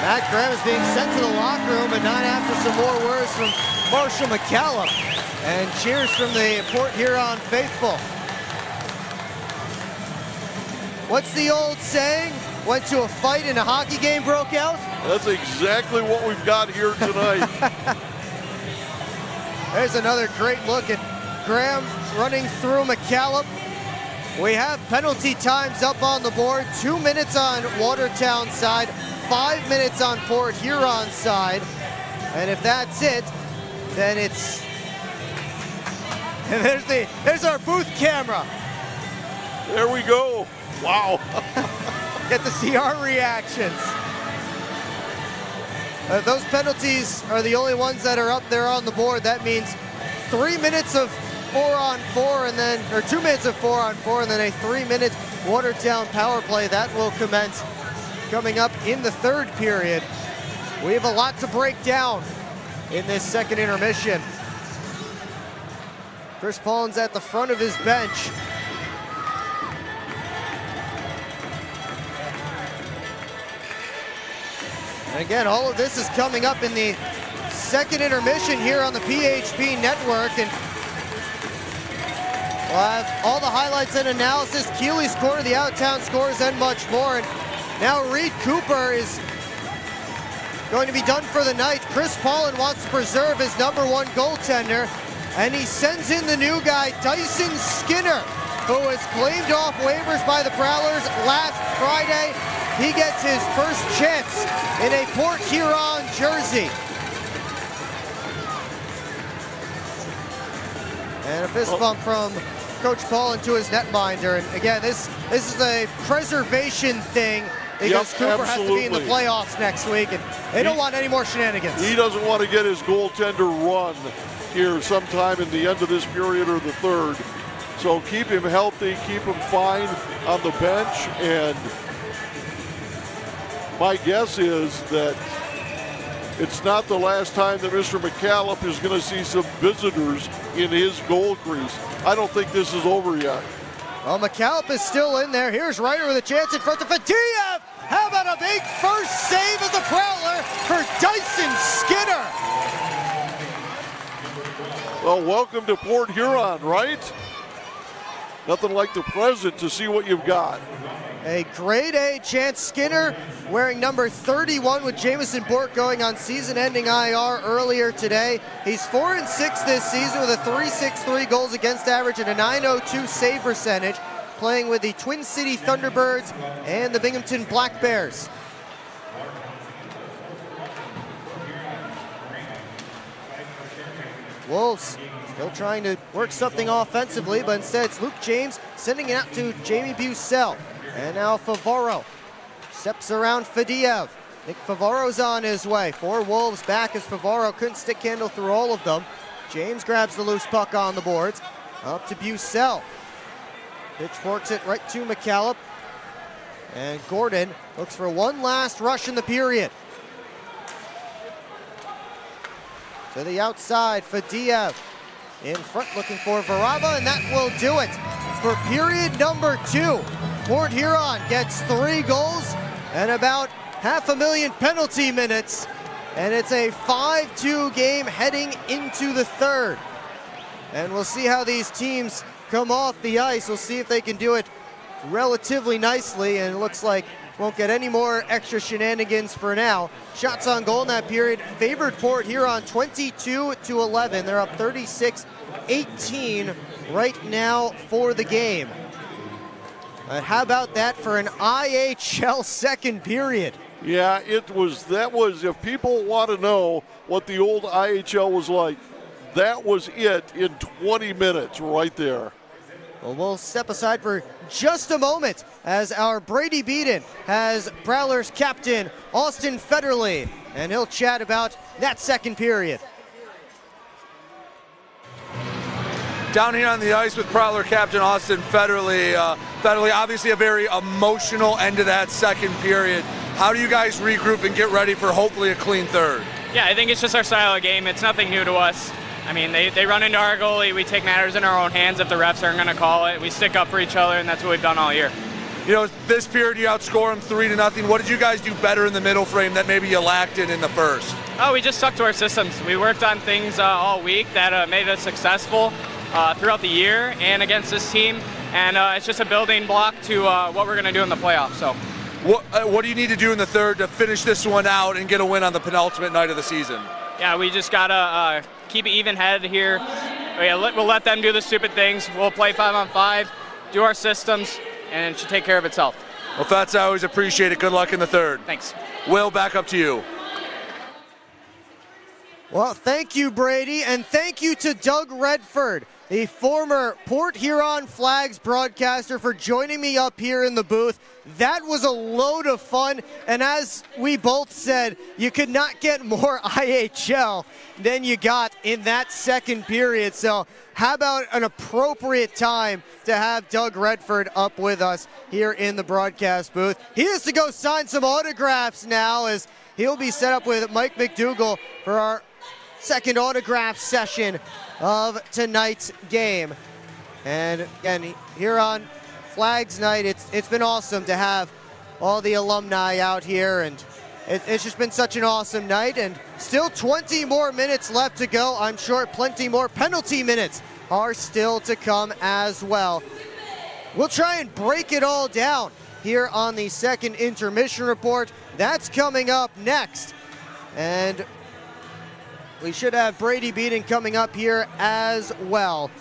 Matt Graham is being sent to the locker room, but not after some more words from Marshall McCallum. And cheers from the Port Huron faithful. What's the old saying? Went to a fight and a hockey game broke out? That's exactly what we've got here tonight. There's another great look at Graham running through McCallum. We have penalty times up on the board. 2 minutes on Watertown side, 5 minutes on Port Huron side. And if that's it, then it's... And there's our booth camera. There we go. Wow. Get to see our reactions. Those penalties are the only ones that are up there on the board. That means 3 minutes of 4-on-4 and then, or 2 minutes of 4-on-4 and then a 3-minute Watertown power play. That will commence coming up in the third period. We have a lot to break down in this second intermission. Chris Pollin's at the front of his bench. And again, all of this is coming up in the second intermission here on the PHP network. And we'll have all the highlights and analysis, Keeley's corner, the out-of-town scores, and much more. And now Reed Cooper is going to be done for the night. Chris Pollin wants to preserve his #1 goaltender, and he sends in the new guy, Dyson Skinner, who was claimed off waivers by the Prowlers last Friday. He gets his first chance in a Port Huron jersey. And a fist bump from Coach Pollin to his netminder. And again, this is a preservation thing because Cooper has to be in the playoffs next week, and they don't want any more shenanigans. He doesn't want to get his goaltender run here sometime in the end of this period or the third. So keep him healthy, keep him fine on the bench, and my guess is that it's not the last time that Mr. McCallum is going to see some visitors in his goal crease. I don't think this is over yet. Well, McCallum is still in there. Here's Ryder with a chance in front of Fadiev. How about a big first save as a Prowler for Dyson Skinner? Well, welcome to Port Huron, right? Nothing like the present to see what you've got. A grade A chance. Skinner wearing number 31 with Jamison Bork going on season-ending IR earlier today. He's 4-6 this season with a .363 goals against average and a .902 save percentage, playing with the Twin City Thunderbirds and the Binghamton Black Bears. Wolves still trying to work something offensively, but instead it's Luke James sending it out to Jamie Bucell. And now Favaro steps around Fadiev. Nick Favaro's on his way. 4 Wolves back as Favaro couldn't stick handle through all of them. James grabs the loose puck on the boards. Up to Bucell. Pitchforks it right to McCallum. And Gordon looks for one last rush in the period. To the outside, Fadiev in front looking for Varava, and that will do it for period number 2. Port Huron gets 3 goals and about 500,000 penalty minutes, and it's a 5-2 game heading into the third. And we'll see how these teams come off the ice. We'll see if they can do it relatively nicely, and it looks like won't get any more extra shenanigans for now. Shots on goal in that period favored Port Huron 22-11. They're up 36 18 right now for the game. How about that for an IHL second period? Yeah, that was, if people want to know what the old IHL was like, that was it in 20 minutes right there. Well, we'll step aside for just a moment as our Brady Beaton has Prowlers captain Austin Federley, and he'll chat about that second period. Down here on the ice with Prowler captain Austin Federley. Federley, obviously a very emotional end to that second period. How do you guys regroup and get ready for hopefully a clean third? Yeah, I think it's just our style of game. It's nothing new to us. I mean, they run into our goalie. We take matters in our own hands if the refs aren't going to call it. We stick up for each other, and that's what we've done all year. You know, this period you outscore them 3-0. What did you guys do better in the middle frame that maybe you lacked in the first? Oh, we just stuck to our systems. We worked on things all week that made us successful throughout the year and against this team, and it's just a building block to what we're going to do in the playoffs. So, what do you need to do in the third to finish this one out and get a win on the penultimate night of the season? Yeah, we just got to keep it even-headed here. We'll let them do the stupid things. We'll play 5-on-5, do our systems, and it should take care of itself. Well, Fats, I always appreciate it. Good luck in the third. Thanks. Will, back up to you. Well, thank you, Brady, and thank you to Doug Redford, the former Port Huron Flags broadcaster, for joining me up here in the booth. That was a load of fun, and as we both said, you could not get more IHL than you got in that second period. So how about an appropriate time to have Doug Redford up with us here in the broadcast booth. He has to go sign some autographs now, as he'll be set up with Mike McDougall for our second autograph session of tonight's game. And again, here on Flags Night, it's been awesome to have all the alumni out here, and it's just been such an awesome night. And still 20 more minutes left to go. I'm sure plenty more penalty minutes are still to come as well. We'll try and break it all down here on the second intermission report. That's coming up next. And we should have Brady Beaton coming up here as well.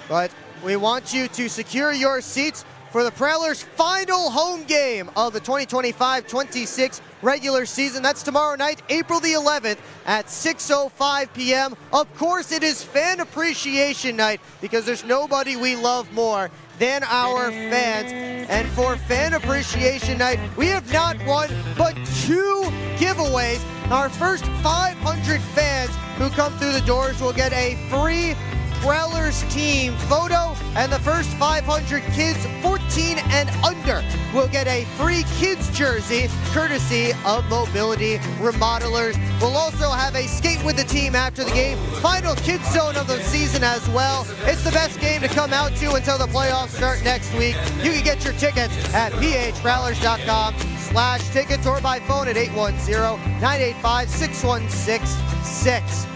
But we want you to secure your seats for the Prowlers' final home game of the 2025-26 regular season. That's tomorrow night, April the 11th at 6:05 p.m. Of course, it is Fan Appreciation Night, because there's nobody we love more than our fans. And for Fan Appreciation Night, we have not one but 2 giveaways. Our first 500 fans who come through the doors will get a free Prowlers team photo, and the first 500 kids 14 and under will get a free kids jersey courtesy of Mobility Remodelers. We'll also have a skate with the team after the game, final kids zone of the season as well. It's the best game to come out to until the playoffs start next week. You can get your tickets at phprowlers.com/tickets or by phone at 810-985-6166.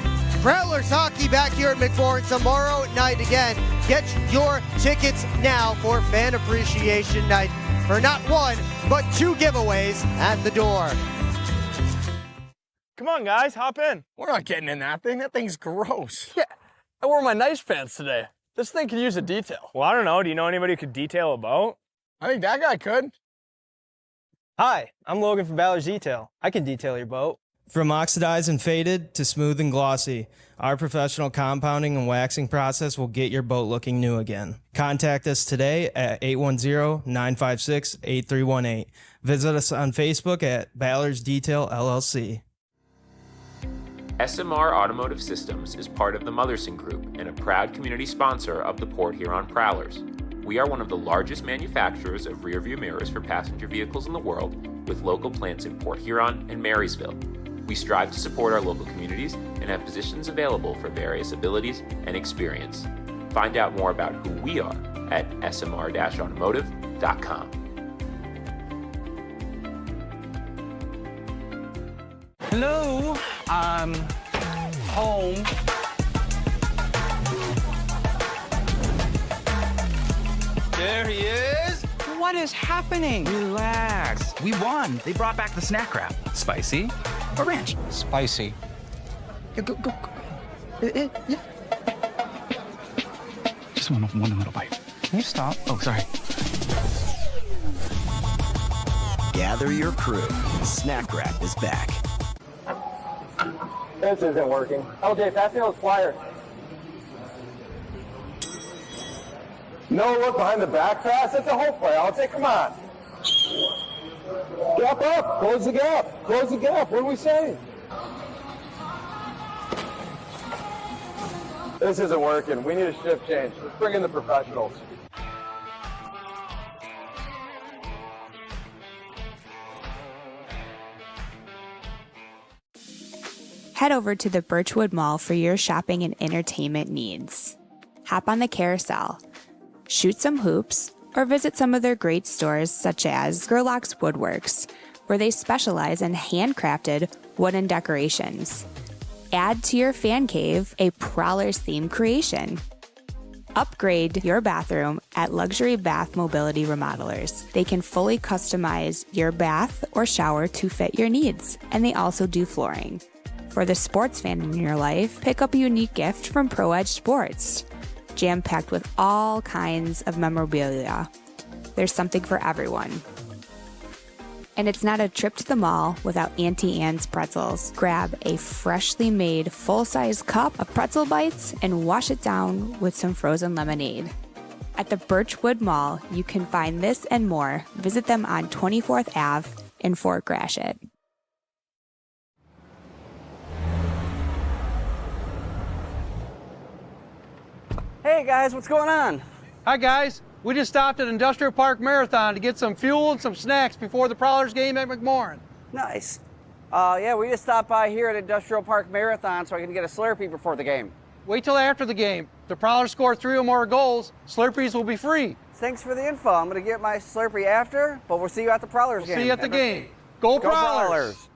Prowlers hockey back here at McMorran tomorrow night again. Get your tickets now for Fan Appreciation Night for not one, but 2 giveaways at the door. Come on, guys, hop in. We're not getting in that thing. That thing's gross. Yeah, I wore my nice pants today. This thing could use a detail. Well, I don't know. Do you know anybody who could detail a boat? I think that guy could. Hi, I'm Logan from Ballard's Detail. I can detail your boat. From oxidized and faded to smooth and glossy, our professional compounding and waxing process will get your boat looking new again. Contact us today at 810-956-8318. Visit us on Facebook at Ballard's Detail LLC. SMR Automotive Systems is part of the Motherson Group and a proud community sponsor of the Port Huron Prowlers. We are one of the largest manufacturers of rear-view mirrors for passenger vehicles in the world, with local plants in Port Huron and Marysville. We strive to support our local communities and have positions available for various abilities and experience. Find out more about who we are at smr-automotive.com. Hello, I'm home. There he is. What is happening? Relax. We won. They brought back the snack wrap. Spicy or ranch? Spicy. Yeah, go. Yeah. just one little bite. Can you stop? Oh, sorry. Gather your crew. Snack Wrap is back. This isn't working. LJ, pass me those pliers. No look behind the back pass. It's a hole play. LJ, come on. Gap up. Close the gap. Close the gap. What are we saying? This isn't working. We need a shift change. Let's bring in the professionals. Head over to the Birchwood Mall for your shopping and entertainment needs. Hop on the carousel, shoot some hoops, or visit some of their great stores such as Gerlach's Woodworks, where they specialize in handcrafted wooden decorations. Add to your fan cave a Prowlers-themed creation. Upgrade your bathroom at Luxury Bath Mobility Remodelers. They can fully customize your bath or shower to fit your needs, and they also do flooring. For the sports fan in your life, pick up a unique gift from Pro Edge Sports. Jam-packed with all kinds of memorabilia. There's something for everyone. And it's not a trip to the mall without Auntie Anne's pretzels. Grab a freshly made full-size cup of pretzel bites and wash it down with some frozen lemonade. At the Birchwood Mall, you can find this and more. Visit them on 24th Ave in Fort Gratiot. Hey guys, what's going on? Hi guys, we just stopped at Industrial Park Marathon to get some fuel and some snacks before the Prowlers game at McMorran. Nice. Yeah, we just stopped by here at Industrial Park Marathon so I can get a Slurpee before the game. Wait till after the game. If the Prowlers score 3 or more goals, Slurpees will be free. Thanks for the info. I'm going to get my Slurpee after, but we'll see you at the Prowlers game. See you at the game. Go Prowlers!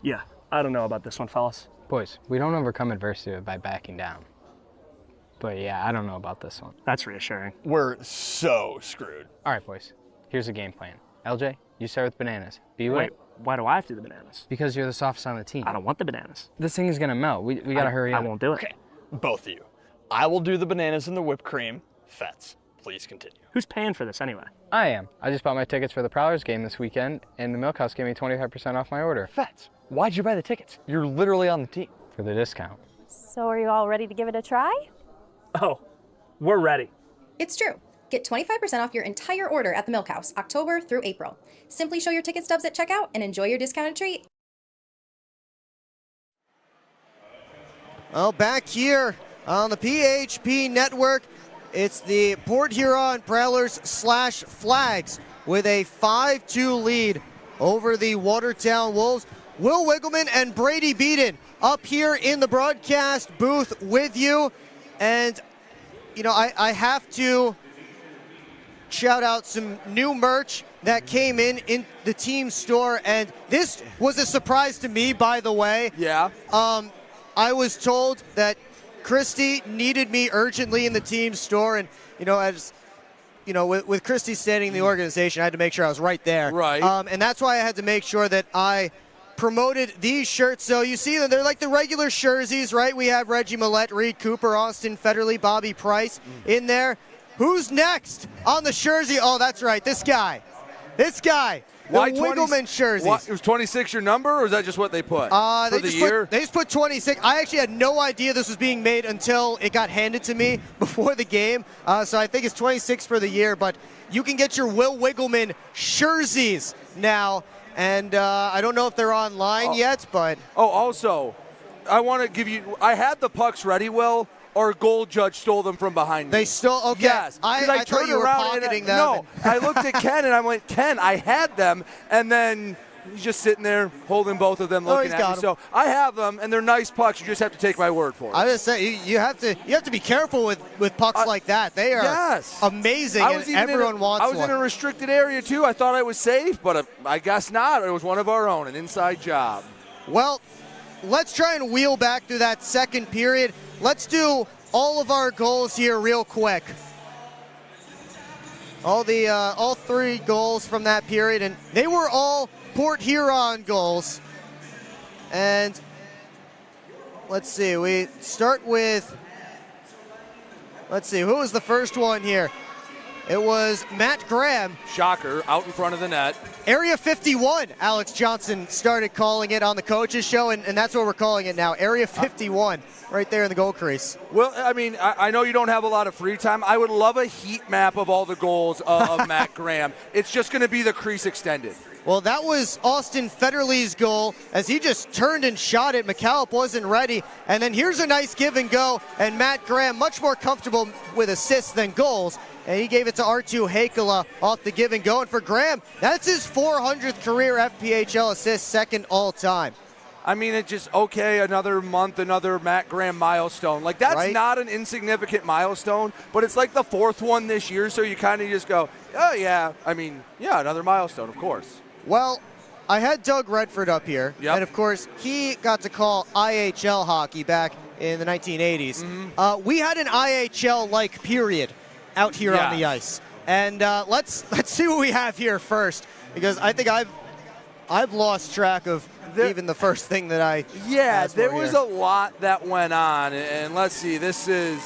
Yeah, I don't know about this one, fellas. Boys, we don't overcome adversity by backing down. But yeah, I don't know about this one. That's reassuring. We're so screwed. All right, boys. Here's the game plan. LJ, you start with bananas. B-Way. Wait, why do I have to do the bananas? Because you're the softest on the team. I don't want the bananas. This thing is gonna melt. We gotta hurry up. I won't do it. Okay, both of you. I will do the bananas and the whipped cream. Fets, please continue. Who's paying for this anyway? I am. I just bought my tickets for the Prowlers game this weekend, and the Milk House gave me 25% off my order. Fets, why'd you buy the tickets? You're literally on the team. For the discount. So are you all ready to give it a try? Oh, we're ready. It's true. Get 25% off your entire order at the Milk House, October through April. Simply show your ticket stubs at checkout and enjoy your discounted treat. Well, back here on the PHP network, it's the Port Huron Prowlers / Flags with a 5-2 lead over the Watertown Wolves. Will Wiggleman and Brady Beaton up here in the broadcast booth with you. And, you know, I have to shout out some new merch that came in the team store. And this was a surprise to me, by the way. Yeah. I was told that Christy needed me urgently in the team store. And, you know, as you know, with Christy standing in the organization, I had to make sure I was right there. Right. And that's why I had to make sure that I promoted these shirts. So you see them, they're like the regular jerseys, right? We have Reggie Millette, Reed Cooper, Austin Federley, Bobby Price in there. Who's next on the jersey? Oh, that's right, this guy. This guy. The Wiggleman jerseys. It was 26 your number, or is that just what they put? They just put 26. I actually had no idea this was being made until it got handed to me before the game. So I think it's 26 for the year, but you can get your Will Wiggleman jerseys now. And I don't know if they're online yet, but... Oh, also, I want to give you... I had the pucks ready, Will. Our goal judge stole them from behind me. They stole? Okay. Yes. I thought you were pocketing them. No, I looked at Ken and I went, Ken, I had them. And then he's just sitting there holding both of them, looking at me. So I have them, and they're nice pucks. You just have to take my word for it. I was saying, you have to be careful with pucks like that. They are amazing, and everyone wants one. I was in a restricted area, too. I thought I was safe, but I guess not. It was one of our own, an inside job. Well, let's try and wheel back through that second period. Let's do all of our goals here real quick. All 3 goals from that period, and they were all Port Huron goals. And let's see, we start with let's see, who was the first one here? It was Matt Graham. Shocker, out in front of the net. Area 51, Alex Johnson started calling it on the coaches show, and that's what we're calling it now, Area 51, right there in the goal crease. Well, I mean, I know you don't have a lot of free time. I would love a heat map of all the goals of Matt Graham. It's just going to be the crease extended. Well, that was Austin Federley's goal as he just turned and shot it. McCallop wasn't ready. And then here's a nice give and go, and Matt Graham much more comfortable with assists than goals. And he gave it to R2 Hakala off the give and go. And for Graham, that's his 400th career FPHL assist, second all time. I mean, it's just, okay, another month, another Matt Graham milestone. Like, that's right? Not an insignificant milestone, but it's like the fourth one this year, so you kind of just go, oh, yeah, I mean, yeah, another milestone, of course. Well, I had Doug Redford up here, yep. And of course, he got to call IHL hockey back in the 1980s. Mm-hmm. We had an IHL-like period out here on the ice. And let's see what we have here first, because I think I've lost track of even the first thing that I there was a lot that went on, and let's see, this is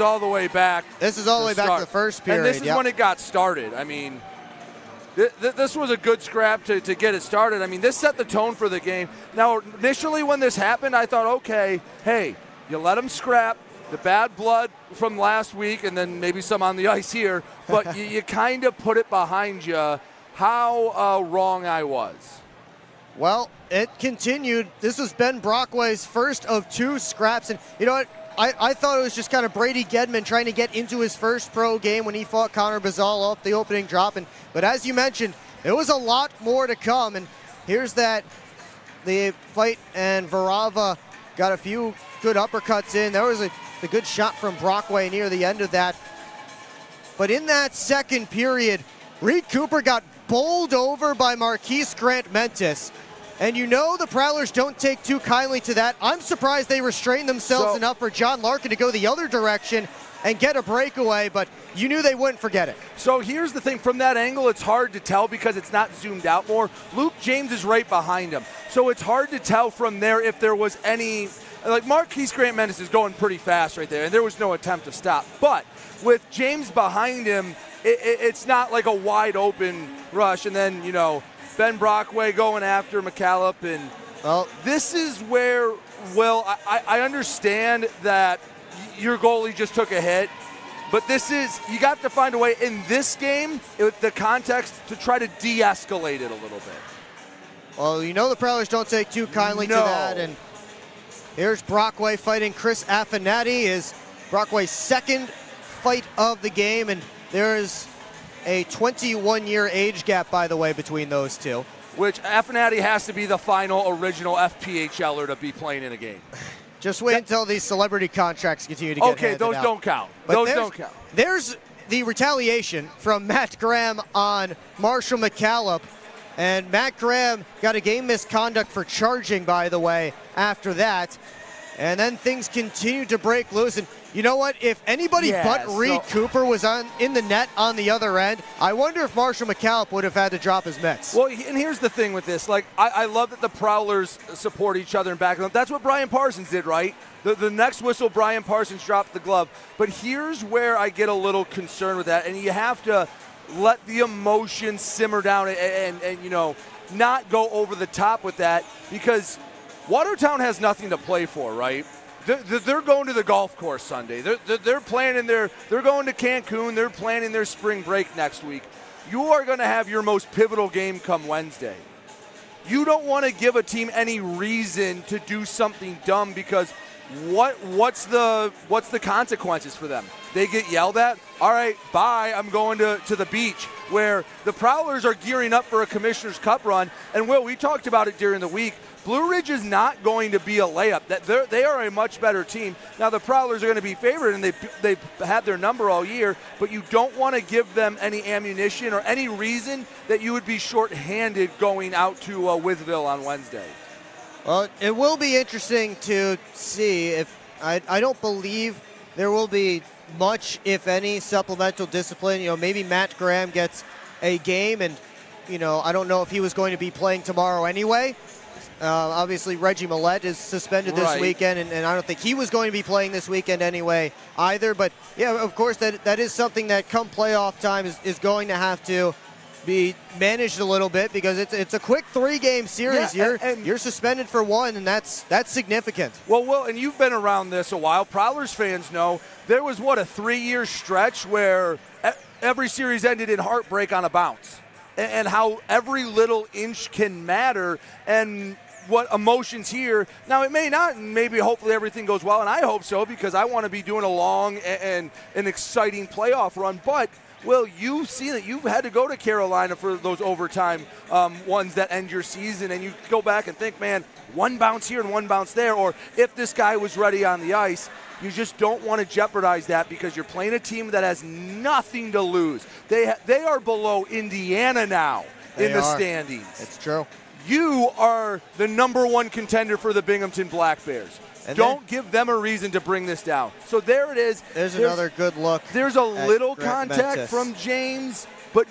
all the way back. This is all the way back to the first period. And this is when it got started. I mean, this was a good scrap to get it started. I mean, this set the tone for the game. Now, initially when this happened, I thought, okay, hey, you let them scrap. The bad blood from last week, and then maybe some on the ice here, but you kind of put it behind you. How wrong I was. Well, it continued. This was Ben Brockway's first of two scraps, and you know what? I thought it was just kind of Brady Gedman trying to get into his first pro game when he fought Connor Bazal off the opening drop. But as you mentioned, it was a lot more to come, and here's the fight, and Varava got a few good uppercuts in. There was a good shot from Brockway near the end of that. But in that second period, Reed Cooper got bowled over by Marquise Grant-Mentis. And you know the Prowlers don't take too kindly to that. I'm surprised they restrained themselves enough for John Larkin to go the other direction and get a breakaway, but you knew they wouldn't forget it. So here's the thing. From that angle, it's hard to tell because it's not zoomed out more. Luke James is right behind him. So it's hard to tell from there if there was any... Like, Marquise Grant-Mentis is going pretty fast right there, and there was no attempt to stop. But with James behind him, it's not like a wide-open rush. And then, you know, Ben Brockway going after McCallop. And this is where, Will, I understand that your goalie just took a hit. But this is, you got to find a way in this game, the context, to try to de-escalate it a little bit. Well, you know the Prowlers don't take too kindly to that. And here's Brockway fighting Chris Affinati, is Brockway's second fight of the game, and there is a 21-year age gap, by the way, between those two. Which Affinati has to be the final original FPHLer to be playing in a game. Just wait until these celebrity contracts continue to get handed those out. don't count. But those don't count. There's the retaliation from Matt Graham on Marshall McCallop. And Matt Graham got a game misconduct for charging, by the way, after that. And then things continued to break loose. And you know what? If anybody but Reed Cooper was in the net on the other end, I wonder if Marshall McCallop would have had to drop his mitts. Well, and here's the thing with this. Like, I love that the Prowlers support each other and back them. That's what Brian Parsons did, right? The next whistle, Brian Parsons dropped the glove. But here's where I get a little concerned with that. And you have to let the emotion simmer down and you know, not go over the top with that, because Watertown has nothing to play for, right? They're going to the golf course Sunday. They're planning they're going to Cancun. They're planning their spring break next week. You are going to have your most pivotal game come Wednesday. You don't want to give a team any reason to do something dumb, because what's the consequences for them? They get yelled at. All right, bye. I'm going to the beach, where the Prowlers are gearing up for a Commissioner's Cup run. And Will, we talked about it during the week. Blue Ridge is not going to be a layup. They are a much better team. Now, the Prowlers are going to be favored, and they've had their number all year, but you don't want to give them any ammunition or any reason that you would be shorthanded going out to Withville on Wednesday. Well, it will be interesting to see. If I don't believe there will be much, if any, supplemental discipline. You know, maybe Matt Graham gets a game, and, you know, I don't know if he was going to be playing tomorrow anyway. Obviously, Reggie Millette is suspended this weekend, and I don't think he was going to be playing this weekend anyway either. But, yeah, of course, that is something that come playoff time is going to have to be managed a little bit, because it's a quick 3-game series. Yeah, you're suspended for one, and that's significant. Well, Will, and you've been around this a while. Prowlers fans know there was, a 3-year stretch where every series ended in heartbreak on a bounce, and how every little inch can matter, and what emotions here. Now, it may not, and maybe hopefully everything goes well, and I hope so, because I want to be doing a long and an exciting playoff run. But Will, you've seen it. You've had to go to Carolina for those overtime ones that end your season, and you go back and think, man, one bounce here and one bounce there, or if this guy was ready on the ice, you just don't want to jeopardize that, because you're playing a team that has nothing to lose. They are below Indiana now in the standings. It's true. You are the #1 contender for the Binghamton Black Bears. And don't give them a reason to bring this down. So there it is. There's another good look. There's a little contact from James, but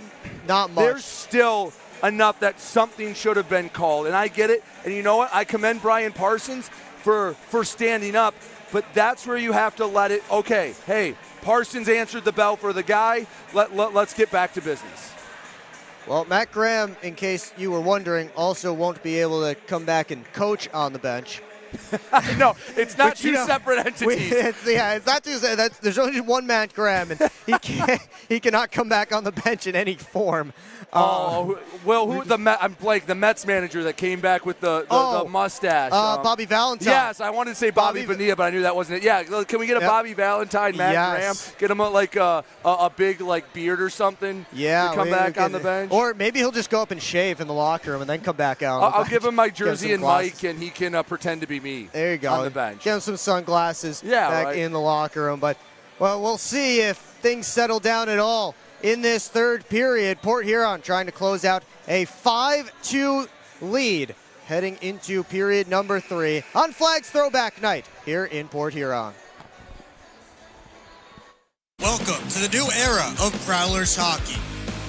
not much. There's still enough that something should have been called. And I get it. And you know what? I commend Brian Parsons for standing up. But that's where you have to let it, okay, hey, Parsons answered the bell for the guy. Let's get back to business. Well, Matt Graham, in case you were wondering, also won't be able to come back and coach on the bench. No, it's not two separate entities. It's not two. There's only one Matt Graham, and he cannot come back on the bench in any form. The Mets manager that came back with the mustache. Bobby Valentine. Yes, I wanted to say Bobby Bonilla, but I knew that wasn't it. Yeah, can we get a Bobby Valentine, Matt Graham? Get him a big beard or something. Yeah, to come back on the bench. Or maybe he'll just go up and shave in the locker room and then come back out. I'll give him my jersey and mic, and he can pretend to be me. There you go. On the bench. Get him some sunglasses back in the locker room. But, well, we'll see if things settle down at all in this third period. Port Huron trying to close out a 5-2 lead heading into period number 3 on Flags Throwback Night here in Port Huron. Welcome to the new era of Prowlers hockey.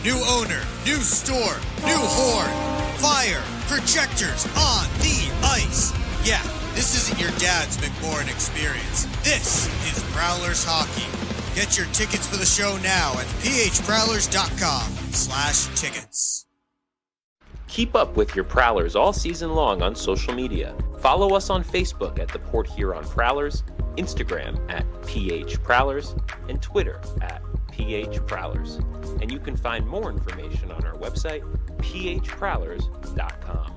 New owner, new store, new horn, fire, projectors on the ice. Yeah, this isn't your dad's McMorrin experience. This is Prowlers hockey. Get your tickets for the show now at phprowlers.com/tickets. Keep up with your Prowlers all season long on social media. Follow us on Facebook at the Port Huron Prowlers, Instagram at PH Prowlers, and Twitter at PH Prowlers. And you can find more information on our website, phprowlers.com.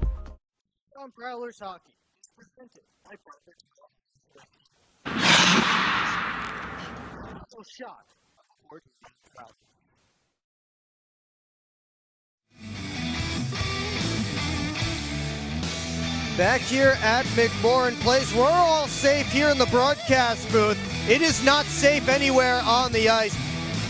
On Prowlers hockey is presented by Prowlers. Shot. Back here at McMorrin Place, we're all safe here in the broadcast booth. It is not safe anywhere on the ice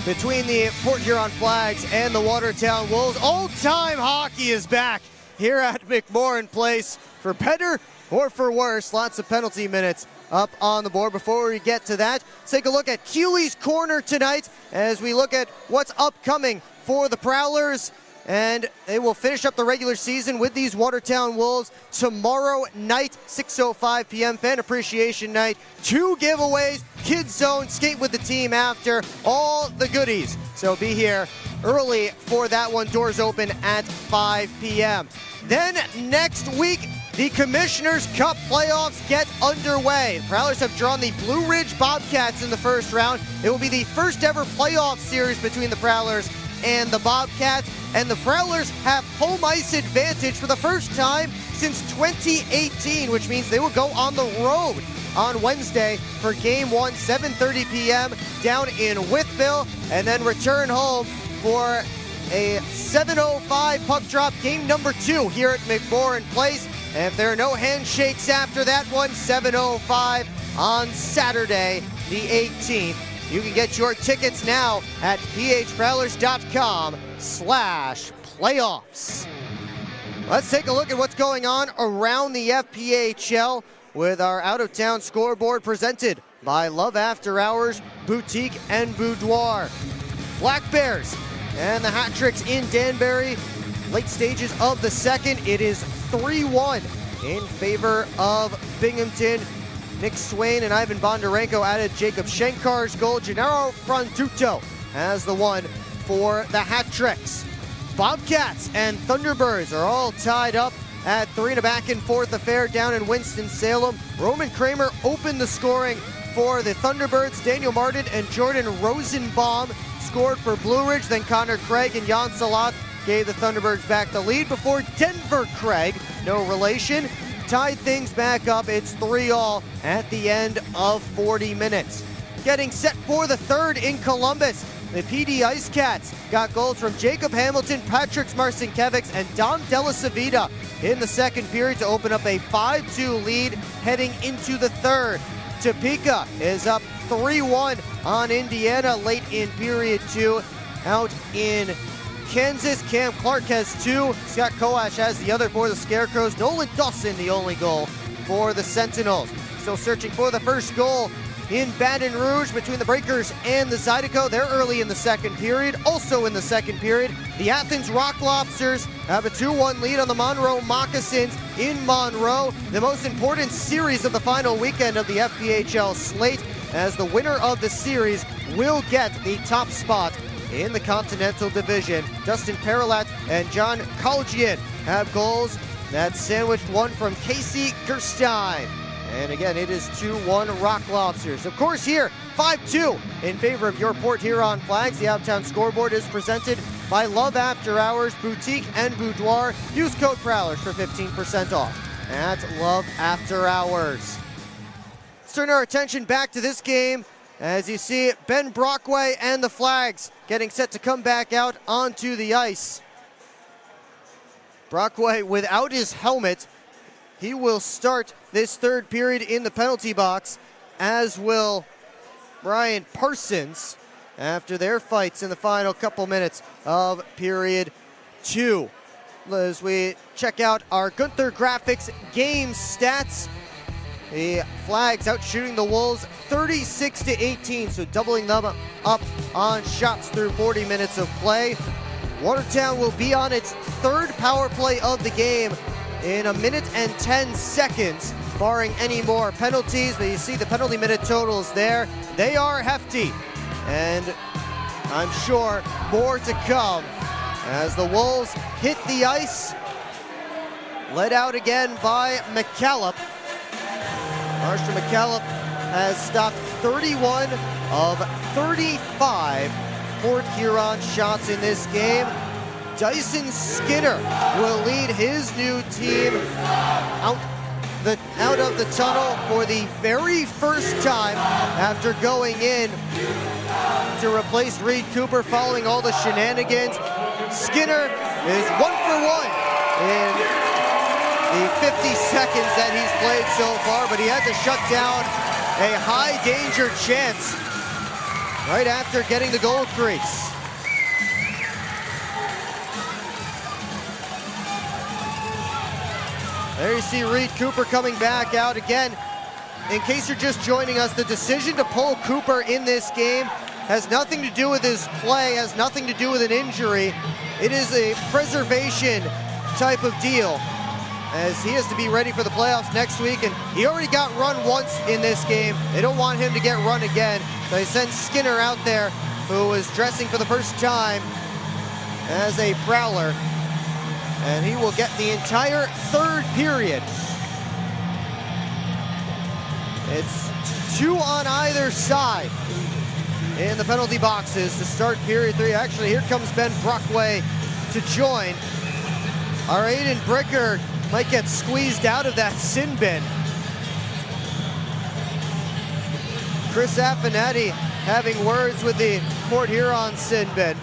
between the Port Huron Flags and the Watertown Wolves. Old-time hockey is back here at McMorrin Place, for better or for worse. Lots of penalty minutes up on the board. Before we get to that, let's take a look at Keely's Corner tonight as we look at what's upcoming for the Prowlers. And they will finish up the regular season with these Watertown Wolves tomorrow night, 6:05 p.m., Fan Appreciation Night. 2 giveaways, Kids Zone, skate with the team after, all the goodies. So be here early for that one. Doors open at 5 p.m. Then next week, the Commissioner's Cup playoffs get underway. The Prowlers have drawn the Blue Ridge Bobcats in the first round. It will be the first ever playoff series between the Prowlers and the Bobcats. And the Prowlers have home ice advantage for the first time since 2018, which means they will go on the road on Wednesday for Game 1, 7:30 p.m. down in Wytheville, and then return home for a 7:05 puck drop, game number 2 here at McMorrin Place. And if there are no handshakes after that one, 7:05 on Saturday, the 18th. You can get your tickets now at phprowlers.com/playoffs. Let's take a look at what's going on around the FPHL with our out-of-town scoreboard presented by Love After Hours Boutique and Boudoir. Black Bears and the hat tricks in Danbury. Late stages of the second, it is 3-1 in favor of Binghamton. Nick Swain and Ivan Bondarenko added Jacob Shenkar's goal. Gennaro Frantuto has the one for the hat tricks. Bobcats and Thunderbirds are all tied up at 3 in a back and forth affair down in Winston-Salem. Roman Kramer opened the scoring for the Thunderbirds. Daniel Martin and Jordan Rosenbaum scored for Blue Ridge. Then Connor Craig and Jan Salat gave the Thunderbirds back the lead before Denver Craig, no relation, tied things back up. It's 3-3 at the end of 40 minutes. Getting set for the third in Columbus, the PD Ice Cats got goals from Jacob Hamilton, Patrick Marcinkiewicz, and Dom Della Savita in the second period to open up a 5-2 lead heading into the third. Topeka is up 3-1 on Indiana late in period 2. Out in Kansas, Cam Clark has 2. Scott Koash has the other for the Scarecrows. Nolan Dawson the only goal for the Sentinels. Still searching for the first goal in Baton Rouge between the Breakers and the Zydeco. They're early in the second period. Also in the second period, the Athens Rock Lobsters have a 2-1 lead on the Monroe Moccasins in Monroe. The most important series of the final weekend of the FPHL slate, as the winner of the series will get the top spot in the Continental Division. Dustin Paralat and John Colgian have goals. That sandwiched one from Casey Gerstein. And again, it is 2-1 Rock Lobsters. Of course here, 5-2 in favor of your Port Huron Flags. The Outtown scoreboard is presented by Love After Hours Boutique and Boudoir. Use code Prowlers for 15% off at Love After Hours. Let's turn our attention back to this game. As you see, Ben Brockway and the Flags getting set to come back out onto the ice. Brockway without his helmet. He will start this third period in the penalty box, as will Brian Parsons after their fights in the final couple minutes of period 2. As we check out our Gunther Graphics game stats, the Flags out shooting the Wolves 36-18, so doubling them up on shots through 40 minutes of play. Watertown will be on its third power play of the game in 1 minute and 10 seconds, barring any more penalties. But you see the penalty minute totals there. They are hefty, and I'm sure more to come as the Wolves hit the ice. Led out again by McCallop. Marshall McCallop has stopped 31 of 35 Port Huron shots in this game. Dyson Skinner will lead his new team out of the tunnel for the very first time after going in to replace Reed Cooper following all the shenanigans. Skinner is 1 for 1 in the 50 seconds that he's played so far, but he had to shut down a high danger chance right after getting the goal crease. There you see Reed Cooper coming back out again. In case you're just joining us, the decision to pull Cooper in this game has nothing to do with his play, has nothing to do with an injury. It is a preservation type of deal, as he has to be ready for the playoffs next week, and he already got run once in this game. They don't want him to get run again, so they send Skinner out there, who was dressing for the first time as a Prowler, and he will get the entire third period. It's 2 on either side in the penalty boxes to start period 3. Actually, here comes Ben Brockway to join. Our Aiden Bricker might get squeezed out of that sin bin. Chris Affinetti having words with the Port Huron sin bin,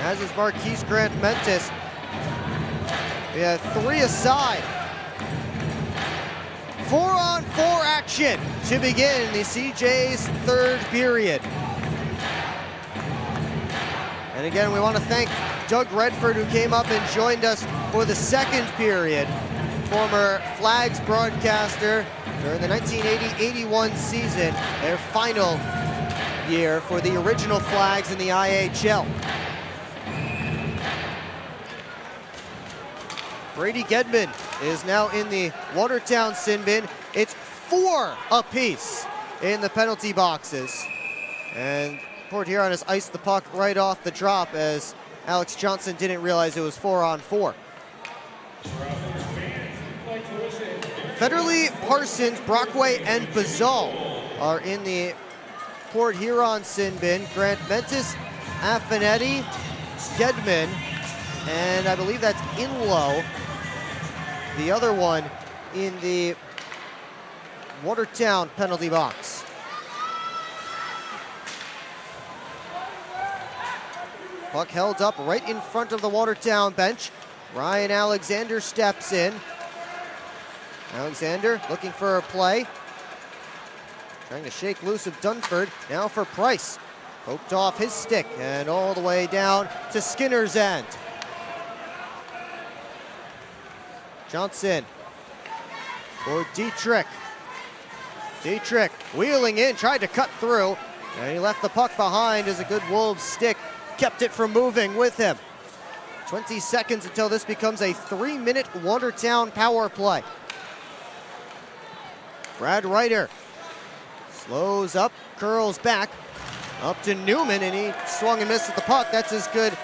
as is Marquise Grant Mentis. We have 3 aside. 4-on-4 action to begin the CJ's third period. And again, we want to thank Doug Redford, who came up and joined us for the second period. Former Flags broadcaster during the 1980-81 season, their final year for the original Flags in the IHL. Brady Gedman is now in the Watertown sin bin. It's 4 apiece in the penalty boxes. And Port Huron has iced the puck right off the drop as Alex Johnson didn't realize it was 4-on-4. Federley, Parsons, Brockway, and Bazal are in the Port Huron sin bin. Grant Mentis, Affinetti, Gedman, and I believe that's Inlow. The other one in the Watertown penalty box. Puck held up right in front of the Watertown bench. Ryan Alexander steps in. Alexander looking for a play. Trying to shake loose of Dunford. Now for Price. Poked off his stick and all the way down to Skinner's end. Johnson for Dietrich. Dietrich wheeling in, tried to cut through, and he left the puck behind as a good Wolves stick kept it from moving with him. 20 seconds until this becomes a 3-minute Watertown power play. Brad Ryder slows up, curls back, up to Newman, and he swung and missed at the puck. That's as good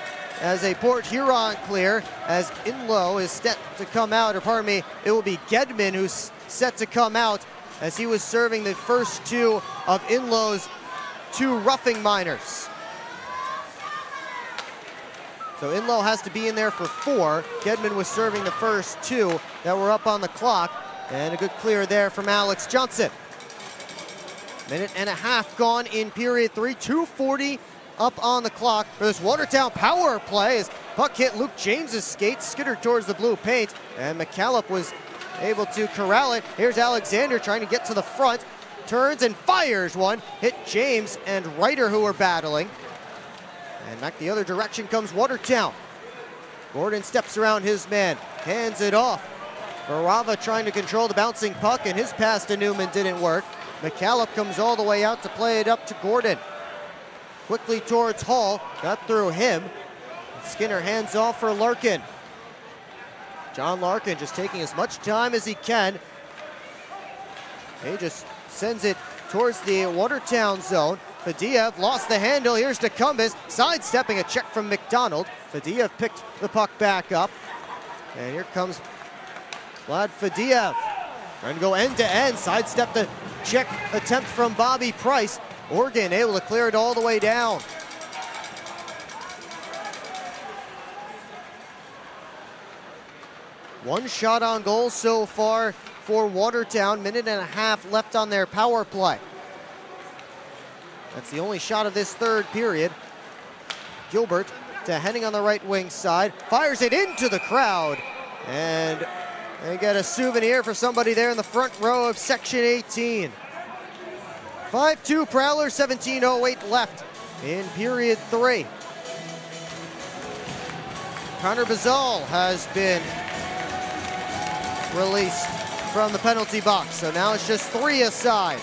as a Port Huron clear, as Inlow is set to come out, or pardon me, it will be Gedman who's set to come out as he was serving the first 2 of Inlow's 2 roughing minors. So Inlow has to be in there for 4. Gedman was serving the first 2 that were up on the clock, and a good clear there from Alex Johnson. Minute and a half gone in period 3, 2:40 up on the clock for this Watertown power play as puck hit Luke James's skates, skittered towards the blue paint, and McCallop was able to corral it. Here's Alexander trying to get to the front, turns and fires one, hit James and Ryder who were battling. And back the other direction comes Watertown. Gordon steps around his man, hands it off. Varava trying to control the bouncing puck, and his pass to Newman didn't work. McCallop comes all the way out to play it up to Gordon. Quickly towards Hall, got through him. Skinner hands off for Larkin. John Larkin just taking as much time as he can. He just sends it towards the Watertown zone. Fadiev lost the handle. Here's DeCumbis sidestepping a check from McDonald. Fadiev picked the puck back up. And here comes Vlad Fadiev. Trying to go end to end. Sidestep the check attempt from Bobby Price. Oregon able to clear it all the way down. One shot on goal so far for Watertown. Minute and a half left on their power play. That's the only shot of this third period. Gilbert to Henning on the right wing side. Fires it into the crowd. And they get a souvenir for somebody there in the front row of section 18. 5-2 Prowlers, 17:08 left in period 3. Connor Bazal has been released from the penalty box. So now it's just 3 aside.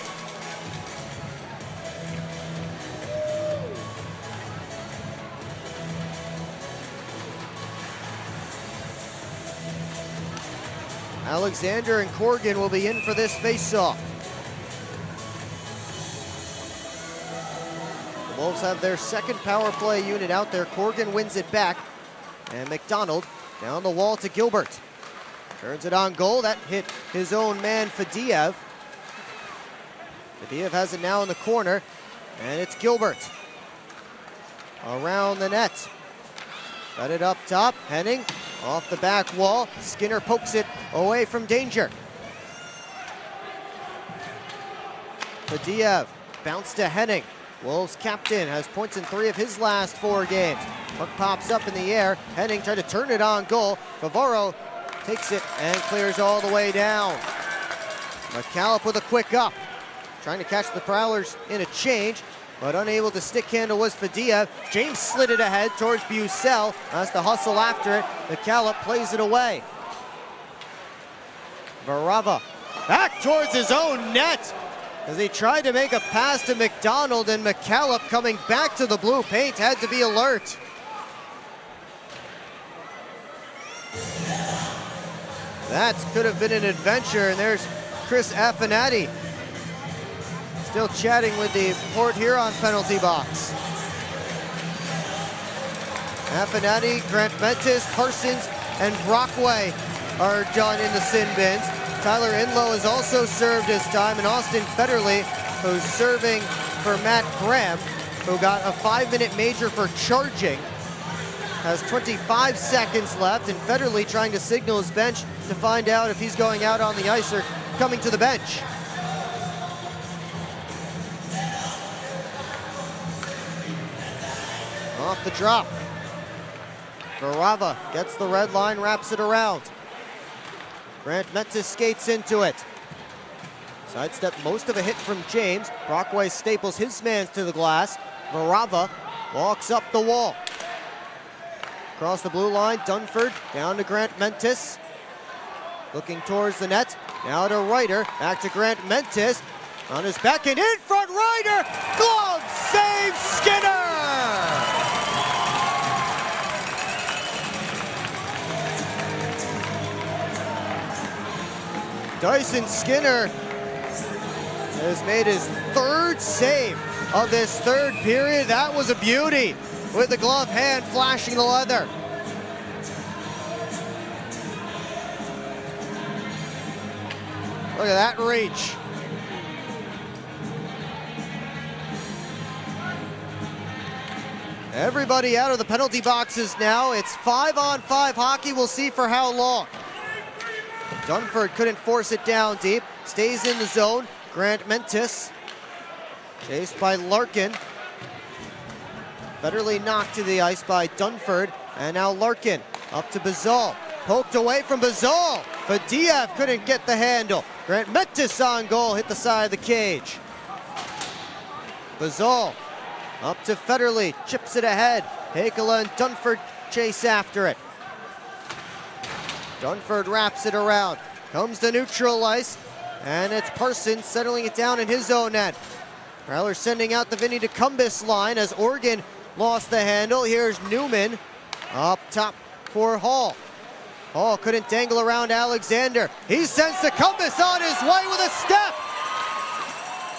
Alexander and Corrigan will be in for this face-off. The Wolves have their second power play unit out there. Corrigan wins it back. And McDonald down the wall to Gilbert. Turns it on goal. That hit his own man, Fadiev. Fadiev has it now in the corner. And it's Gilbert. Around the net. Got it up top. Henning off the back wall. Skinner pokes it away from danger. Fadiev bounce to Henning. Wolves captain has points in 3 of his last 4 games. Puck pops up in the air. Henning tried to turn it on goal. Favaro takes it and clears all the way down. McCallop with a quick up. Trying to catch the Prowlers in a change, but unable to stick handle was Fadiev. James slid it ahead towards Bucell. Has to hustle after it. McCallop plays it away. Varava back towards his own net as he tried to make a pass to McDonald, and McCallop coming back to the blue paint had to be alert. That could have been an adventure, and there's Chris Affinati still chatting with the Port Huron penalty box. Affinati, Grant Mentis, Parsons, and Brockway are done in the sin bins. Tyler Inlow has also served his time, and Austin Federley, who's serving for Matt Graham, who got a 5-minute major for charging, has 25 seconds left, and Federley trying to signal his bench to find out if he's going out on the ice or coming to the bench. Off the drop. Garava gets the red line, wraps it around. Grant Mentis skates into it. Sidestep most of a hit from James. Brockway staples his man to the glass. Garava walks up the wall. Across the blue line, Dunford down to Grant Mentis. Looking towards the net. Now to Ryder. Back to Grant Mentis. On his back and in front, Ryder! Glove save, Skinner! Dyson Skinner has made his third save of this third period. That was a beauty with the glove hand flashing the leather. Look at that reach. Everybody out of the penalty boxes now. It's 5-on-5 hockey. We'll see for how long. Dunford couldn't force it down deep. Stays in the zone. Grant Mentis chased by Larkin. Federley knocked to the ice by Dunford. And now Larkin up to Bazal. Poked away from Bazal. Fadiev couldn't get the handle. Grant Mentis on goal. Hit the side of the cage. Bazal up to Federley. Chips it ahead. Hakala and Dunford chase after it. Dunford wraps it around. Comes to neutral ice. And it's Parsons settling it down in his own net. Prowler sending out the Vinny DeCumbis line as Oregon lost the handle. Here's Newman up top for Hall. Hall couldn't dangle around Alexander. He sends DeCumbis on his way with a step.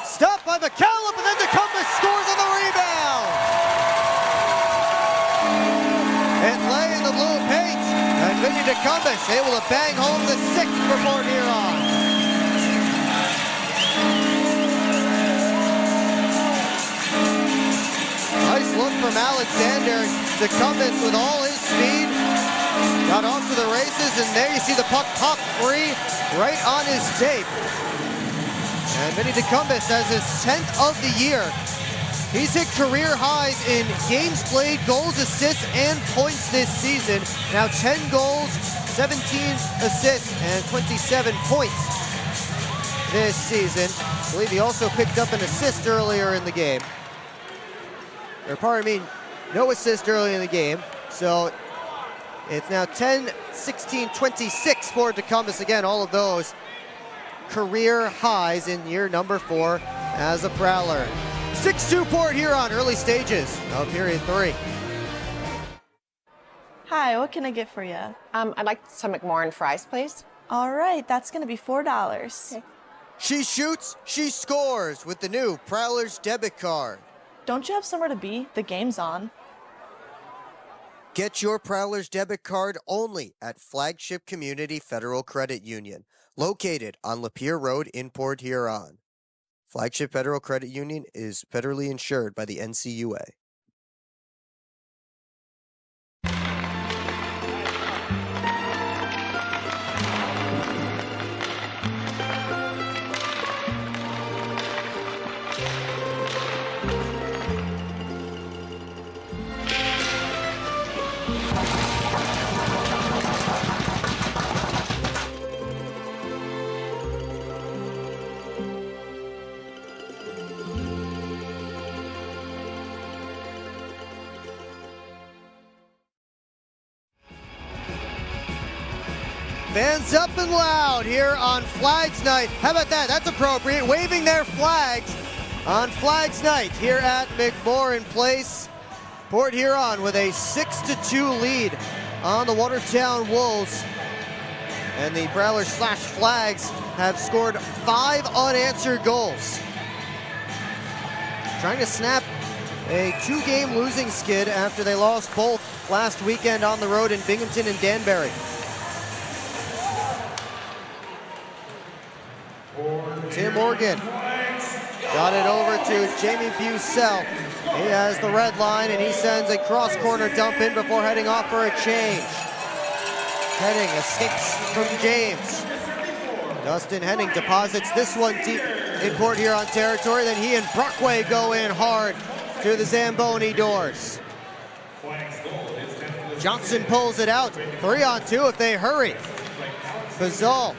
Stopped by McCallum, and then DeCumbis scores on the rebound. It lay in the blue paint, and Vinny DeCumbis able to bang home the sixth for Port Huron. Nice look from Alexander. DeCumbis with all his speed got off to the races, and there you see the puck pop free right on his tape. And Vinny DeCumbis has his 10th of the year. He's hit career highs in games played, goals, assists, and points this season. Now 10 goals, 17 assists, and 27 points this season. I believe he also picked up an assist earlier in the game. Or pardon me, no assist early in the game. So it's now 10, 16, 26 for DeCumbis. Again, all of those career highs in year number 4 as a Prowler. 6-2 Port Huron, early stages of period 3. Hi, what can I get for you? I'd like some McMorrin fries, please. All right, that's going to be $4. Okay. She shoots, she scores with the new Prowler's debit card. Don't you have somewhere to be? The game's on. Get your Prowler's debit card only at Flagship Community Federal Credit Union, located on Lapeer Road in Port Huron. Flagship Federal Credit Union is federally insured by the NCUA. Fans up and loud here on Flags Night. How about that? That's appropriate. Waving their flags on Flags Night here at McMorrin Place. Port Huron with a 6-2 lead on the Watertown Wolves. And the Prowlers / Flags have scored 5 unanswered goals. Trying to snap a 2-game losing skid after they lost both last weekend on the road in Binghamton and Danbury. Tim Morgan got it over to Jamie Bucell. He has the red line and he sends a cross-corner dump in before heading off for a change. Henning escapes from James. Dustin Henning deposits this one deep in Port Huron territory. Then he and Brockway go in hard through the Zamboni doors. Johnson pulls it out. 3-on-2 if they hurry. Bazal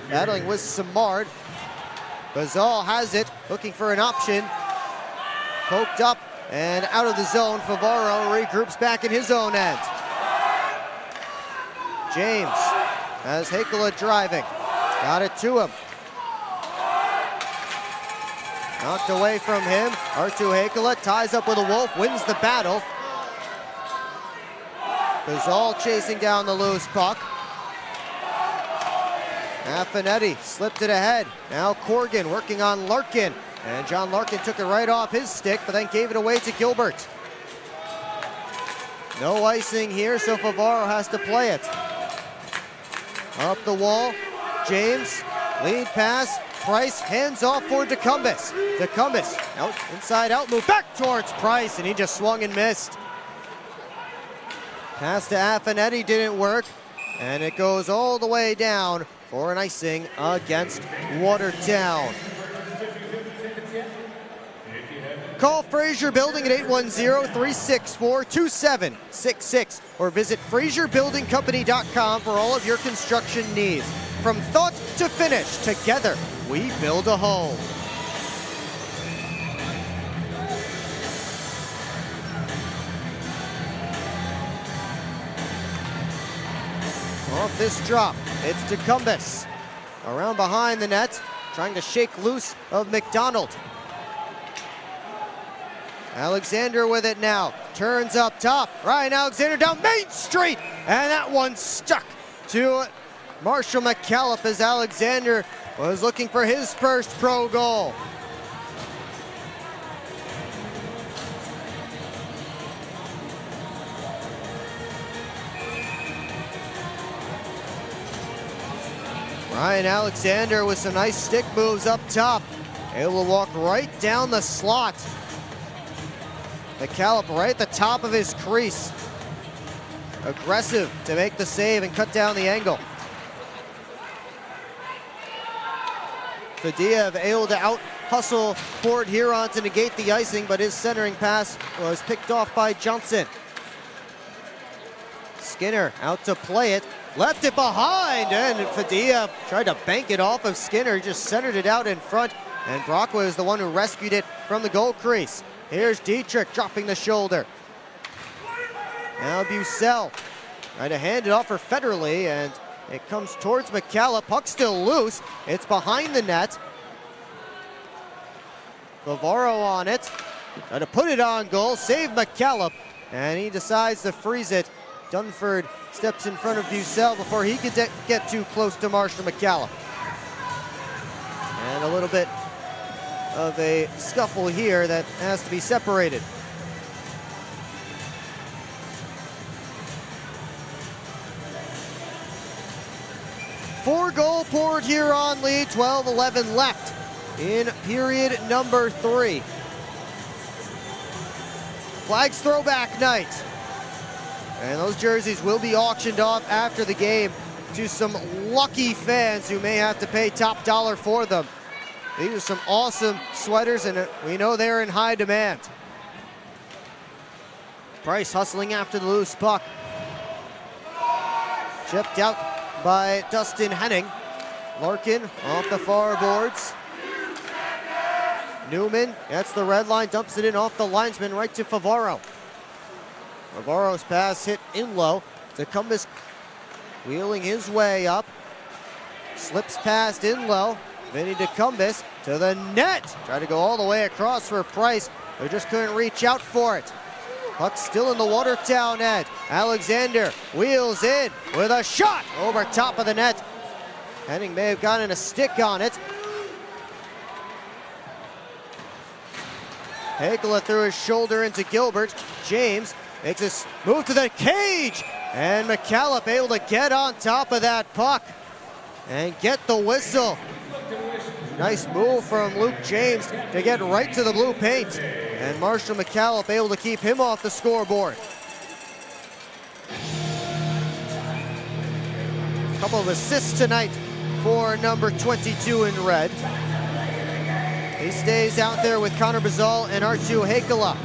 battling with Samard. Bazal has it, looking for an option. Poked up and out of the zone. Favaro regroups back in his own end. James has Hakela driving. Got it to him. Knocked away from him. Artu Hakela ties up with a Wolf, wins the battle. Bazal chasing down the loose puck. Affinetti slipped it ahead. Now Corgan working on Larkin. And John Larkin took it right off his stick, but then gave it away to Gilbert. No icing here, so Favaro has to play it. Up the wall, James, lead pass, Price hands off for DeCumbus. DeCumbus, out, inside out, move back towards Price, and he just swung and missed. Pass to Affinetti didn't work, and it goes all the way down for an icing against Watertown. Call Fraser Building at 810-364-2766 or visit FraserBuildingCompany.com for all of your construction needs. From thought to finish, together we build a home. Off this drop, it's DeCumbus. Around behind the net, trying to shake loose of McDonald. Alexander with it now, turns up top. Ryan Alexander down Main Street, and that one stuck to Marshall McCallop as Alexander was looking for his first pro goal. Ryan Alexander with some nice stick moves up top. Able to walk right down the slot. McCallop right at the top of his crease. Aggressive to make the save and cut down the angle. Fadiev able to out-hustle Port Huron to negate the icing, but his centering pass was picked off by Johnson. Skinner out to play it. Left it behind, and Fadiev tried to bank it off of Skinner. He just centered it out in front, and Brockway is the one who rescued it from the goal crease. Here's Dietrich dropping the shoulder. Now Bucell trying to hand it off for Federley, and it comes towards McCallop. Puck still loose. It's behind the net. Favaro on it. Trying to put it on goal. Save McCallop, and he decides to freeze it. Dunford steps in front of Bucell before he could get too close to Marshall McCallop. And a little bit of a scuffle here that has to be separated. Four-goal Port Huron lead, 12-11 left in period number 3. Flags throwback night. And those jerseys will be auctioned off after the game to some lucky fans who may have to pay top dollar for them. These are some awesome sweaters, and we know they're in high demand. Price hustling after the loose puck. Chipped out by Dustin Henning. Larkin off the far boards. Newman, that's the red line, dumps it in off the linesman right to Favaro. Favaro's pass hit in low. DeCumbus wheeling his way up. Slips past in low. Vinny DeCumbus to the net. Tried to go all the way across for Price, who just couldn't reach out for it. Puck still in the Watertown net. Alexander wheels in with a shot over top of the net. Henning may have gotten a stick on it. Haikala threw his shoulder into Gilbert. James makes his move to the cage. And McCallop able to get on top of that puck and get the whistle. Nice move from Luke James to get right to the blue paint. And Marshall McCallop able to keep him off the scoreboard. A couple of assists tonight for number 22 in red. He stays out there with Connor Bazal and Artu Haikala.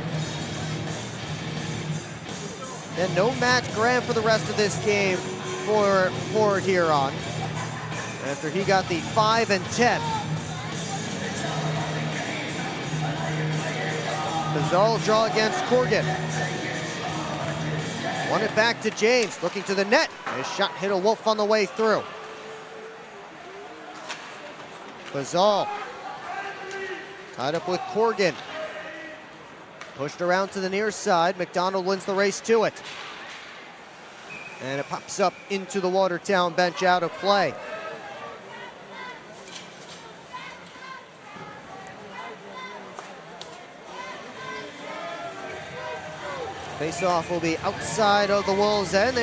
And no Matt Graham for the rest of this game for Port Huron, after he got the 5 and 10. Bazal draw against Corgan. Won it back to James, looking to the net. His shot hit a Wolf on the way through. Bazal tied up with Corgan. Pushed around to the near side. McDonald wins the race to it. And it pops up into the Watertown bench, out of play. Face-off will be outside of the Wolves' end.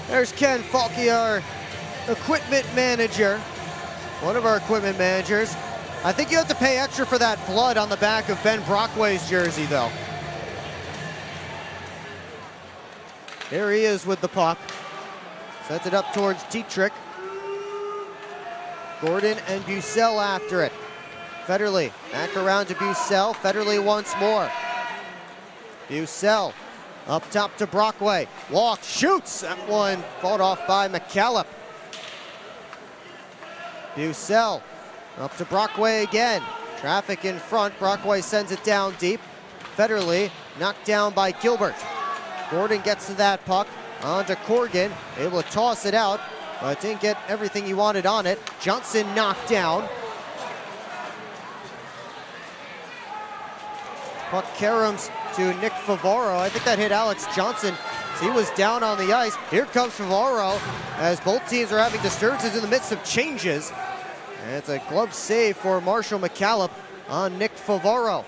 There's Ken Falke, our equipment manager. One of our equipment managers. I think you have to pay extra for that blood on the back of Ben Brockway's jersey, though. There he is with the puck. Sets it up towards Dietrich. Gordon and Bucell after it. Federley back around to Bucell. Federley once more. Bucell up top to Brockway. Walk, shoots. That one fought off by McCallop. Bucell up to Brockway again. Traffic in front. Brockway sends it down deep. Federley knocked down by Gilbert. Gordon gets to that puck. On to Corgan. Able to toss it out, but didn't get everything he wanted on it. Johnson knocked down. Puck caroms to Nick Favaro. I think that hit Alex Johnson. He was down on the ice. Here comes Favaro as both teams are having disturbances in the midst of changes. And it's a glove save for Marshall McCallop on Nick Favaro.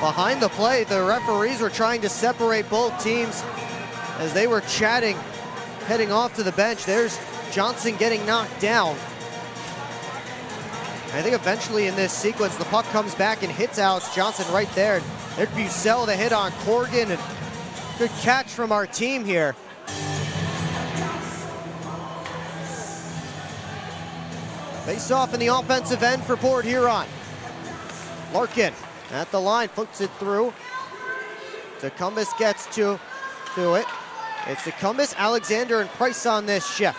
Behind the play, the referees were trying to separate both teams as they were chatting, heading off to the bench. There's Johnson getting knocked down. I think eventually in this sequence, the puck comes back and hits Alex Johnson right there. There'd be Bucell the hit on Corgan, and good catch from our team here. Face off in the offensive end for Port Huron. Larkin at the line, flips it through. Tecumseh gets to it. It's Tecumseh, Alexander, and Price on this shift.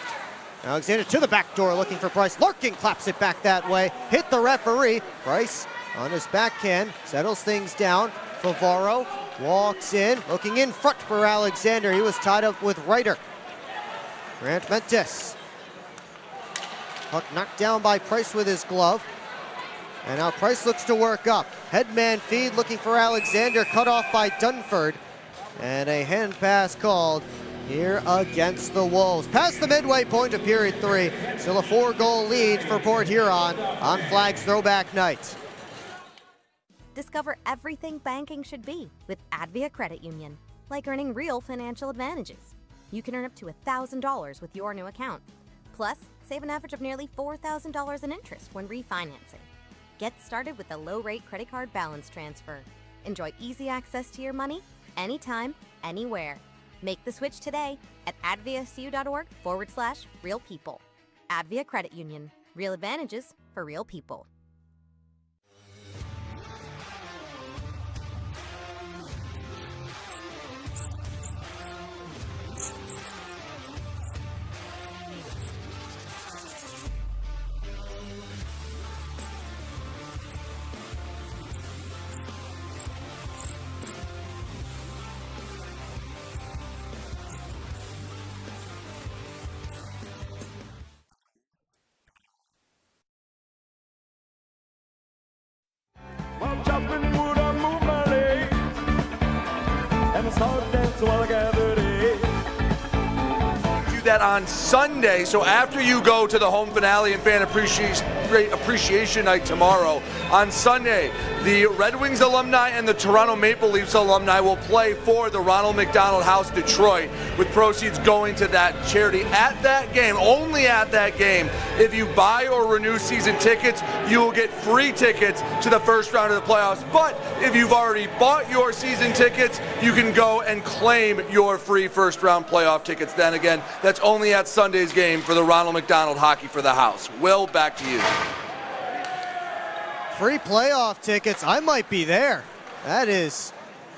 Alexander to the back door looking for Price. Larkin claps it back that way. Hit the referee. Price on his backhand settles things down. Favaro walks in, looking in front for Alexander. He was tied up with Ryder. Grant Mentis. Puck knocked down by Price with his glove. And now Price looks to work up. Headman feed looking for Alexander, cut off by Dunford. And a hand pass called here against the Wolves. Past the midway point of period 3. Still a 4-goal lead for Port Huron on Flags Throwback Night. Discover everything banking should be with Advia Credit Union, like earning real financial advantages. You can earn up to $1,000 with your new account. Plus, save an average of nearly $4,000 in interest when refinancing. Get started with a low-rate credit card balance transfer. Enjoy easy access to your money anytime, anywhere. Make the switch today at adviacu.org/real people. Advia Credit Union. Real advantages for real people. dance while gathered age. Do that on Sunday. So after you go to the home finale and fan appreciation night tomorrow, on Sunday, the Red Wings alumni and the Toronto Maple Leafs alumni will play for the Ronald McDonald House Detroit, with proceeds going to that charity. At that game, only at that game, if you buy or renew season tickets, you will get free tickets to the first round of the playoffs. But if you've already bought your season tickets, you can go and claim your free first round playoff tickets. Then again, that's only at Sunday's game for the Ronald McDonald Hockey for the House. Will, back to you. Free playoff tickets, I might be there. That is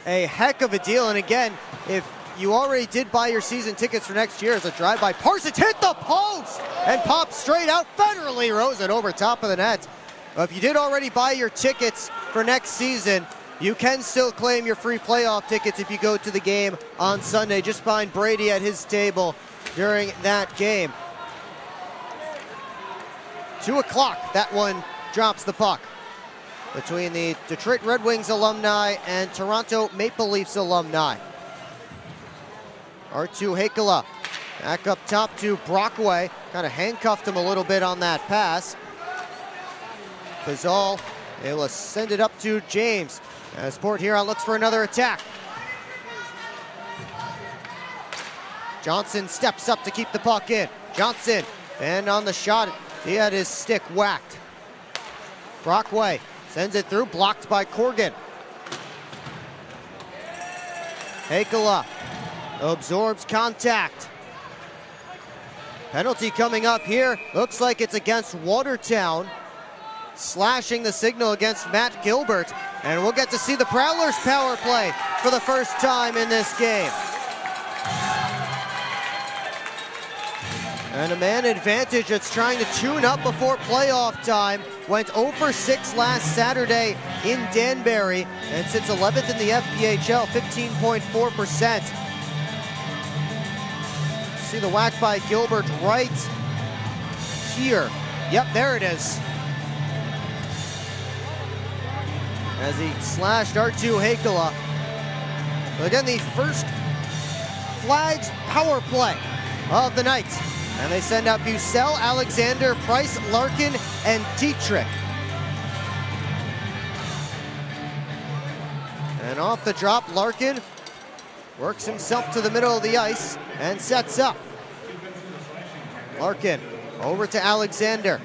a heck of a deal. And again, if you already did buy your season tickets for next year, as a drive-by, Parsons hit the post and popped straight out. Federally rose it over top of the net. If you did already buy your tickets for next season, you can still claim your free playoff tickets if you go to the game on Sunday. Just find Brady at his table during that game. 2 o'clock, that one drops the puck between the Detroit Red Wings alumni and Toronto Maple Leafs alumni. R2 Hakala back up top to Brockway. Kind of handcuffed him a little bit on that pass. Pazal able to send it up to James. As Port Huron looks for another attack. Johnson steps up to keep the puck in. Johnson, and on the shot, he had his stick whacked. Brockway sends it through, blocked by Corgan. Hakala absorbs contact. Penalty coming up here. Looks like it's against Watertown. Slashing the signal against Matt Gilbert. And we'll get to see the Prowlers power play for the first time in this game. And a man advantage that's trying to tune up before playoff time. Went 0 for 6 last Saturday in Danbury and sits 11th in the FPHL, 15.4%. See the whack by Gilbert right here. Yep, there it is. As he slashed R2 Hakala. But again, the first Flags power play of the night. And they send out Bucell, Alexander, Price, Larkin, and Dietrich. And off the drop, Larkin works himself to the middle of the ice and sets up. Larkin over to Alexander.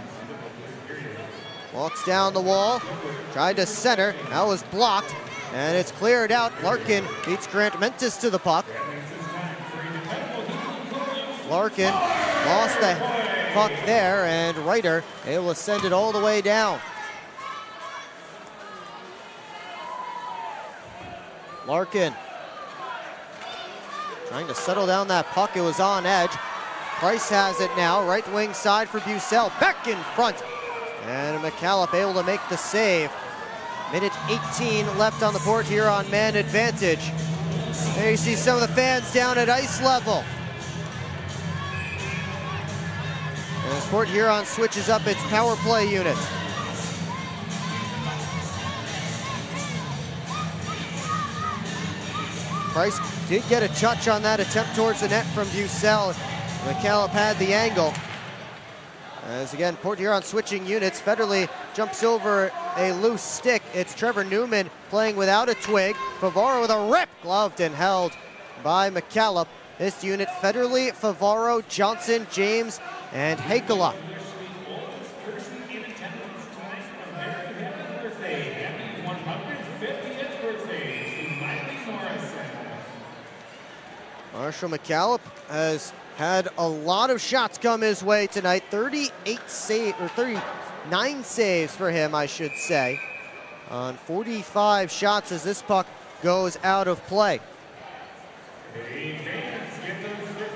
Walks down the wall, tried to center, that was blocked, and it's cleared out. Larkin beats Grant Mentis to the puck. Larkin lost the puck there, and Reiter able to send it all the way down. Larkin trying to settle down that puck. It was on edge. Price has it now, right wing side for Bucell, back in front. And McCallop able to make the save. Minute 18 left on the Port Huron man advantage. There you see some of the fans down at ice level. And as Port Huron switches up its power play unit. Price did get a touch on that attempt towards the net from Bucell. McCallop had the angle. As again, Port Huron switching units. Federley jumps over a loose stick. It's Trevor Newman playing without a twig. Favaro with a rip, gloved and held by McCallop. This unit, Federley, Favaro, Johnson, James, and Hakala. Marshall McCallop has had a lot of shots come his way tonight. 39 saves for him, I should say, on 45 shots as this puck goes out of play.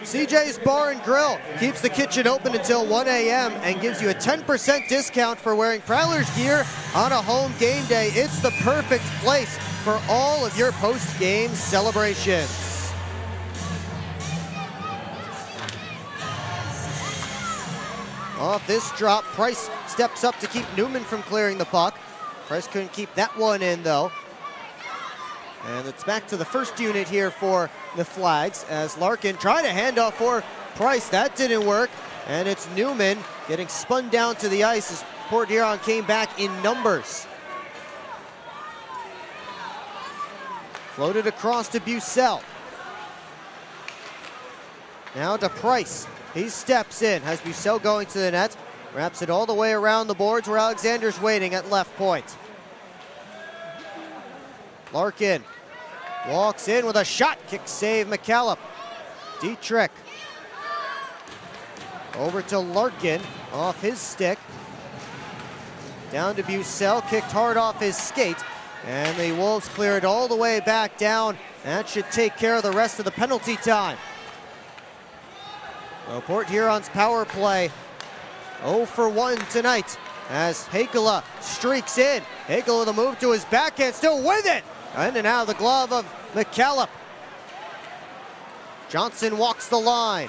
CJ's Bar and Grill keeps the kitchen open until 1 a.m. and gives you a 10% discount for wearing Prowlers gear on a home game day. It's the perfect place for all of your post-game celebrations. Off this drop, Price steps up to keep Newman from clearing the puck. Price couldn't keep that one in, though. And it's back to the first unit here for the Flags as Larkin tried a handoff for Price. That didn't work. And it's Newman getting spun down to the ice as Port Huron came back in numbers. Floated across to Bucell. Now to Price. He steps in. Has Bucell going to the net. Wraps it all the way around the boards where Alexander's waiting at left point. Larkin walks in with a shot. Kick save, McCallum. Dietrich. Over to Larkin, off his stick. Down to Bucell, kicked hard off his skate. And the Wolves clear it all the way back down. That should take care of the rest of the penalty time. So Port Huron's power play 0 for 1 tonight as Hakala streaks in. Hakala with a move to his backhand, still with it. In and out of the glove of McCallum. Johnson walks the line.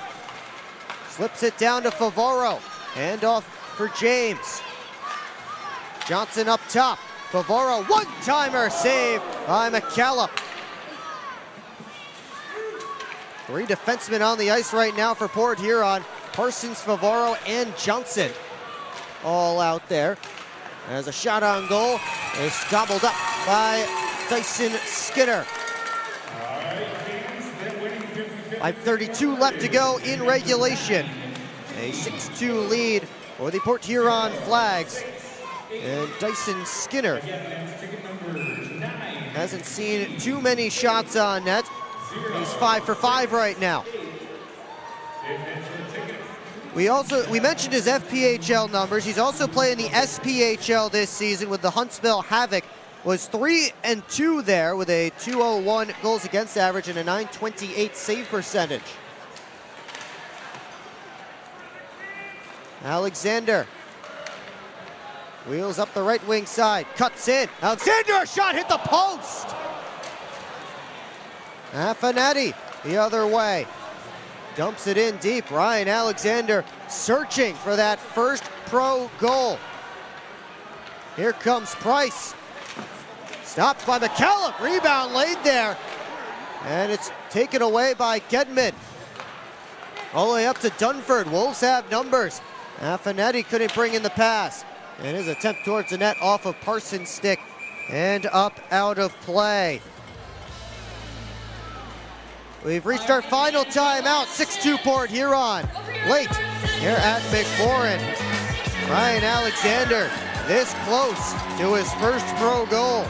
Slips it down to Favaro. Handoff for James. Johnson up top. Favaro, one-timer save by McCallum. 3 defensemen on the ice right now for Port Huron. Parsons, Favaro, and Johnson all out there. As a shot on goal is gobbled up by Dyson Skinner. 5:32 left to go in regulation. A 6-2 lead for the Port Huron Flags. And Dyson Skinner hasn't seen too many shots on net. He's 5 for 5 right now. We mentioned his FPHL numbers. He's also playing the SPHL this season with the Huntsville Havoc. Was 3-2 there with a .201 goals against average and a .928 save percentage. Alexander wheels up the right wing side, cuts in. Alexander, a shot hit the post. Affinetti the other way. Dumps it in deep. Ryan Alexander searching for that first pro goal. Here comes Price. Stopped by McCallum. Rebound laid there. And it's taken away by Gedman. All the way up to Dunford. Wolves have numbers. Affinetti couldn't bring in the pass. And his attempt towards the net off of Parsons' stick and up out of play. We've reached our final timeout. 6-2 Port Huron. Late here at McMorran. Ryan Alexander this close to his first pro goal.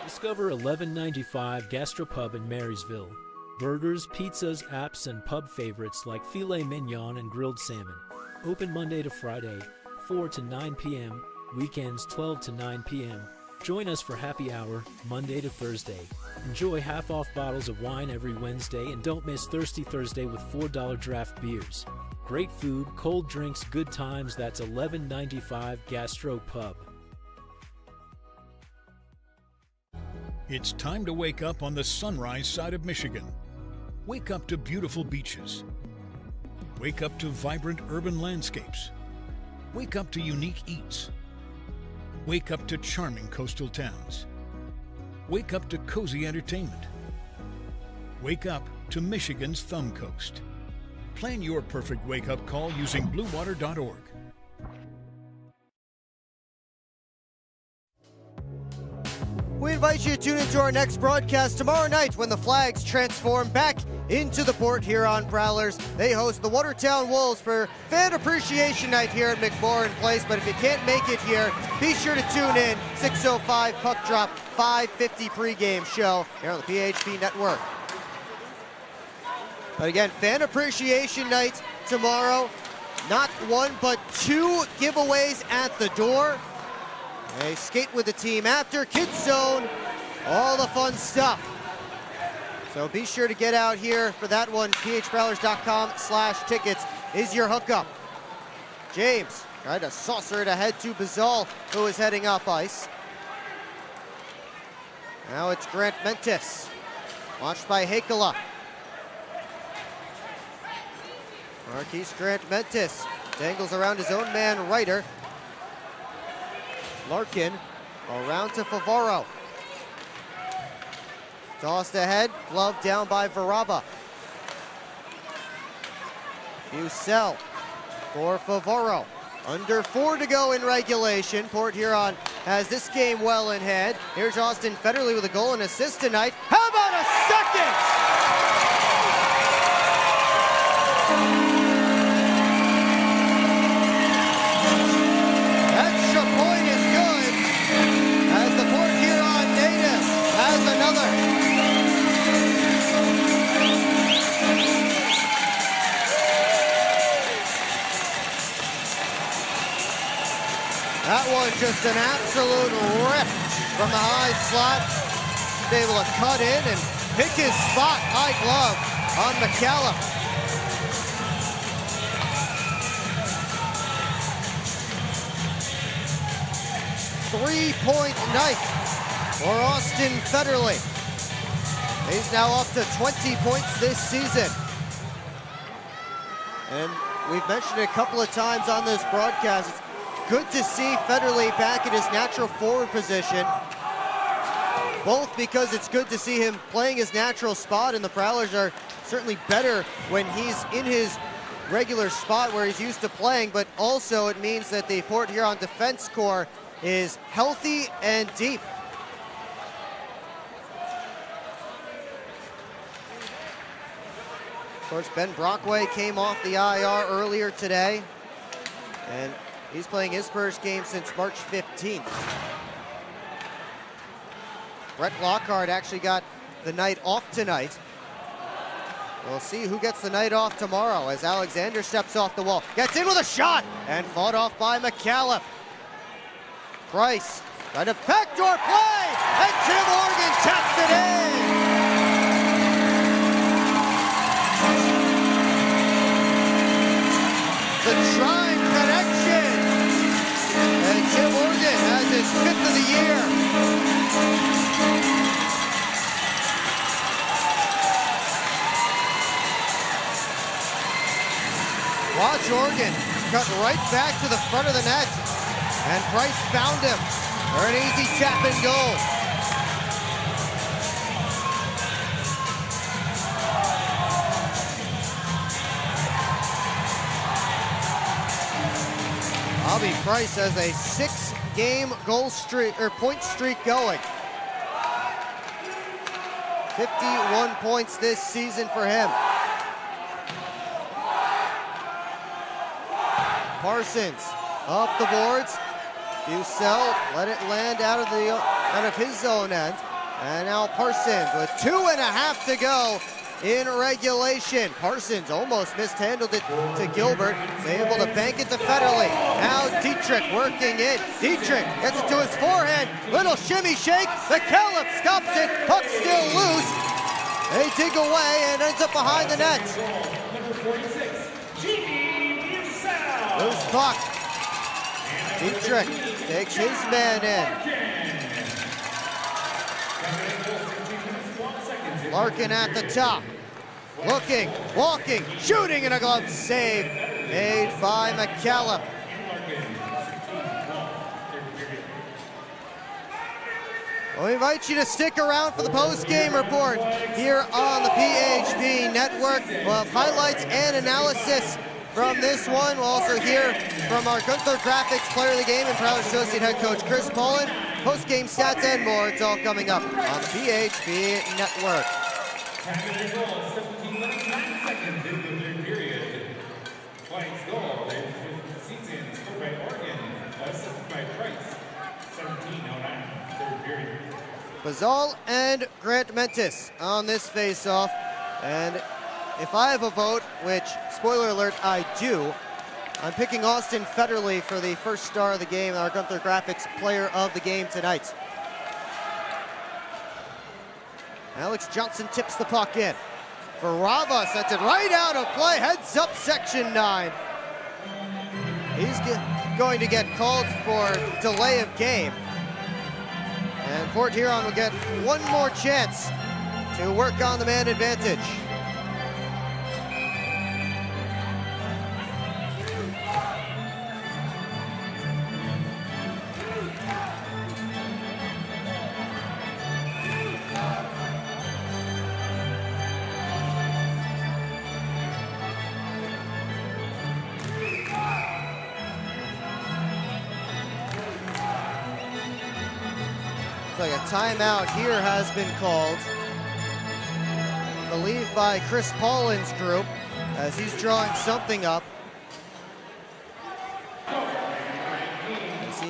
Discover 1195 Gastropub in Marysville. Burgers, pizzas, apps, and pub favorites like filet mignon and grilled salmon. Open Monday to Friday, 4 to 9 p.m., weekends 12 to 9 p.m. Join us for happy hour, Monday to Thursday. Enjoy half-off bottles of wine every Wednesday, and don't miss Thirsty Thursday with $4 draft beers. Great food, cold drinks, good times. That's 1195 Gastropub. It's time to wake up on the sunrise side of Michigan. Wake up to beautiful beaches. Wake up to vibrant urban landscapes. Wake up to unique eats. Wake up to charming coastal towns. Wake up to cozy entertainment. Wake up to Michigan's Thumb Coast. Plan your perfect wake-up call using bluewater.org. We invite you to tune into our next broadcast tomorrow night when the Flags transform back into the Port Huron Prowlers. They host the Watertown Wolves for Fan Appreciation Night here at McMorran Place. But if you can't make it here, be sure to tune in. 6:05 puck drop, 5:50 pregame show here on the PHP Network. But again, Fan Appreciation Night tomorrow. Not one, but 2 giveaways at the door. They skate with the team after, Kids Zone, all the fun stuff. So be sure to get out here for that one. phprowlers.com/tickets is your hookup. James tried to saucer it ahead to Bazal, who is heading up ice. Now it's Grant Mentis, watched by Hakala. Marquise Grant Mentis dangles around his own man, Ryder. Larkin around to Favaro. Tossed ahead, glove down by Varava. Bucell for Favaro. Under 4 to go in regulation. Port Huron has this game well in hand. Here's Austin Federley with a goal and assist tonight. How about a second? That point is good as the Port Huron native has another. That one just an absolute rip from the high slot. He's able to cut in and pick his spot, high glove on McCallum. Three-point night for Austin Federley. He's now up to 20 points this season. And we've mentioned it a couple of times on this broadcast. It's good to see Federley back in his natural forward position, both because it's good to see him playing his natural spot, and the Prowlers are certainly better when he's in his regular spot where he's used to playing, but also it means that the Port Huron defense core is healthy and deep. Of course, Ben Brockway came off the IR earlier today, and he's playing his first game since March 15th. Brett Lockhart actually got the night off tonight. We'll see who gets the night off tomorrow as Alexander steps off the wall, gets in with a shot, and fought off by McCallum. Price trying to backdoor play, and Tim Morgan taps it in. The Trine connection, and Tim Morgan has his 5th of the year. Watch Oregon cut right back to the front of the net, and Price found him for an easy tap and goal. Bobby Price has a 6-game goal streak or point streak going. 51 points this season for him. Parsons up the boards. Bucell let it land out of his own end. And now Parsons with 2.5 to go in regulation. Parsons almost mishandled it to Gilbert. Able to bank it to Federley. Now Dietrich working in. Dietrich gets it to his forehand. Little shimmy shake. McCallum stops it. Puck still loose. They dig away and ends up behind the net. Loose puck. Dietrich takes his man in. Larkin at the top. Looking, walking, shooting, and a glove save made by McCallum. We invite you to stick around for the post-game report here on the PHP Network. We'll have highlights and analysis from this one. We'll also hear from our Gunther Graphics player of the game and Prowler Associate Head Coach Chris Pullen. Post-game stats and more. It's all coming up on the PHP Network. Time of the goal, 17 minutes, 9 seconds into the third period. Flags goal, season scored by Oregon, assisted by Price. 17:09, third period. Bazal and Grant Mentis on this face-off. And if I have a vote, which, spoiler alert, I do, I'm picking Austin Federley for the first star of the game, our Gunther Graphics player of the game tonight. Alex Johnson tips the puck in. Varava sends it right out of play, heads up section 9. He's going to get called for delay of game. And Port Huron will get one more chance to work on the man advantage. like a timeout here has been called, I believe by Chris Paulin's group, as he's drawing something up. As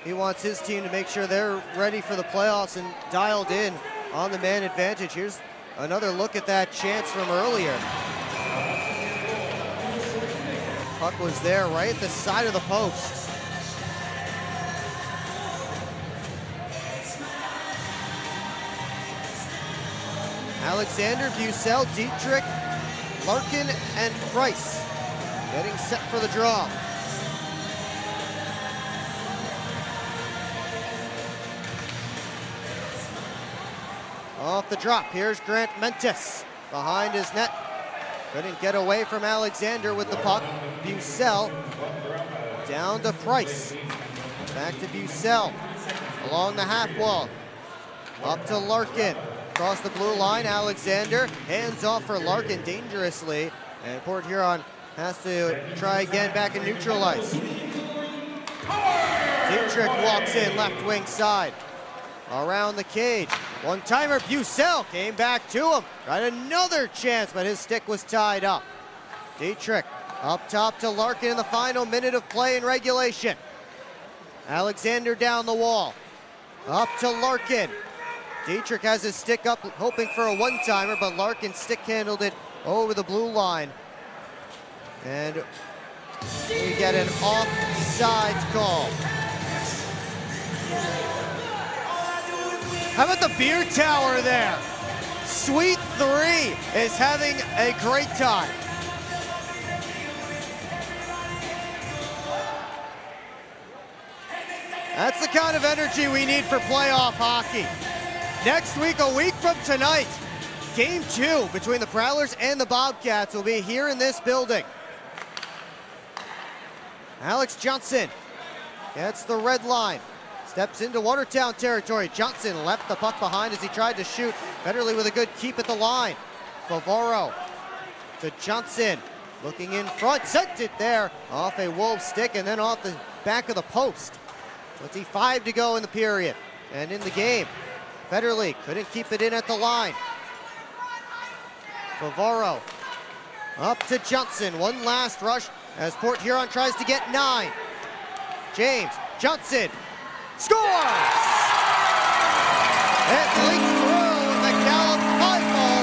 he wants his team to make sure they're ready for the playoffs and dialed in on the man advantage. Here's another look at that chance from earlier. Puck was there right at the side of the post. Alexander, Bucell, Dietrich, Larkin, and Price getting set for the draw. Off the drop, here's Grant Mentis behind his net. Couldn't get away from Alexander with the puck. Bucell down to Price. Back to Bucell along the half wall. Up to Larkin. Across the blue line, Alexander. Hands off for Larkin dangerously. And Port Huron has to try again back in neutral ice. Dietrich walks in left wing side. Around the cage. One-timer, Bucell came back to him. Got another chance, but his stick was tied up. Dietrich up top to Larkin in the final minute of play in regulation. Alexander down the wall. Up to Larkin. Dietrich has his stick up, hoping for a one-timer, but Larkin stick handled it over the blue line. And we get an offsides call. How about the beer tower there? Sweet 3 is having a great time. That's the kind of energy we need for playoff hockey. Next week, a week from tonight, Game 2 between the Prowlers and the Bobcats will be here in this building. Alex Johnson gets the red line. Steps into Watertown territory. Johnson left the puck behind as he tried to shoot. Federley with a good keep at the line. Favaro to Johnson. Looking in front. Sent it there off a Wolves stick and then off the back of the post. 25 to go in the period and in the game. Federley couldn't keep it in at the line. Favaro up to Johnson. One last rush as Port Huron tries to get 9. James Johnson scores! It leaks through the Gallups high ball,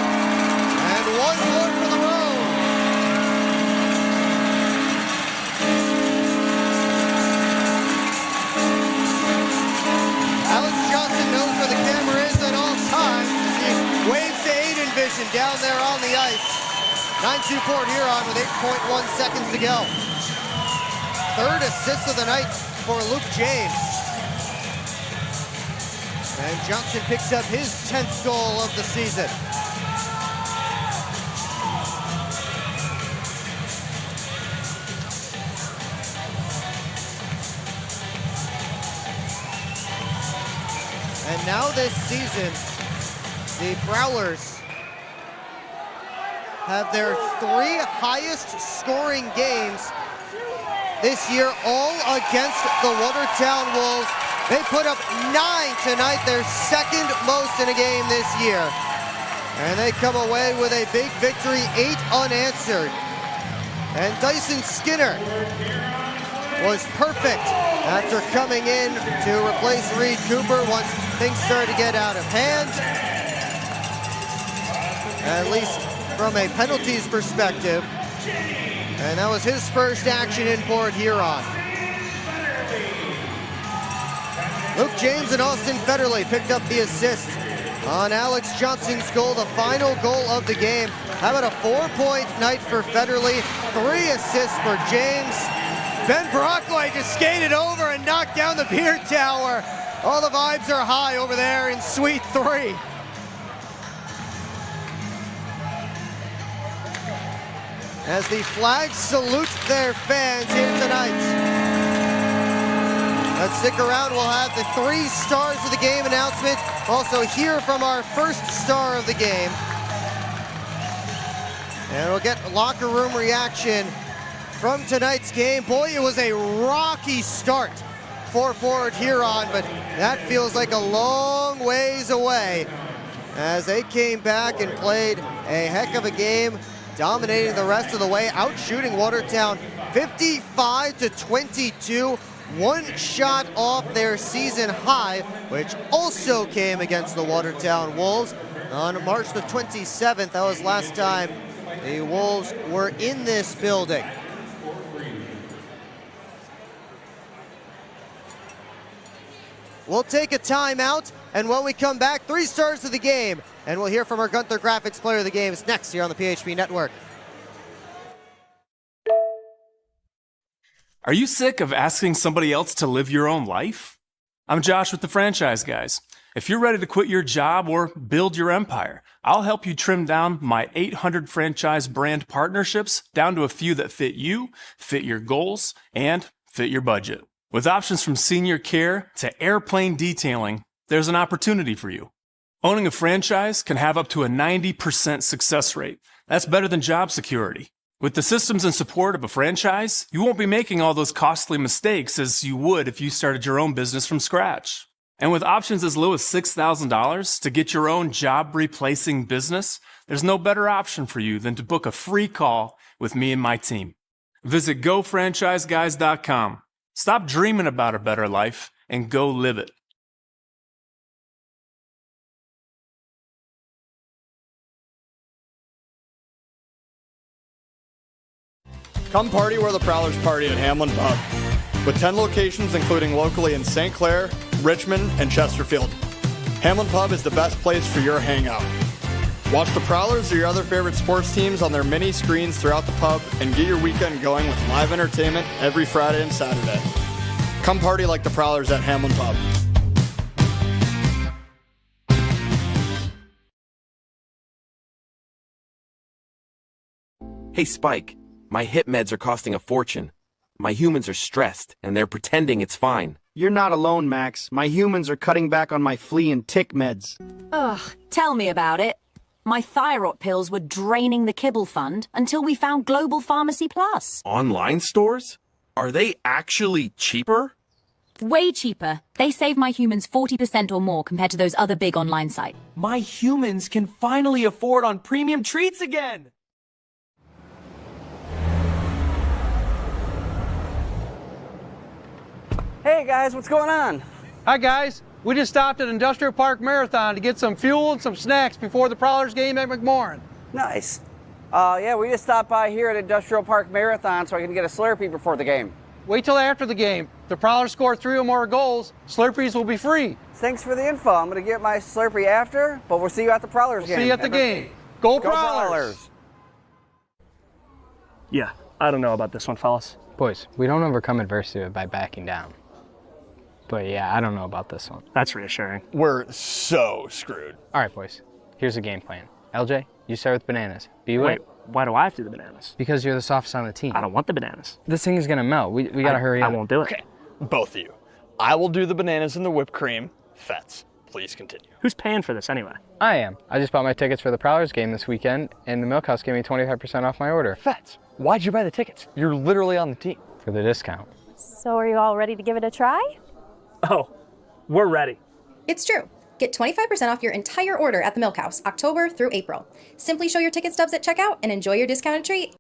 and one more for the road. Alex Johnson knows where the camera is at all times as he waves to Aiden Vision down there on the ice. 9-2 Port Huron with 8.1 seconds to go. Third assist of the night for Luke James. And Johnson picks up his 10th goal of the season. And now this season, the Prowlers have their 3 highest scoring games this year, all against the Watertown Wolves. They put up 9 tonight, their second most in a game this year. And they come away with a big victory, 8 unanswered. And Dyson Skinner was perfect after coming in to replace Reed Cooper once things started to get out of hand. At least from a penalties perspective. And that was his first action in Port Huron. Luke James and Austin Federley picked up the assist on Alex Johnson's goal, the final goal of the game. How about a 4-point night for Federley, 3 assists for James. Ben Brockway just skated over and knocked down the beer tower. All the vibes are high over there in Suite 3. As the Flags salute their fans here tonight. Let's stick around, we'll have the 3 stars of the game announcement. Also hear from our first star of the game. And we'll get locker room reaction from tonight's game. Boy, it was a rocky start for Port Huron, but that feels like a long ways away as they came back and played a heck of a game, dominating the rest of the way, out shooting Watertown 55-22, one shot off their season high, which also came against the Watertown Wolves on March the 27th. That was last time the Wolves were in this building. We'll take a timeout, and when we come back, 3 stars of the game, and we'll hear from our Gunther Graphics player of the game. It's next here on the PHP Network. Are you sick of asking somebody else to live your own life? I'm Josh with the Franchise Guys. If you're ready to quit your job or build your empire, I'll help you trim down my 800 franchise brand partnerships down to a few that fit you, fit your goals, and fit your budget. With options from senior care to airplane detailing, there's an opportunity for you. Owning a franchise can have up to a 90% success rate. That's better than job security. With the systems and support of a franchise, you won't be making all those costly mistakes as you would if you started your own business from scratch. And with options as low as $6,000 to get your own job-replacing business, there's no better option for you than to book a free call with me and my team. Visit GoFranchiseGuys.com. Stop dreaming about a better life and go live it. Come party where the Prowlers party at Hamlin Pub. With 10 locations including locally in St. Clair, Richmond, and Chesterfield. Hamlin Pub is the best place for your hangout. Watch the Prowlers or your other favorite sports teams on their mini screens throughout the pub and get your weekend going with live entertainment every Friday and Saturday. Come party like the Prowlers at Hamlin Pub. Hey Spike, my hip meds are costing a fortune. My humans are stressed, and they're pretending it's fine. You're not alone, Max. My humans are cutting back on my flea and tick meds. Ugh, tell me about it. My thyroid pills were draining the kibble fund until we found Global Pharmacy Plus. Online stores? Are they actually cheaper? Way cheaper. They save my humans 40% or more compared to those other big online sites. My humans can finally afford on premium treats again! Hey guys, what's going on? Hi guys, we just stopped at Industrial Park Marathon to get some fuel and some snacks before the Prowlers game at McMorran. Nice. Yeah, we just stopped by here at Industrial Park Marathon so I can get a Slurpee before the game. Wait till after the game. If the Prowlers score 3 or more goals, Slurpees will be free. Thanks for the info. I'm going to get my Slurpee after, but we'll see you at the Prowlers game. See you at the game. Go Prowlers! Yeah, I don't know about this one, fellas. Boys, we don't overcome adversity by backing down. But yeah, I don't know about this one. That's reassuring. We're so screwed. All right, boys. Here's a game plan. LJ, you start with bananas. B-Way. Wait, why do I have to do the bananas? Because you're the softest on the team. I don't want the bananas. This thing is gonna melt. We gotta hurry up. I won't do it. Okay, both of you. I will do the bananas and the whipped cream. Fets, please continue. Who's paying for this anyway? I am. I just bought my tickets for the Prowlers game this weekend, and the Milk House gave me 25% off my order. Fets, why'd you buy the tickets? You're literally on the team. For the discount. So are you all ready to give it a try? Oh, we're ready. It's true. Get 25% off your entire order at the Milk House, October through April. Simply show your ticket stubs at checkout and enjoy your discounted treat.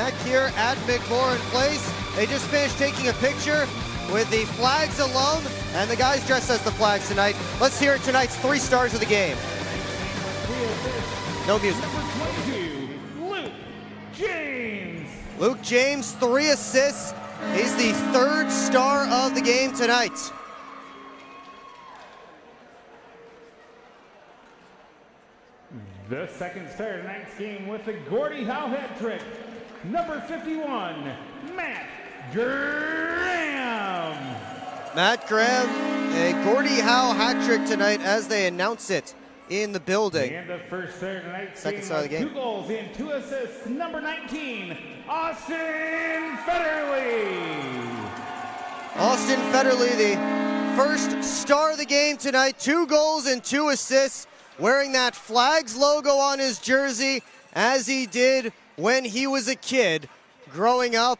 back here at McMorran Place. They just finished taking a picture with the Flags alum and the guys dressed as the Flags tonight. Let's hear tonight's 3 stars of the game. No music. Number 22, Luke James. Luke James, 3 assists. He's the 3rd star of the game tonight. The 2nd star of tonight's game with the Gordie Howe hat trick. Number 51, Matt Graham. Matt Graham, a Gordie Howe hat trick tonight as they announce it in the building. And the 1st star of tonight's Second star of the game. 2 goals and 2 assists. Number 19, Austin Federley. Austin Federley, the 1st star of the game tonight. 2 goals and 2 assists, wearing that Flags logo on his jersey as he did when he was a kid growing up.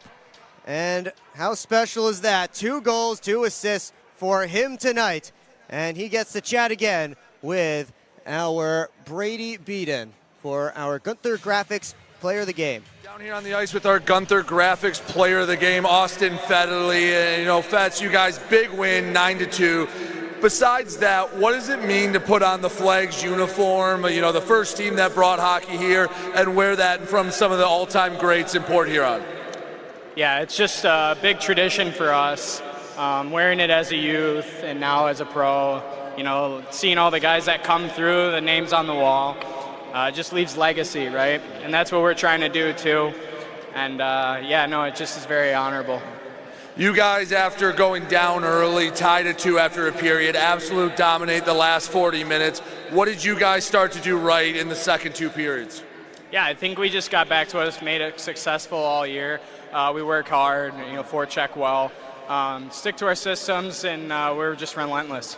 And how special is that? 2 goals, 2 assists for him tonight. And he gets to chat again with our Brady Beaton for our Gunther Graphics Player of the Game. Down here on the ice with our Gunther Graphics Player of the Game, Austin Federley. Fets, you guys, big win, 9-2. Besides that, what does it mean to put on the Flags uniform, the first team that brought hockey here, and wear that from some of the all-time greats in Port Huron? Yeah, it's just a big tradition for us. Wearing it as a youth and now as a pro, seeing all the guys that come through, the names on the wall, just leaves legacy, right? And that's what we're trying to do too. And it just is very honorable. You guys, after going down early, tied at 2 after a period, absolute dominate the last 40 minutes. What did you guys start to do right in the second 2 periods? Yeah, I think we just got back to what has made it successful all year. We work hard, forecheck well, stick to our systems, and we're just relentless.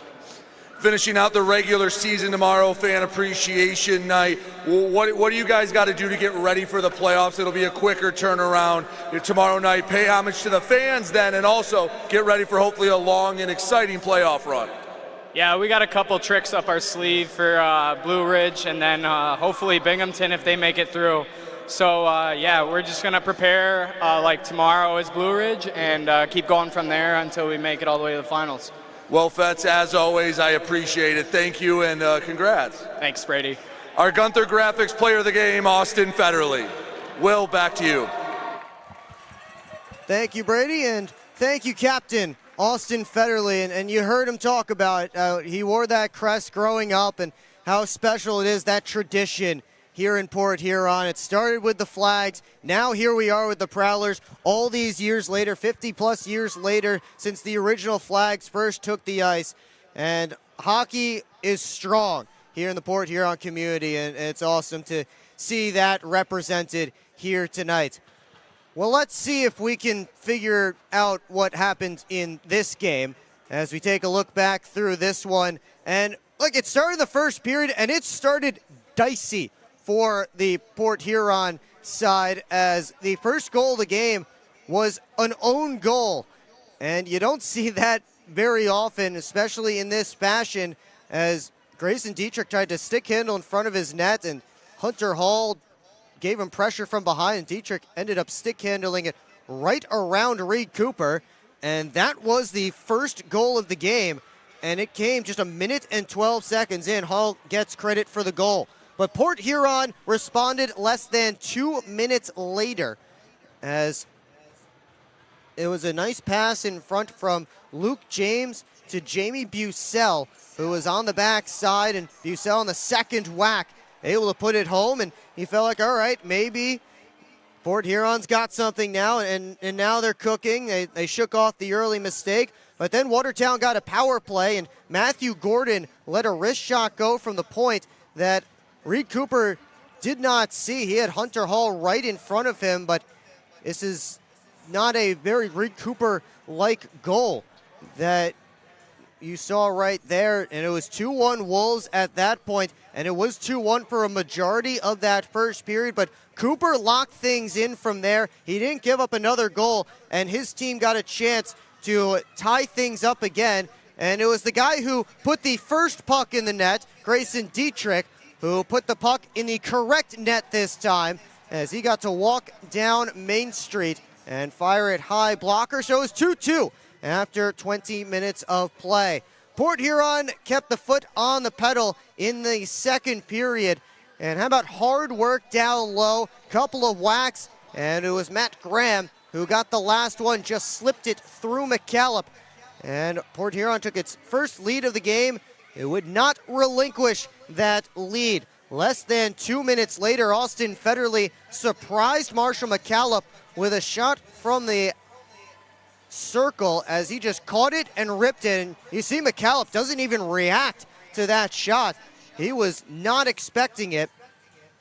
Finishing out the regular season tomorrow, Fan Appreciation Night. What do you guys got to do to get ready for the playoffs? It'll be a quicker turnaround tomorrow night. Pay homage to the fans then, and also get ready for hopefully a long and exciting playoff run. Yeah, we got a couple tricks up our sleeve for Blue Ridge, and then hopefully Binghamton if they make it through. So, we're just going to prepare like tomorrow is Blue Ridge and keep going from there until we make it all the way to the finals. Well, Fets, as always, I appreciate it. Thank you, and congrats. Thanks, Brady. Our Gunther Graphics Player of the Game, Austin Federley. Will, back to you. Thank you, Brady, and thank you, Captain Austin Federley. And you heard him talk about he wore that crest growing up and how special it is, that tradition here in Port Huron. It started with the Flags. Now here we are with the Prowlers all these years later, 50-plus years later since the original Flags first took the ice. And hockey is strong here in the Port Huron community, and it's awesome to see that represented here tonight. Well, let's see if we can figure out what happened in this game as we take a look back through this one. And look, it started the first period, and it started dicey for the Port Huron side as the first goal of the game was an own goal. And you don't see that very often, especially in this fashion, as Grayson Dietrich tried to stick handle in front of his net, and Hunter Hall gave him pressure from behind, and Dietrich ended up stick handling it right around Reed Cooper. And that was the first goal of the game, and it came just 1 minute and 12 seconds in. Hall gets credit for the goal. But Port Huron responded less than 2 minutes later as it was a nice pass in front from Luke James to Jamie Bucell, who was on the backside, and Bucell on the second whack able to put it home, and he felt like, all right, maybe Port Huron's got something now, and now they're cooking. They shook off the early mistake, but then Watertown got a power play, and Matthew Gordon let a wrist shot go from the point that Reed Cooper did not see. He had Hunter Hall right in front of him, but this is not a very Reed Cooper-like goal that you saw right there. And it was 2-1 Wolves at that point, and it was 2-1 for a majority of that first period. But Cooper locked things in from there. He didn't give up another goal, and his team got a chance to tie things up again. And it was the guy who put the first puck in the net, Grayson Dietrich, who put the puck in the correct net this time. as he got to walk down Main Street and fire it high. Blocker shows 2-2 after 20 minutes of play. Port Huron kept the foot on the pedal in the second period. And how about hard work down low, couple of whacks, and it was Matt Graham who got the last one, just slipped it through McCallop. And Port Huron took its first lead of the game. It would not relinquish that lead. Less than 2 minutes later, Austin Federley surprised Marshall McCallop with a shot from the circle as he just caught it and ripped it. And you see McCallop doesn't even react to that shot. He was not expecting it.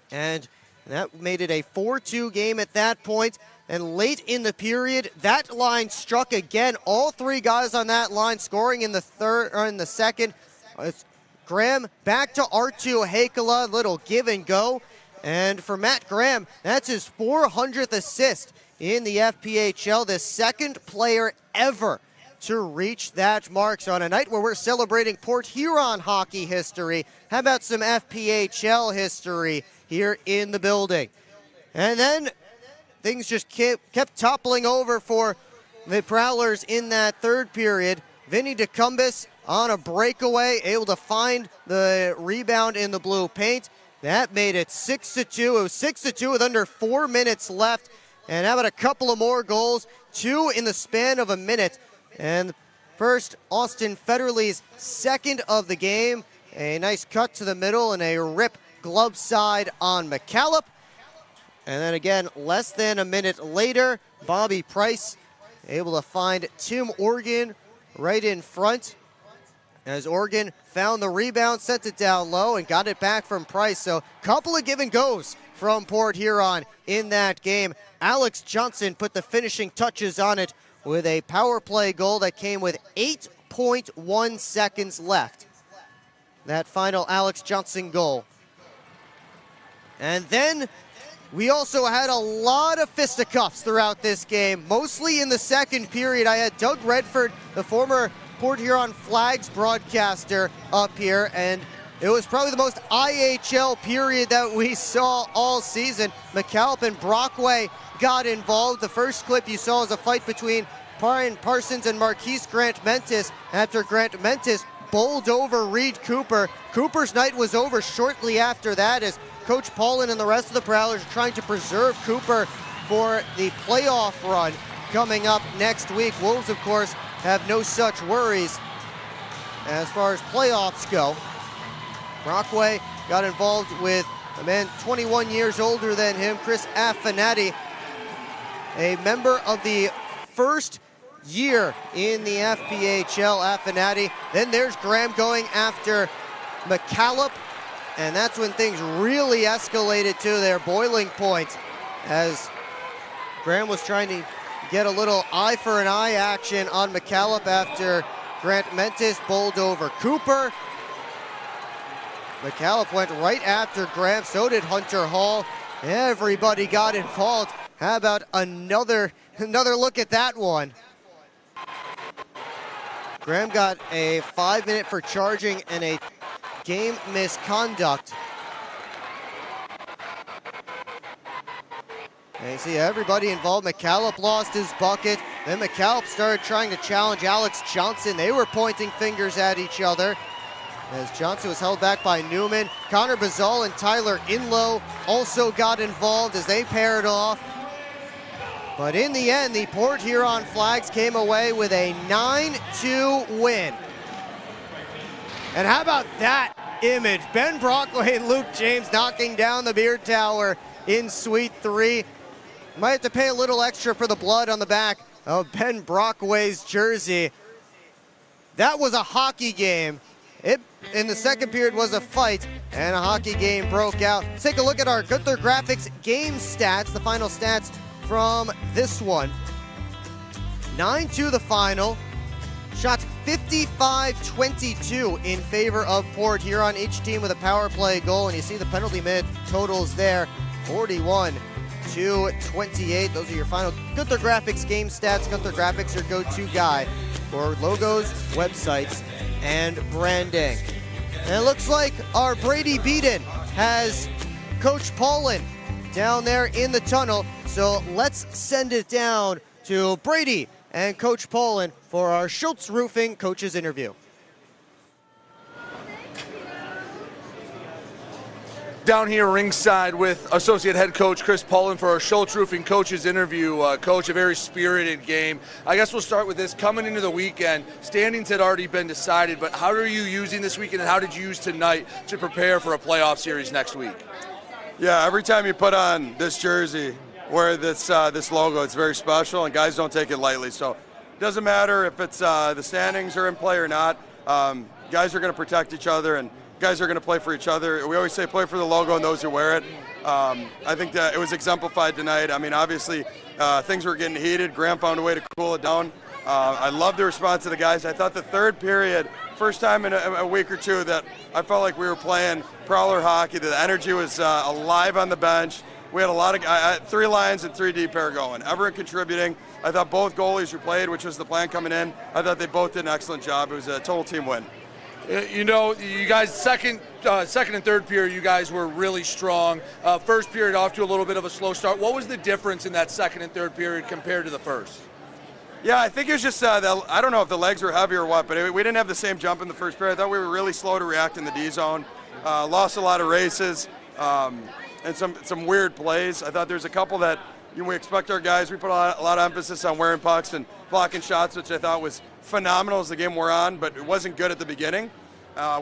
And that made it a 4-2 game at that point. And late in the period, that line struck again. All three guys on that line scoring in the second. It's Graham back to R2 Hakala, little give and go. And for Matt Graham, that's his 400th assist in the FPHL, the second player ever to reach that mark. So on a night where we're celebrating Port Huron hockey history, how about some FPHL history here in the building? And then things just kept toppling over for the Prowlers in that third period. Vinny DeCumbis on a breakaway, able to find the rebound in the blue paint. That made it 6-2. It was 6-2 with under 4 minutes left. And how about a couple of more goals? 2 in the span of a minute. And first, Austin Federley's second of the game. A nice cut to the middle and a rip glove side on McCallop. And then again, less than a minute later, Bobby Price able to find Tim Organ right in front. As Organ found the rebound, sent it down low, and got it back from Price. So a couple of give and goes from Port Huron in that game. Alex Johnson put the finishing touches on it with a power play goal that came with 8.1 seconds left. That final Alex Johnson goal. And then we also had a lot of fisticuffs throughout this game, mostly in the second period. I had Doug Redford, the former Port Huron Flags broadcaster, up here, and it was probably the most IHL period that we saw all season. McCallop and Brockway got involved. The first clip you saw was a fight between Brian Parsons and Marquise Grant Mentis after Grant Mentis bowled over Reed Cooper. Cooper's night was over shortly after that as Coach Paulin and the rest of the Prowlers are trying to preserve Cooper for the playoff run coming up next week. Wolves, of course, have no such worries as far as playoffs go. Brockway got involved with a man 21 years older than him, Chris Affinati, a member of the first year in the FPHL, Affinati. Then there's Graham going after McCallop, and that's when things really escalated to their boiling point as Graham was trying to get a little eye for an eye action on McCallop after Grant Mentis bowled over Cooper. McCallop went right after Graham, so did Hunter Hall. Everybody got involved. How about another look at that one? Graham got a 5-minute for charging and a game misconduct. And you see everybody involved. McCallop lost his bucket. Then McCallop started trying to challenge Alex Johnson. They were pointing fingers at each other as Johnson was held back by Newman. Connor Bazal and Tyler Inlow also got involved as they paired off. But in the end, the Port Huron Flags came away with a 9-2 win. And how about that image? Ben Brockway and Luke James knocking down the beer tower in Suite 3. Might have to pay a little extra for the blood on the back of Ben Brockway's jersey. That was a hockey game. It, in the second period, was a fight, and a hockey game broke out. Let's take a look at our Gunther Graphics game stats, the final stats from this one. 9-2 the final. Shots 55-22 in favor of Port Huron, each team with a power play goal, and you see the penalty minute totals there, 41-28. Those are your final Gunther Graphics game stats. Gunther Graphics, your go-to guy for logos, websites, and branding. And it looks like our Brady Beaton has Coach Paulin down there in the tunnel. So let's send it down to Brady and Coach Poland for our Schultz Roofing coaches interview. Down here ringside with Associate Head Coach Chris Poland for our Schultz Roofing coaches interview. Coach, a very spirited game. I guess we'll start with this. Coming into the weekend, standings had already been decided, but how are you using this weekend and how did you use tonight to prepare for a playoff series next week? Yeah, every time you put on this jersey, wear this logo, it's very special, and guys don't take it lightly. So it doesn't matter if it's the standings are in play or not. Guys are going to protect each other, and guys are going to play for each other. We always say play for the logo and those who wear it. I think that it was exemplified tonight. I mean, obviously, things were getting heated. Graham found a way to cool it down. I love the response of the guys. I thought the third period, first time in a week or two that I felt like we were playing Prowler hockey. The energy was alive on the bench. We had a lot of 3 lines and 3 deep pair going. Everyone contributing. I thought both goalies who played, which was the plan coming in, I thought they both did an excellent job. It was a total team win. You know, you guys, second and third period, you guys were really strong. First period off to a little bit of a slow start. What was the difference in that second and third period compared to the first? Yeah, I think it was just, I don't know if the legs were heavy or what, but we didn't have the same jump in the first period. I thought we were really slow to react in the D zone. Lost a lot of races and some weird plays. I thought there's a couple that we expect our guys, we put a lot of emphasis on wearing pucks and blocking shots, which I thought was phenomenal as the game wore on, but it wasn't good at the beginning.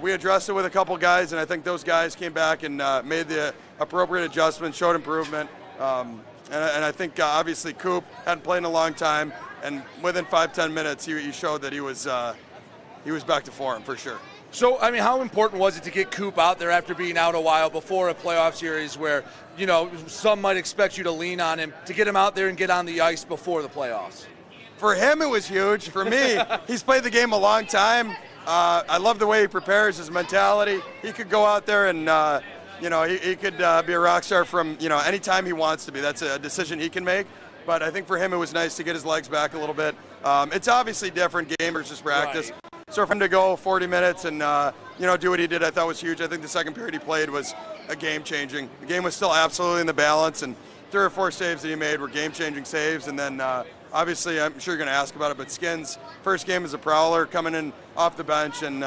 We addressed it with a couple guys, and I think those guys came back and made the appropriate adjustments, showed improvement. And I think obviously Coop hadn't played in a long time, and within 5-10 minutes he showed that he was back to form for sure. So, I mean, how important was it to get Coop out there after being out a while before a playoff series where, you know, some might expect you to lean on him, to get him out there and get on the ice before the playoffs? For him, it was huge. For me, he's played the game a long time. I love the way he prepares, his mentality. He could go out there and, he could be a rock star from, any time he wants to be. That's a decision he can make. But I think for him, it was nice to get his legs back a little bit. It's obviously different game versus practice. Right. So for him to go 40 minutes and, do what he did, I thought was huge. I think the second period he played was a game-changing. The game was still absolutely in the balance, and 3 or 4 saves that he made were game-changing saves. And then, obviously, I'm sure you're going to ask about it, but Skins' first game as a Prowler, coming in off the bench, and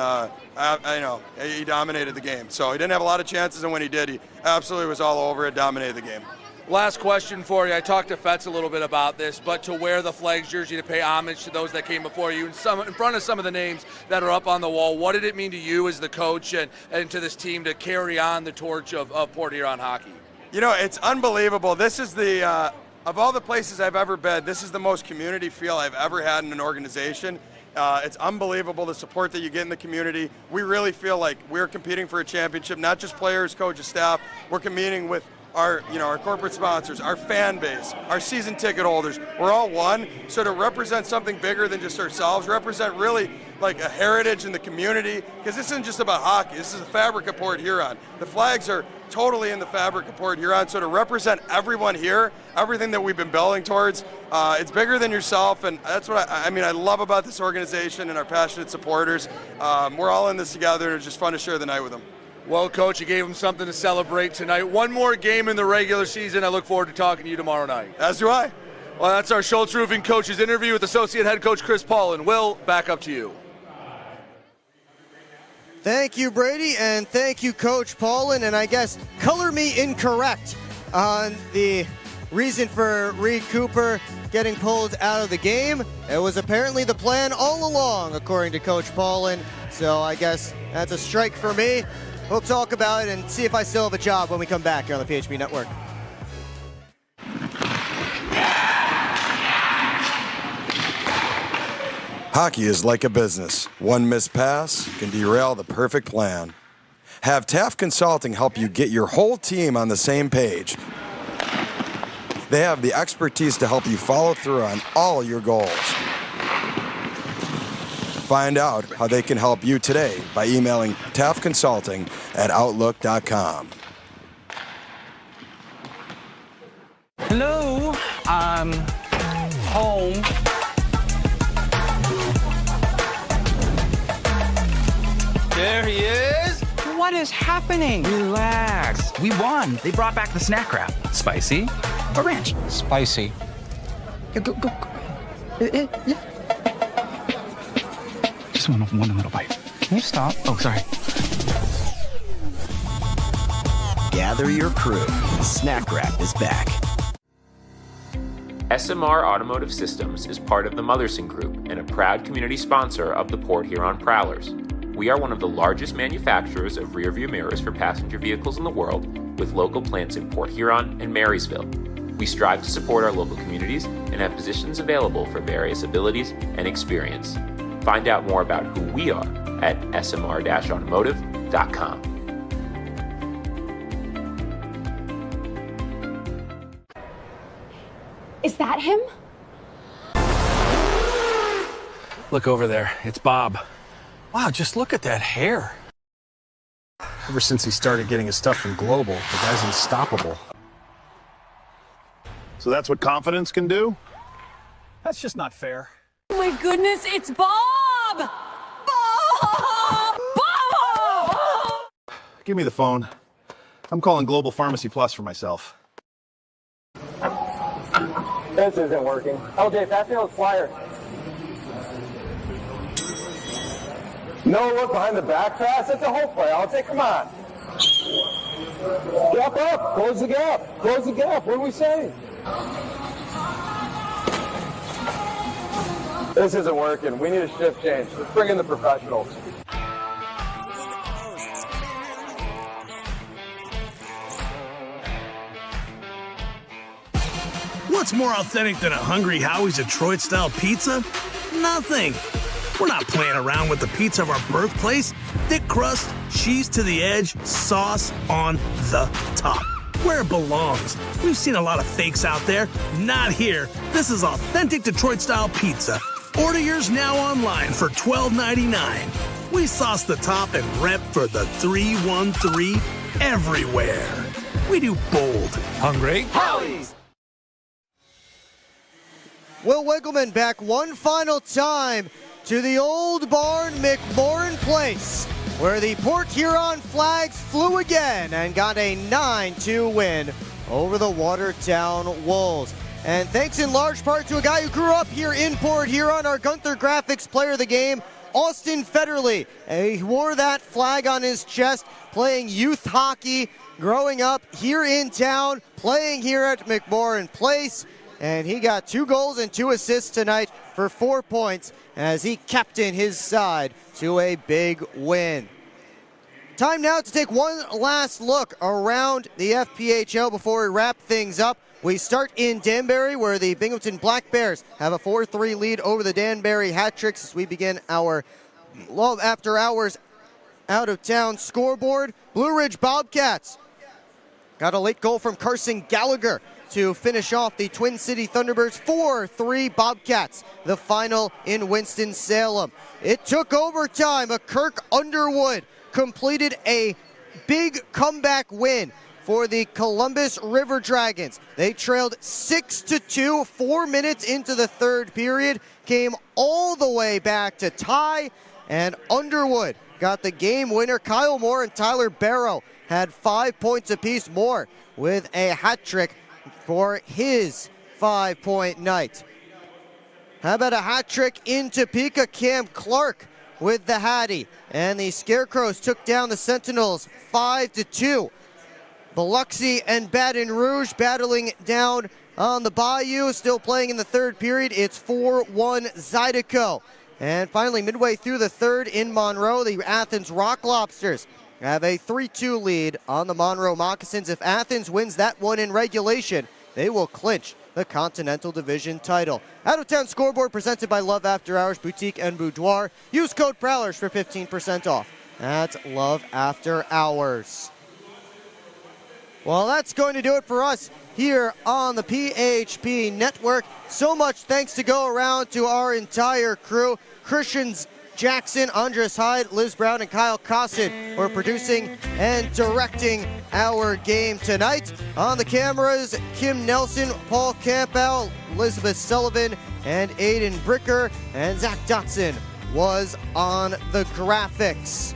he dominated the game. So he didn't have a lot of chances, and when he did, he absolutely was all over it, dominated the game. Last question for you. I talked to Fetz a little bit about this, but to wear the Flags jersey, to pay homage to those that came before you, in front of some of the names that are up on the wall, what did it mean to you as the coach and to this team to carry on the torch of Port Huron hockey? It's unbelievable. This is of all the places I've ever been, this is the most community feel I've ever had in an organization. It's unbelievable the support that you get in the community. We really feel like we're competing for a championship, not just players, coaches, staff. We're competing with our corporate sponsors, our fan base, our season ticket holders. We're all one. So to represent something bigger than just ourselves, represent really like a heritage in the community, because this isn't just about hockey. This is the fabric of Port Huron. The Flags are totally in the fabric of Port Huron. So to represent everyone here, everything that we've been building towards, it's bigger than yourself, and that's what I love about this organization and our passionate supporters. We're all in this together, and it's just fun to share the night with them. Well, Coach, you gave them something to celebrate tonight. One more game in the regular season. I look forward to talking to you tomorrow night. As do I. Well, that's our Schultz Roofing coaches interview with Associate Head Coach Chris Poland. Will, back up to you. Thank you, Brady, and thank you, Coach Poland. And I guess color me incorrect on the reason for Reed Cooper getting pulled out of the game. It was apparently the plan all along, according to Coach Poland. So I guess that's a strike for me. We'll talk about it and see if I still have a job when we come back here on the PHP Network. Hockey is like a business. One missed pass can derail the perfect plan. Have Taft Consulting help you get your whole team on the same page. They have the expertise to help you follow through on all your goals. Find out how they can help you today by emailing taftconsulting@outlook.com. Hello, I'm home. There he is. What is happening? Relax. We won. They brought back the snack wrap. Spicy or ranch? Spicy. Go. Just one little bite. Can you stop? Oh, sorry. Gather your crew. Snack Wrap is back. SMR Automotive Systems is part of the Motherson Group and a proud community sponsor of the Port Huron Prowlers. We are one of the largest manufacturers of rearview mirrors for passenger vehicles in the world, with local plants in Port Huron and Marysville. We strive to support our local communities and have positions available for various abilities and experience. Find out more about who we are at smr-automotive.com. Is that him? Look over there. It's Bob. Wow, just look at that hair. Ever since he started getting his stuff from Global, the guy's unstoppable. So that's what confidence can do? That's just not fair. Oh my goodness, it's Bob! Bob! Bob! Give me the phone. I'm calling Global Pharmacy Plus for myself. This isn't working. LJ, pass me those flyers. No look behind the back pass. It's a hope play. LJ, come on. Gap up. Close the gap. Close the gap. What are we saying? This isn't working. We need a shift change. Let's bring in the professionals. What's more authentic than a Hungry Howie's Detroit-style pizza? Nothing. We're not playing around with the pizza of our birthplace. Thick crust, cheese to the edge, sauce on the top. Where it belongs. We've seen a lot of fakes out there. Not here. This is authentic Detroit-style pizza. Order yours now online for $12.99. We sauce the top and rep for the 313 everywhere. We do bold. Hungry Howie's. Will Wiggleman back one final time to the old barn, McMorran Place, where the Port Huron Flags flew again and got a 9-2 win over the Watertown Wolves. And thanks in large part to a guy who grew up here in Port Huron, our Gunther Graphics player of the game, Austin Federley. He wore that flag on his chest, playing youth hockey, growing up here in town, playing here at McMorran Place. And he got 2 goals and 2 assists tonight for 4 points as he captained his side to a big win. Time now to take one last look around the FPHL before we wrap things up. We start in Danbury, where the Binghamton Black Bears have a 4-3 lead over the Danbury Hat-Tricks as we begin our Love After Hours out-of-town scoreboard. Blue Ridge Bobcats got a late goal from Carson Gallagher to finish off the Twin City Thunderbirds. 4-3 Bobcats, the final in Winston-Salem. It took overtime, but Kirk Underwood completed a big comeback win for the Columbus River Dragons. They trailed 6-2, 4 minutes into the third period, came all the way back to tie, and Underwood got the game winner. Kyle Moore and Tyler Barrow had 5 points apiece. Moore with a hat trick for his 5-point night. How about a hat trick in Topeka? Cam Clark with the Hattie. And the Scarecrows took down the Sentinels 5-2. Biloxi and Baton Rouge battling down on the Bayou, still playing in the third period. It's 4-1 Zydeco. And finally, midway through the third in Monroe, the Athens Rock Lobsters have a 3-2 lead on the Monroe Moccasins. If Athens wins that one in regulation, they will clinch the Continental Division title. Out-of-town scoreboard presented by Love After Hours Boutique and Boudoir. Use code Prowlers for 15% off at Love After Hours. Well, that's going to do it for us here on the PHP Network. So much thanks to go around to our entire crew. Christian Jackson, Andres Hyde, Liz Brown, and Kyle Cossin were producing and directing our game tonight. On the cameras, Kim Nelson, Paul Campbell, Elizabeth Sullivan, and Aiden Bricker. And Zach Dotson was on the graphics.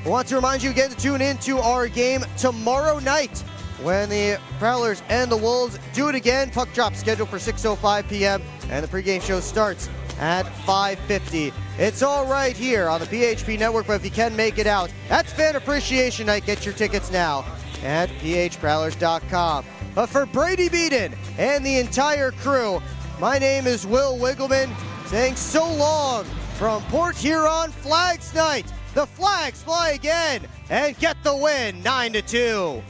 I want to remind you again to tune in to our game tomorrow night when the Prowlers and the Wolves do it again. Puck drop scheduled for 6:05 p.m. and the pregame show starts at 5:50. It's all right here on the PHP Network, but if you can make it out, that's Fan Appreciation Night. Get your tickets now at phprowlers.com. But for Brady Beaton and the entire crew, my name is Will Wiggleman, saying so long from Port Huron Flags Night. The Flags fly again and get the win, 9-2.